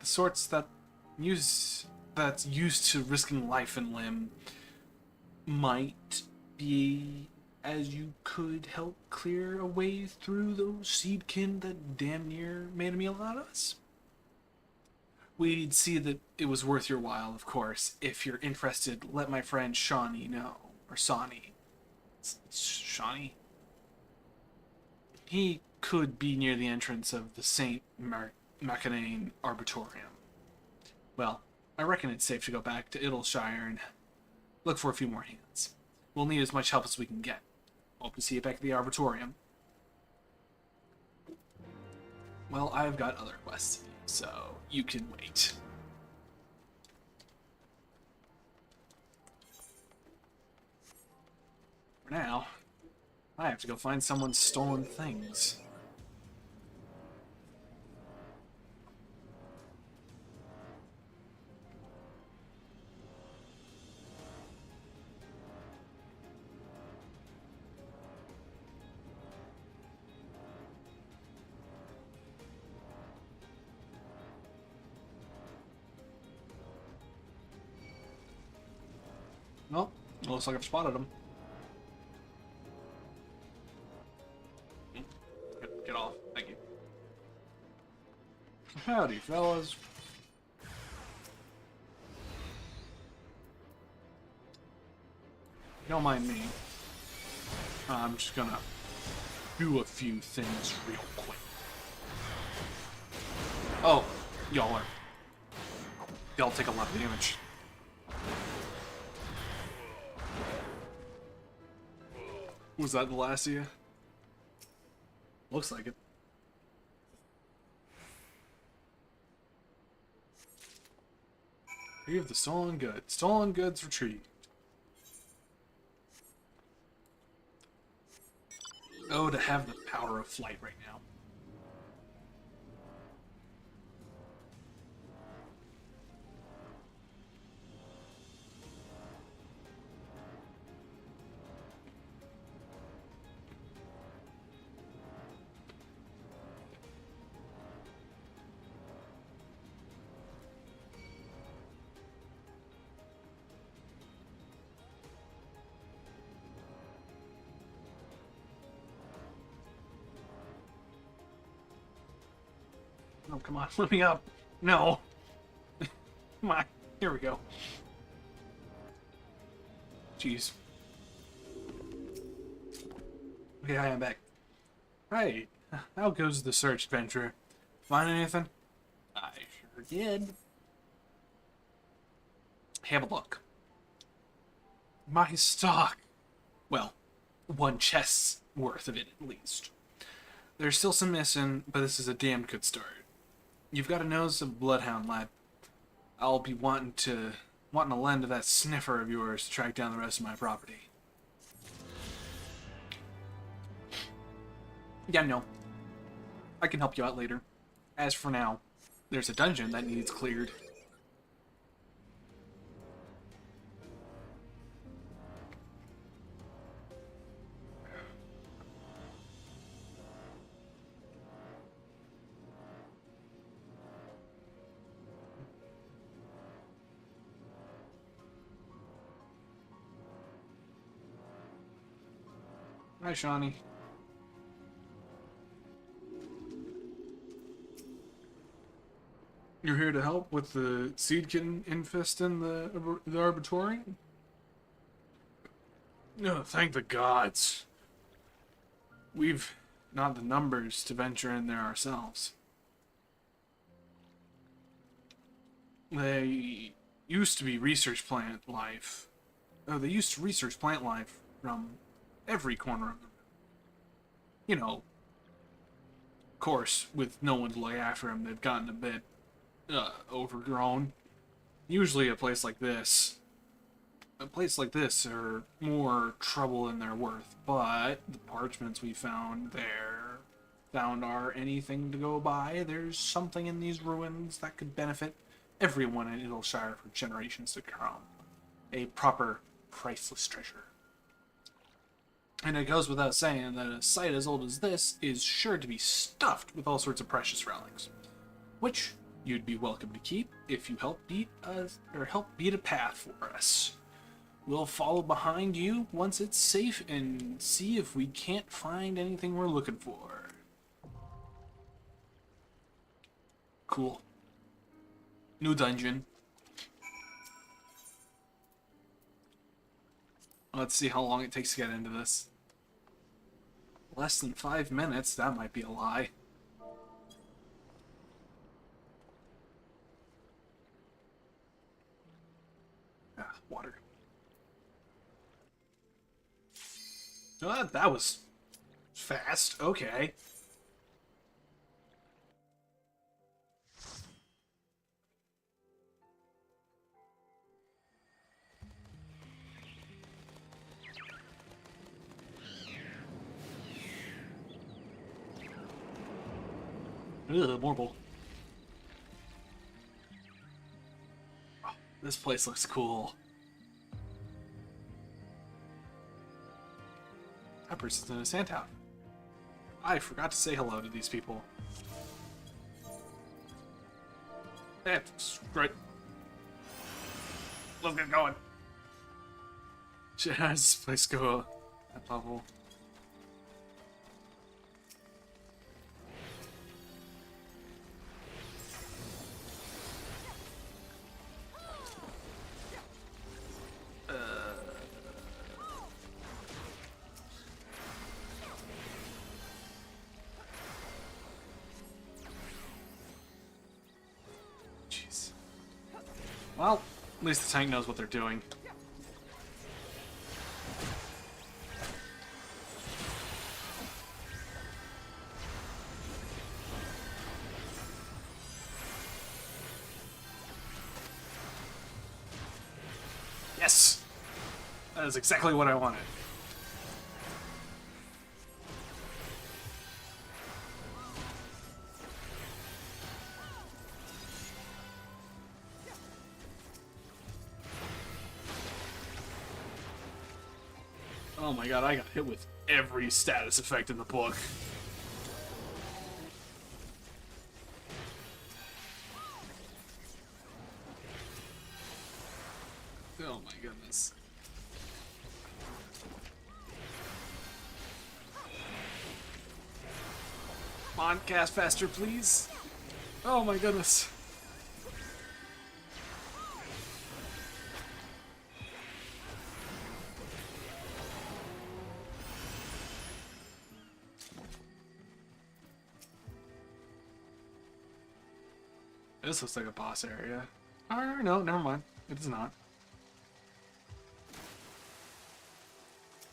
sorts that's used to risking life and limb. Might be as you could help clear a way through those seedkin that damn near made a meal out of us. We'd see that it was worth your while, of course. If you're interested, let my friend Shawnee know. Or Sawney. Shawnee? He could be near the entrance of the St. Macanane Arbitorium. Well, I reckon it's safe to go back to Idleshire and look for a few more hands. We'll need as much help as we can get. Hope to see you back at the Arbitorium. Well, I've got other quests to do, so you can wait. For now, I have to go find someone's stolen things. Well, looks like I've spotted him. Get off. Thank you. Howdy, fellas. Don't mind me. I'm just gonna do a few things real quick. Oh, y'all take a lot of damage. Was that the last of you? Looks like it. We have the stolen goods. Stolen goods retrieved. Oh, to have the power of flight right now. Oh, come on, let me up. No. Come on. Here we go. Jeez. Okay, hi, I'm back. Hey, how goes the search, adventurer? Find anything? I sure did. Have a look. My stock. Well, one chest's worth of it at least. There's still some missing, but this is a damn good start. You've got a nose of a bloodhound, lad. I'll be wanting to lend to that sniffer of yours to track down the rest of my property. Yeah, no. I can help you out later. As for now, there's a dungeon that needs cleared. Hi, Shawnee. You're here to help with the seedkin infest in the Arbitorium? No, thank the gods. We've not the numbers to venture in there ourselves. They used to be research plant life. They used to research plant life from every corner of them. You know, of course, with no one to look after them, they've gotten a bit overgrown. Usually a place like this are more trouble than they're worth, but the parchments we found there are anything to go by. There's something in these ruins that could benefit everyone in Idleshire for generations to come. A proper, priceless treasure. And it goes without saying that a site as old as this is sure to be stuffed with all sorts of precious relics, which you'd be welcome to keep if you help beat a path for us. We'll follow behind you once it's safe and see if we can't find anything we're looking for. Cool. New dungeon. Let's see how long it takes to get into this. Less than 5 minutes, that might be a lie. Ah, water. That was fast. Okay. Ugh, marble. Oh, this place looks cool. That person's in a sandtown. I forgot to say hello to these people. That's great. Let's get going. How does this place go at level? Well, at least the tank knows what they're doing. Yes! That is exactly what I wanted. Oh my god, I got hit with every status effect in the book. Oh my goodness. Come on, cast faster, please. Oh my goodness. This looks like a boss area. Oh, no, never mind. It is not.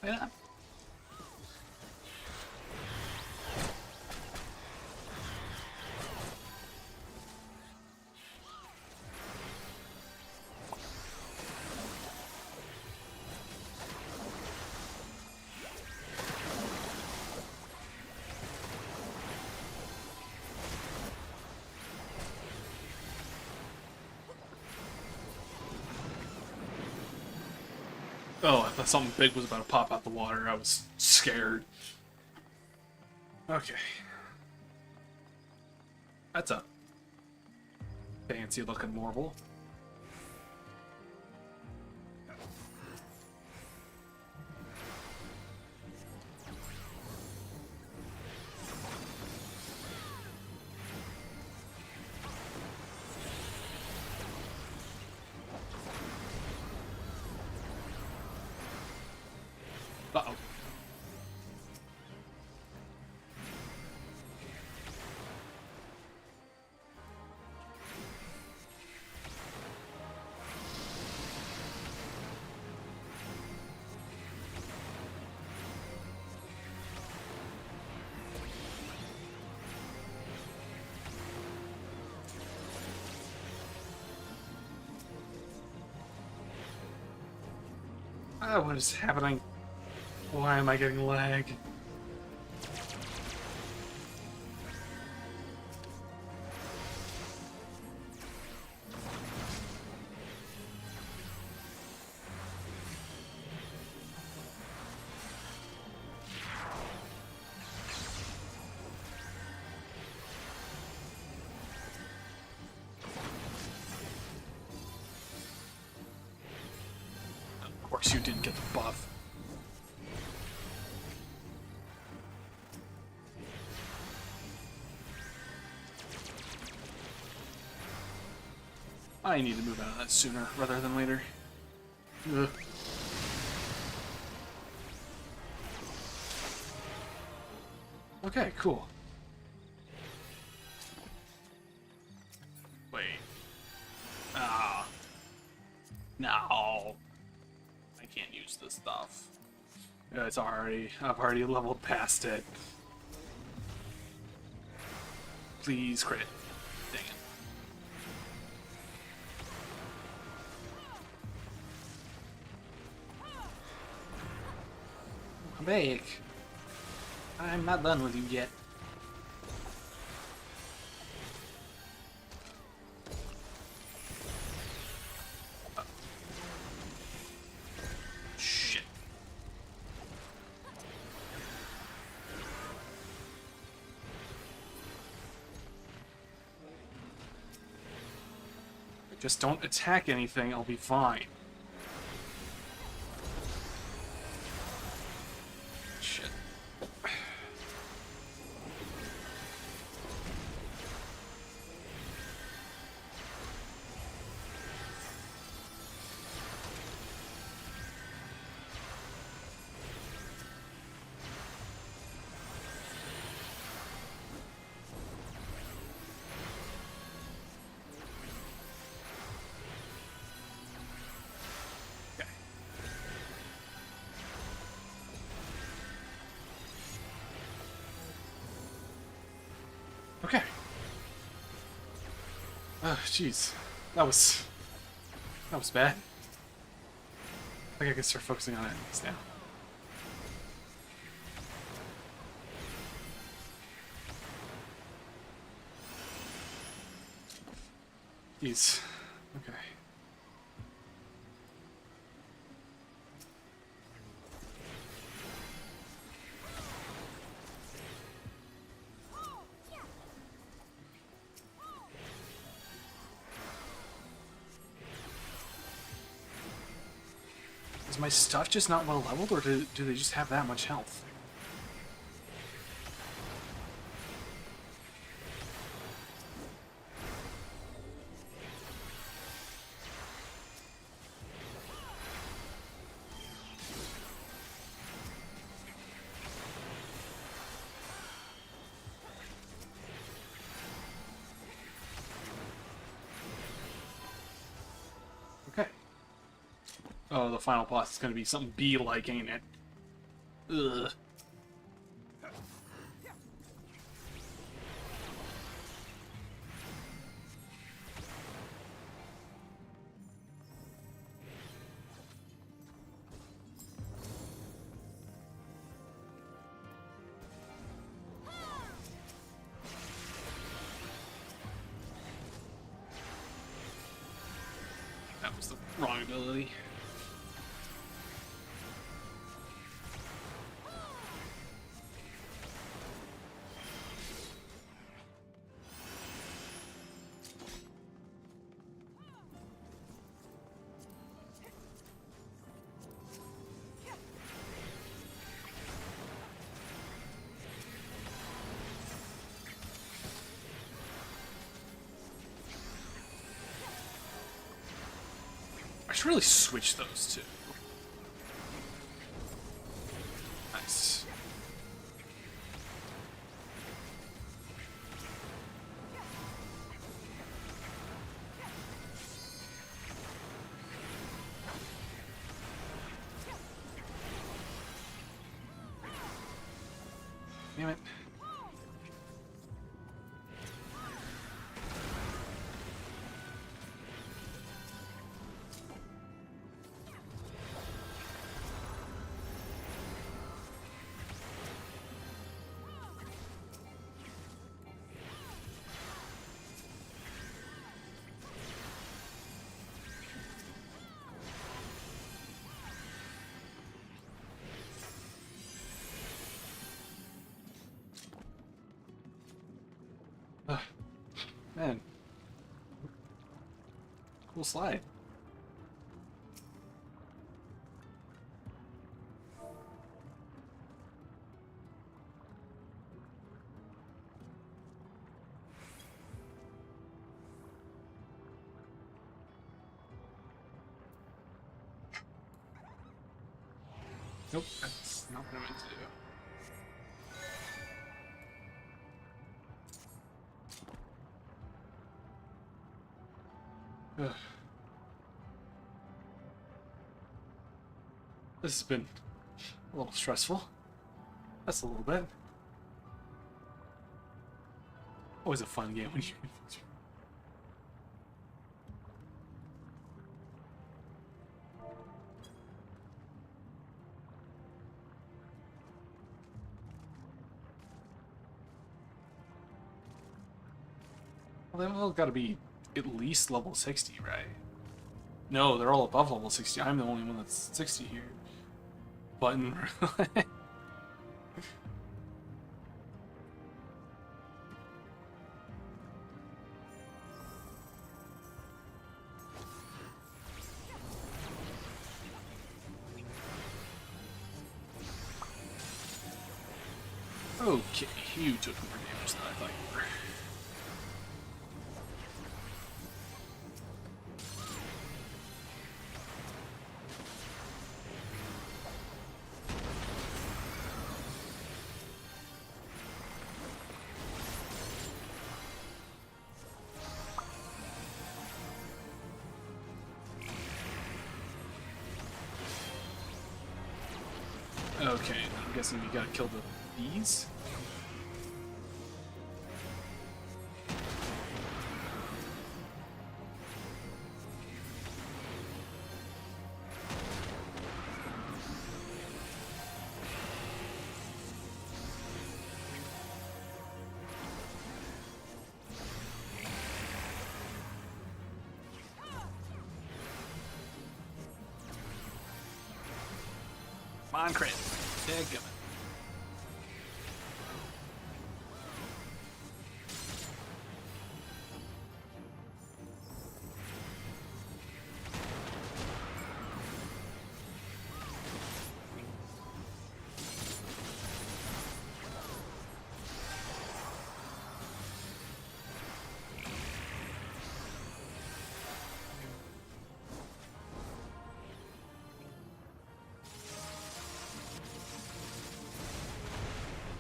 Yeah. Oh, I thought something big was about to pop out the water. I was scared. Okay. That's a fancy looking marble. Uh-oh. What is happening? Why am I getting lag? Of course you didn't get the buff. I need to move out of that sooner rather than later. Ugh. Okay, cool. Wait. Ah. No. I can't use this stuff. It's already... I've already leveled past it. Please crit. Dang it. Come back. I'm not done with you yet. Shit. Just don't attack anything, I'll be fine. Shit. Okay. Oh, jeez. That was bad. I think I can start focusing on enemies now. Jeez. Okay. Is my stuff just not well leveled, or do they just have that much health? Okay. Oh, the final boss is gonna be something bee-like, ain't it? Ugh. That was the wrong ability. should really switch those two. Nice. Damn it. Man. Cool slide. Nope, that's not what I meant to do. Ugh. This has been a little stressful. That's a little bit. Always a fun game when you... Well, they've all got to be at least level 60, right? No, they're all above level 60. I'm the only one that's 60 here. Button. Okay, you took more damage than I thought you were. Okay, I'm guessing we gotta kill the bees? Come on, crit. Dadgummit.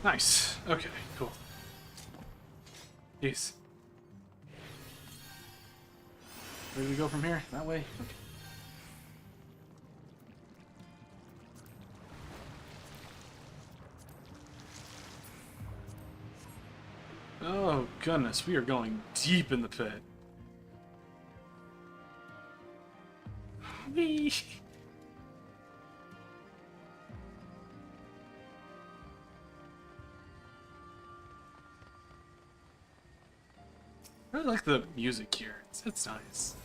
Nice. Okay, cool. Jeez. Where do we go from here? That way? Okay. Oh, goodness. We are going deep in the pit. Whee! I really like the music here. It's nice.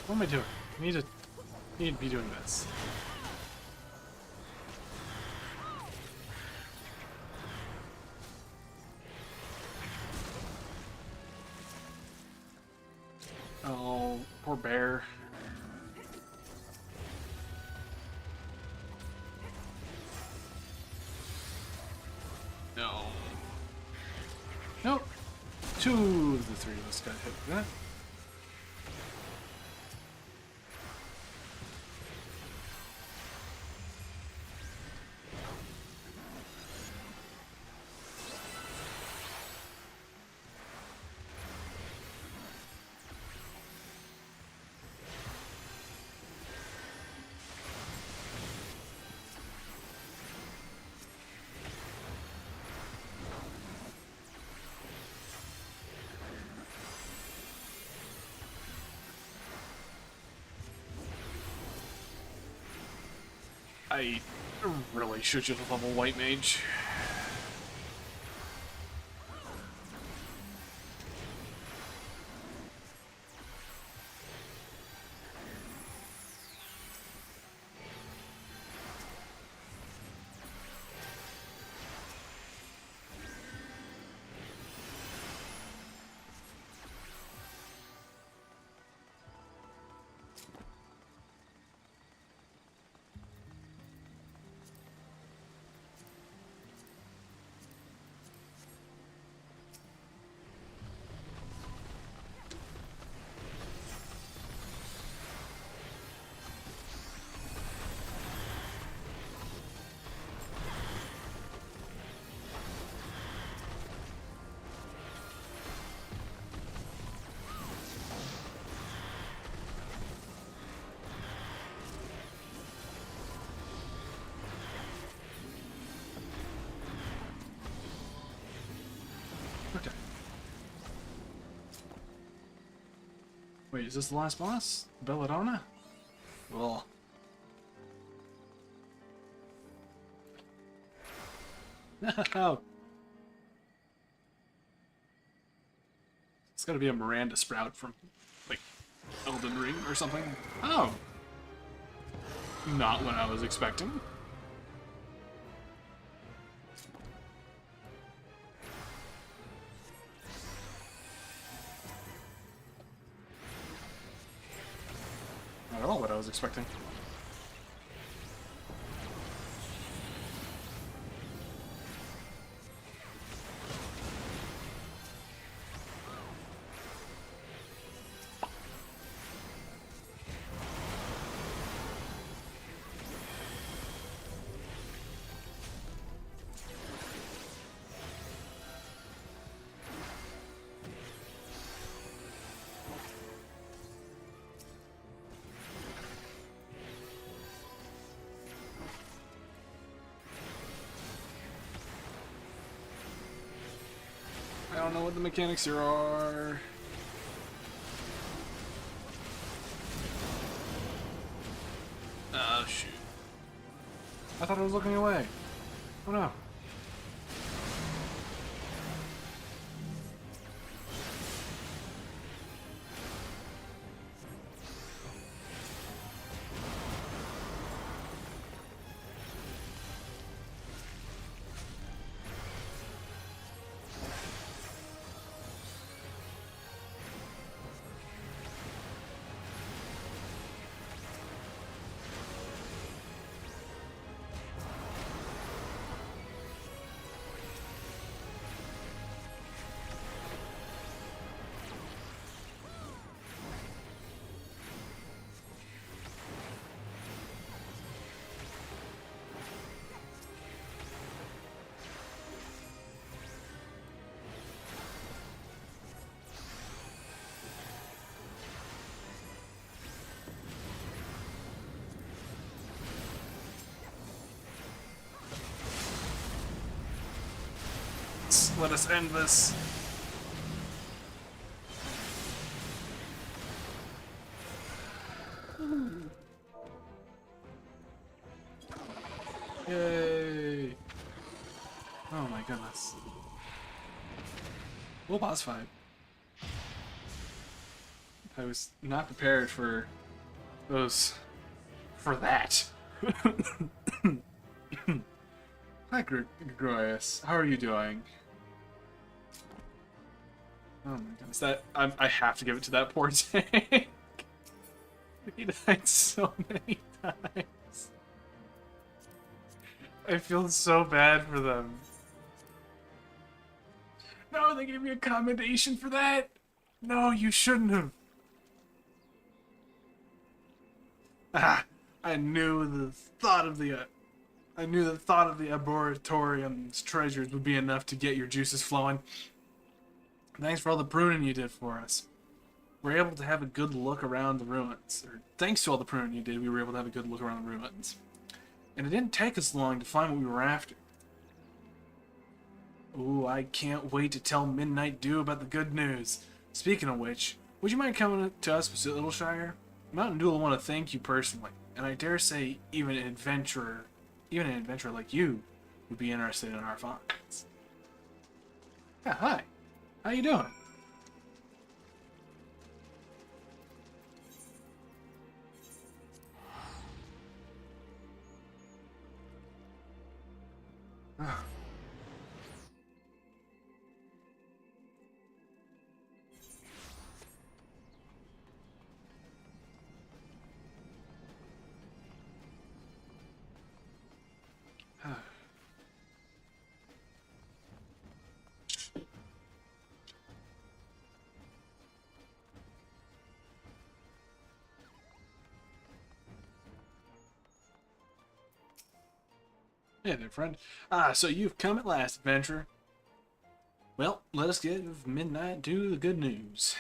What am I doing? I need to Need to be doing this. Oh, poor bear. No. Nope. 2 of the 3 of us got hit with that. I really should just level White Mage. Okay. Wait, is this the last boss? Belladonna? Well. No. It's gotta be a Miranda Sprout from, like, Elden Ring or something. Oh. Not what I was expecting. Not at all what I was expecting. I don't know what the mechanics here are. Oh, shoot. I thought I was looking away. Oh no. Let us end this. Yay! Oh my goodness. Full boss fight. I was not prepared for those for that. Hi, Groyus. How are you doing? Oh my goodness, I have to give it to that poor tank. He died so many times. I feel so bad for them. No, they gave me a commendation for that. No, you shouldn't have. Ah, I knew the thought of the arboretorium's treasures would be enough to get your juices flowing. Thanks for all the pruning you did for us. We're able to have a good look around the ruins. Or thanks to all the pruning you did, we were able to have a good look around the ruins. And it didn't take us long to find what we were after. Ooh, I can't wait to tell Midnight Dew about the good news. Speaking of which, would you mind coming to us with Littleshire? Mountain Dew will want to thank you personally, and I dare say even an adventurer like you would be interested in our finds. Yeah, hi. How you doing? Hey there, friend. So you've come at last, adventurer. Well, let us give Midnight Dew the good news.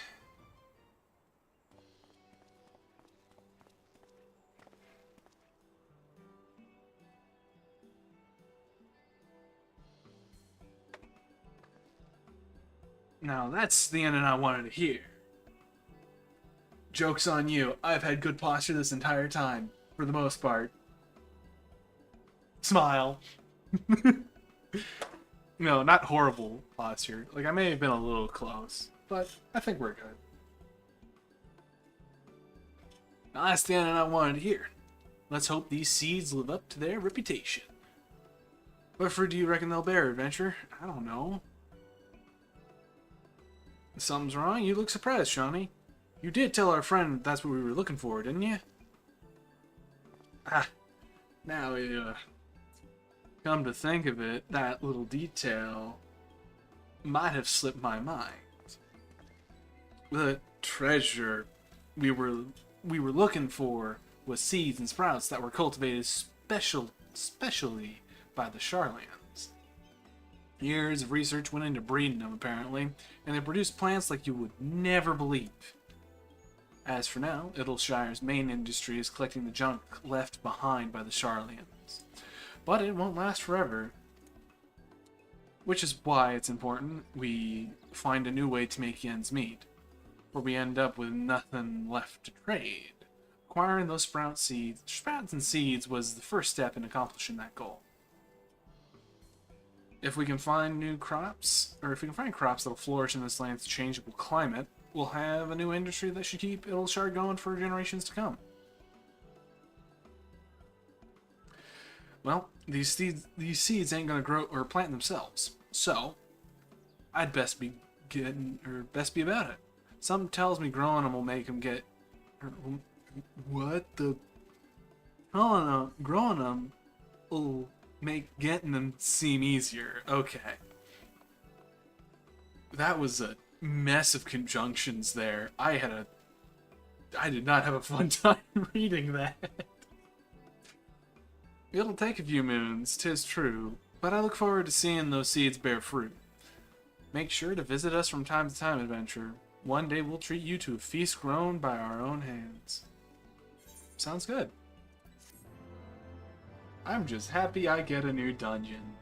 Now, that's the ending I wanted to hear. Joke's on you. I've had good posture this entire time, for the most part. Smile. No, not horrible posture. Like, I may have been a little close, but I think we're good. Now, that's the ending I wanted to hear. Let's hope these seeds live up to their reputation. What fruit do you reckon they'll bear, adventurer? I don't know. Something's wrong? You look surprised, Shawnee. You did tell our friend that's what we were looking for, didn't you? Now, come to think of it, that little detail might have slipped my mind. The treasure we were looking for was seeds and sprouts that were cultivated specially by the Charlans. Years of research went into breeding them, apparently, and they produced plants like you would never believe. As for now, Littleshire's main industry is collecting the junk left behind by the Charlans. But it won't last forever. Which is why it's important we find a new way to make ends meet, or we end up with nothing left to trade. Acquiring those sprouts and seeds was the first step in accomplishing that goal. If we can find crops that'll flourish in this land's changeable climate, we'll have a new industry that should keep Littleshire going for generations to come. Well, these seeds ain't gonna grow or plant themselves, so I'd best be about it. Something tells me growing them will make them get. Growing them will make getting them seem easier. Okay. That was a mess of conjunctions there. I did not have a fun time reading that. It'll take a few moons, 'tis true, but I look forward to seeing those seeds bear fruit. Make sure to visit us from time to time, adventurer. One day we'll treat you to a feast grown by our own hands. Sounds good. I'm just happy I get a new dungeon.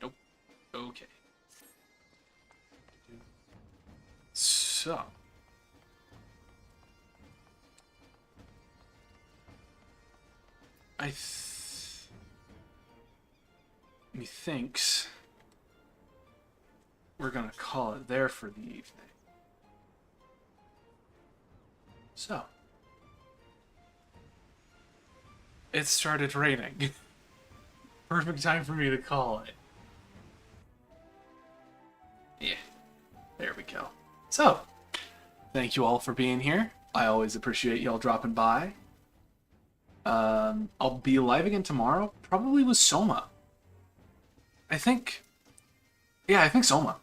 Nope. Okay. So. Methinks we're going to call it there for the evening. So, it started raining. Perfect time for me to call it. Yeah, there we go. So, thank you all for being here. I always appreciate y'all dropping by. I'll be live again tomorrow, probably with Soma. I think Soma.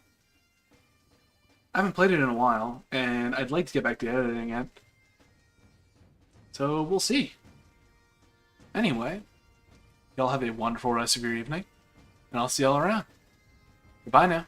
I haven't played it in a while, and I'd like to get back to editing it. So, we'll see. Anyway, y'all have a wonderful rest of your evening, and I'll see y'all around. Goodbye now.